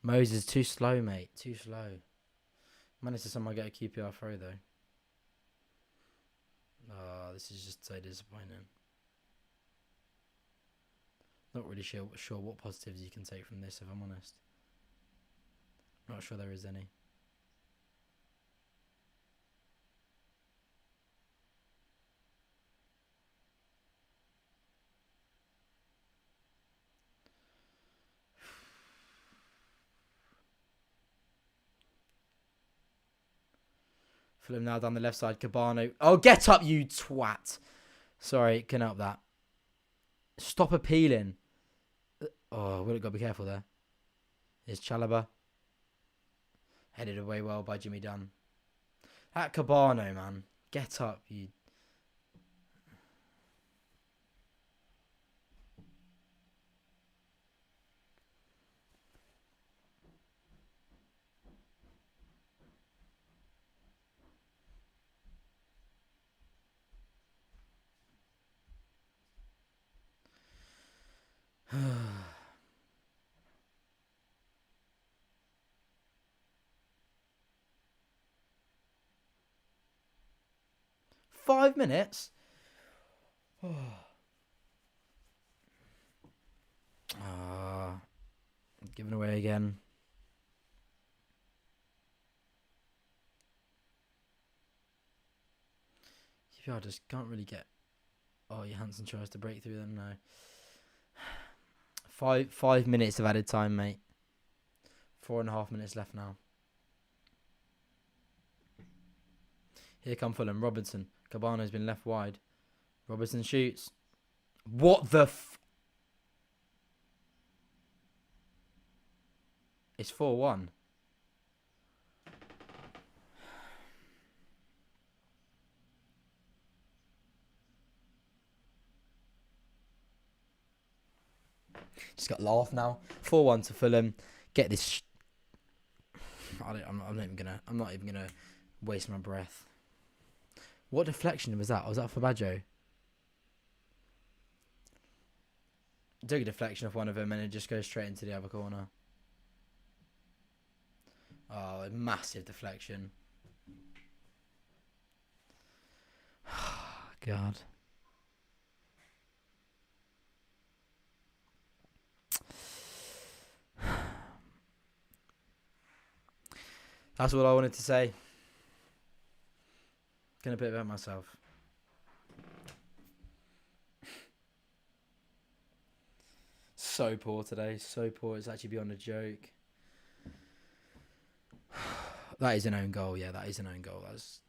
Moses, too slow, mate. Too slow. Managed to somehow get a QPR throw, though. Oh, this is just so disappointing. Not really sure what positives you can take from this, if I'm honest. Not sure there is any. Fulham now down the left side. Cabano. Oh, get up, you twat. Sorry, can help that. Stop appealing. Oh, Willock got to be careful there. Here's Chalobah. Headed away well by Jimmy Dunn. That Cabano, man. Get up, you... Five minutes? Giving away again. I just can't really get... Oh, Johansson tries to break through them now. 5 minutes of added time, mate. 4.5 minutes left now. Here come Fulham. Robertson. Cabano's been left wide. Robertson shoots. What the It's 4-1. Just got laugh now. 4-1 to Fulham. Get this. I'm not even gonna waste my breath. What deflection was that? Was that for Badjo? Took a deflection off one of them and it just goes straight into the other corner. Oh, a massive deflection. God. That's all I wanted to say. Gonna bit about myself. So poor today. So poor. It's actually beyond a joke. That is an own goal. Yeah, that is an own goal. That's...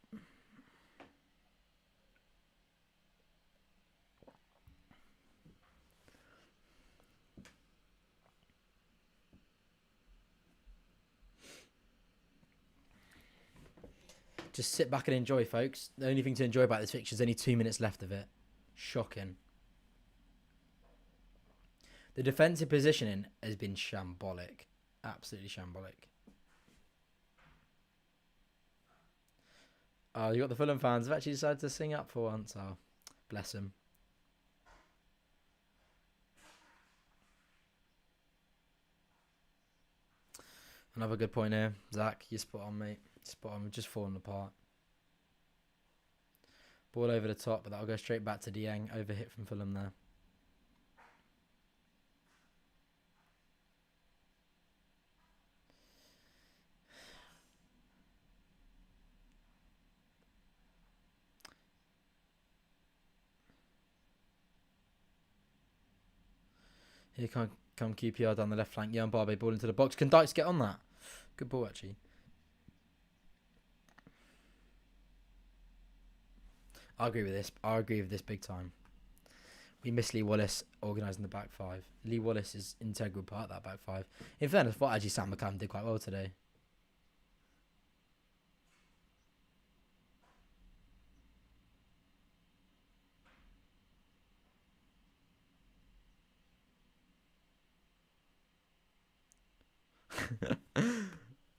Just sit back and enjoy, folks. The only thing to enjoy about this fixture is only 2 minutes left of it. Shocking. The defensive positioning has been shambolic. Absolutely shambolic. Oh, you got the Fulham fans have actually decided to sing up for once. Oh, bless them. Another good point here. Zach, you're spot on, mate. Spot on. We're just falling apart. Ball over the top, but that'll go straight back to Dieng. Overhit from Fulham there. Here come QPR down the left flank. Jan Barbe ball into the box. Can Dykes get on that? Good ball, actually. I agree with this. I agree with this big time. We miss Lee Wallace organising the back five. Lee Wallace is an integral part of that back five. In fairness, I thought actually Sam McCann did quite well today.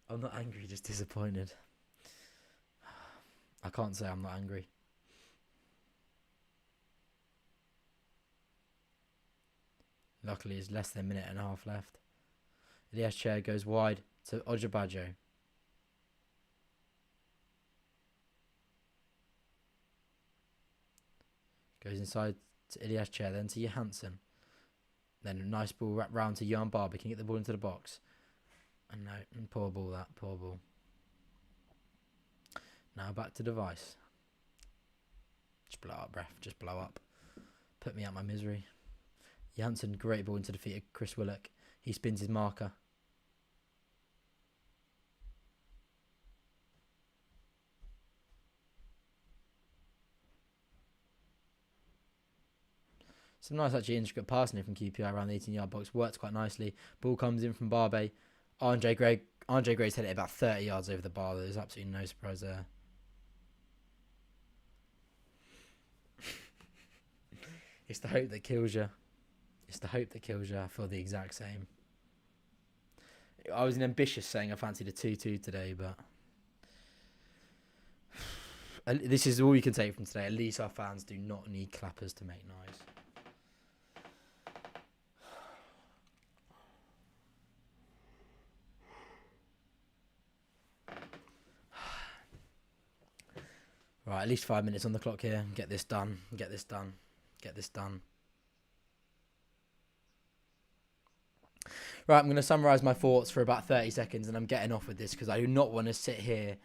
I'm not angry, just disappointed. I can't say I'm not angry. Luckily, it's less than a minute and a half left. Elias Chair goes wide to Ojabajo. Goes inside to Elias Chair, then to Johansson. Then a nice ball wrapped round to Jan Barber. Can get the ball into the box. And no, poor ball that, poor ball. Now back to Device. Just blow up, ref. Just blow up. Put me out my misery. Janssen, great ball into the feet of Chris Willock. He spins his marker. Some nice actually intricate passing from QPR around the 18-yard box. Worked quite nicely. Ball comes in from Barbe. Andre Gray's hit it about 30 yards over the bar. There's absolutely no surprise there. It's the hope that kills you. It's the hope that kills you. I feel the exact same. I was ambitious saying I fancied a 2-2 today, but this is all you can take from today. At least our fans do not need clappers to make noise. Right, at least 5 minutes on the clock here. Get this done. Get this done. Get this done. Right, I'm going to summarise my thoughts for about 30 seconds and I'm getting off with this because I do not want to sit here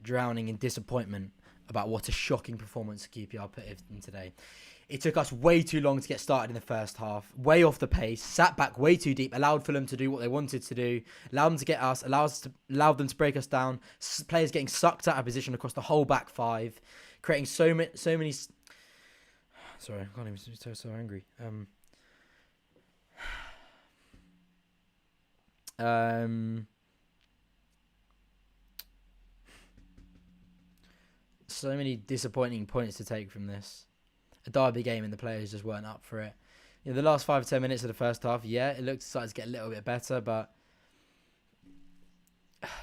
drowning in disappointment about what a shocking performance QPR put in today. It took us way too long to get started in the first half, way off the pace, sat back way too deep, allowed Fulham to do what they wanted to do, allowed them to get us, allowed them to break us down, players getting sucked out of position across the whole back five, creating so many... Sorry, I can't even be so angry. So many disappointing points to take from this. A derby game and the players just weren't up for it. You know, the last 5 or 10 minutes of the first half, yeah, it looked started to get a little bit better, but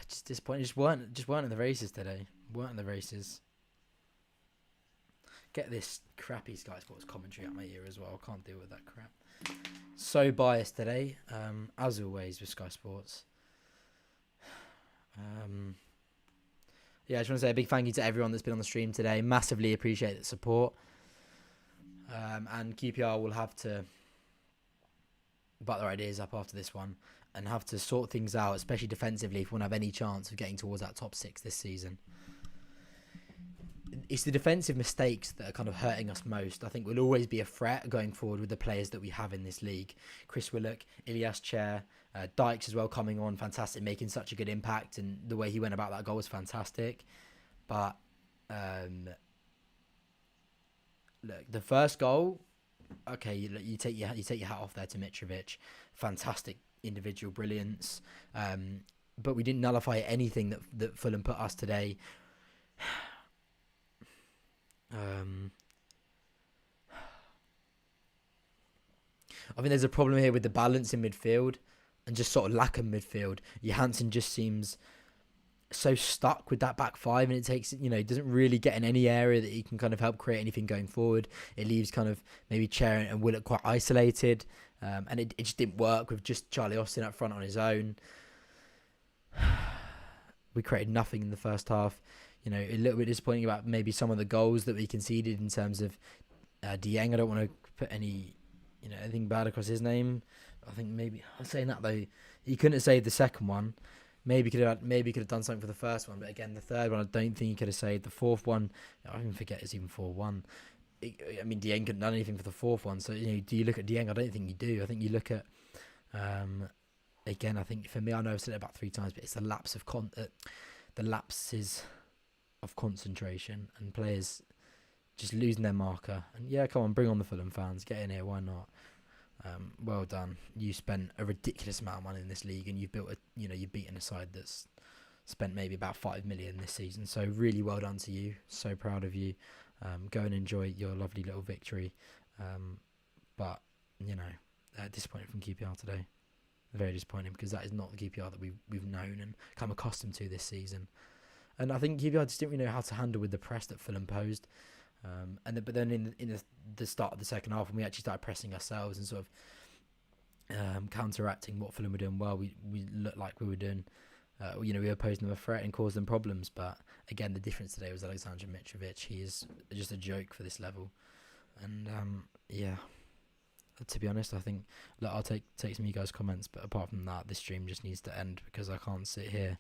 just disappointing. Just weren't in the races today. Weren't in the races. Get this crappy Sky Sports commentary out my ear as well. I can't deal with that crap. So biased today, as always with Sky Sports. I just want to say a big thank you to everyone that's been on the stream today. Massively appreciate the support. And QPR will have to butt their ideas up after this one and have to sort things out, especially defensively, if we want to have any chance of getting towards that top 6 this season. It's the defensive mistakes that are kind of hurting us most. I think we'll always be a threat going forward with the players that we have in this league. Chris Willock, Ilias Chair, Dykes as well coming on, fantastic, making such a good impact, and the way he went about that goal was fantastic. But look, the first goal, okay, you take your hat off there to Mitrovic, fantastic individual brilliance. But we didn't nullify anything that Fulham put us today. I think there's a problem here with the balance in midfield and just sort of lack of midfield. Johansson just seems so stuck with that back five, and it takes, doesn't really get in any area that he can kind of help create anything going forward. It leaves kind of maybe Chair and Willock quite isolated, and it just didn't work with just Charlie Austin up front on his own. We created nothing in the first half. A little bit disappointing about maybe some of the goals that we conceded in terms of Dieng. I don't want to put anything bad across his name. I think maybe I'm saying that though, he couldn't have saved the second one. Maybe could have done something for the first one, but again, the third one I don't think he could have saved. The fourth one, I even forget it's even 4-1. I mean, Dieng couldn't have done anything for the fourth one. So do you look at Dieng? I don't think you do. I think you look at again. I think for me, I know I've said it about 3 times, but it's the lapses of concentration and players just losing their marker. And yeah, come on, bring on the Fulham fans, get in here, why not? Well done. You spent a ridiculous amount of money in this league, and you've built you've beaten a side that's spent maybe about 5 million this season. So really well done to you. So proud of you. Go and enjoy your lovely little victory. But disappointing from QPR today. Very disappointing, because that is not the QPR that we've known and come accustomed to this season. And I think QPR just didn't really know how to handle with the press that Fulham posed. But then in the start of the second half, when we actually started pressing ourselves and sort of counteracting what Fulham were doing well, we looked like we were doing. We were posing them a threat and caused them problems. But again, the difference today was Alexander Mitrovic. He is just a joke for this level. And to be honest, I think I'll take some of you guys' comments. But apart from that, this stream just needs to end, because I can't sit here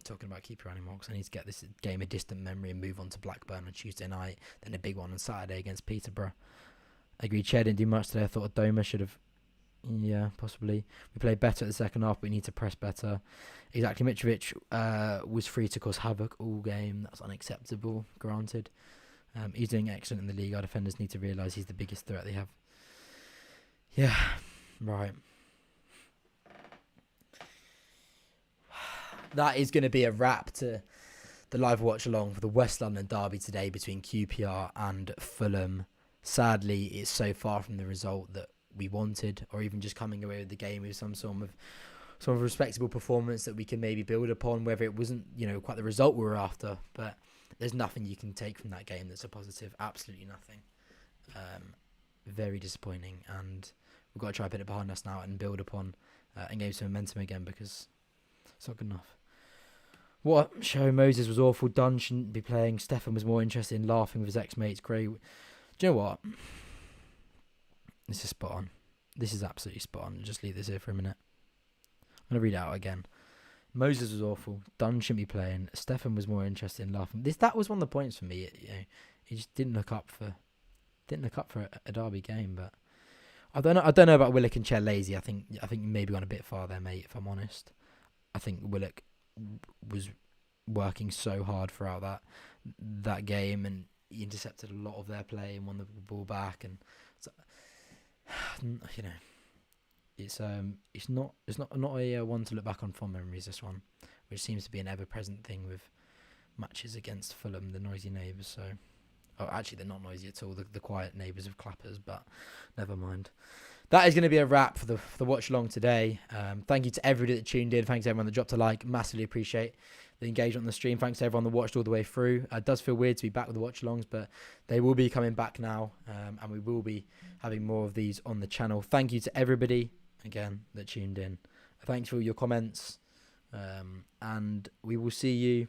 talking about keeper anymore, because I need to get this game a distant memory and move on to Blackburn on Tuesday night, then a big one on Saturday against Peterborough. I agree, Chair didn't do much today. I thought Adoma should have, possibly. We played better at the second half, but we need to press better. Exactly, Mitrovic was free to cause havoc all game. That's unacceptable, granted. He's doing excellent in the league. Our defenders need to realise he's the biggest threat they have. Yeah, right. That is going to be a wrap to the live watch along for the West London derby today between QPR and Fulham. Sadly, it's so far from the result that we wanted, or even just coming away with the game with some sort of respectable performance that we can maybe build upon, whether it wasn't quite the result we were after. But there's nothing you can take from that game that's a positive. Absolutely nothing. Very disappointing, and we've got to try to put it behind us now and build upon and gain some momentum again, because it's not good enough. What show? Moses was awful. Dunn shouldn't be playing. Stefan was more interested in laughing with his ex-mates. Gray. Do you know what? This is spot on. This is absolutely spot on. Just leave this here for a minute. I'm going to read it out again. Moses was awful. Dunn shouldn't be playing. Stefan was more interested in laughing. That was one of the points for me. He just didn't look up for a derby game. But I don't know about Willock and Chair lazy. I think you maybe gone a bit far there, mate, if I'm honest. I think Willock was working so hard throughout that game, and he intercepted a lot of their play and won the ball back, and so, it's not a one to look back on fond memories, this one, which seems to be an ever-present thing with matches against Fulham, the noisy neighbours. So actually they're not noisy at all, the quiet neighbours of clappers, but never mind. That is going to be a wrap for the watch along today. Thank you to everybody that tuned in. Thanks to everyone that dropped a like. Massively appreciate the engagement on the stream. Thanks to everyone that watched all the way through. It does feel weird to be back with the watch-alongs, but they will be coming back now, and we will be having more of these on the channel. Thank you to everybody, again, that tuned in. Thanks for all your comments, and we will see you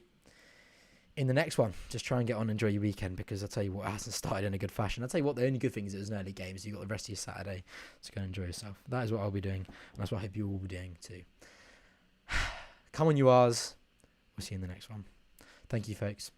in the next one. Just try and get on and enjoy your weekend, because I'll tell you what, it hasn't started in a good fashion. I'll tell you what, the only good thing is it was an early game, so you've got the rest of your Saturday to go and enjoy yourself. That is what I'll be doing, and that's what I hope you all will be doing too. Come on, you R's. We'll see you in the next one. Thank you, folks.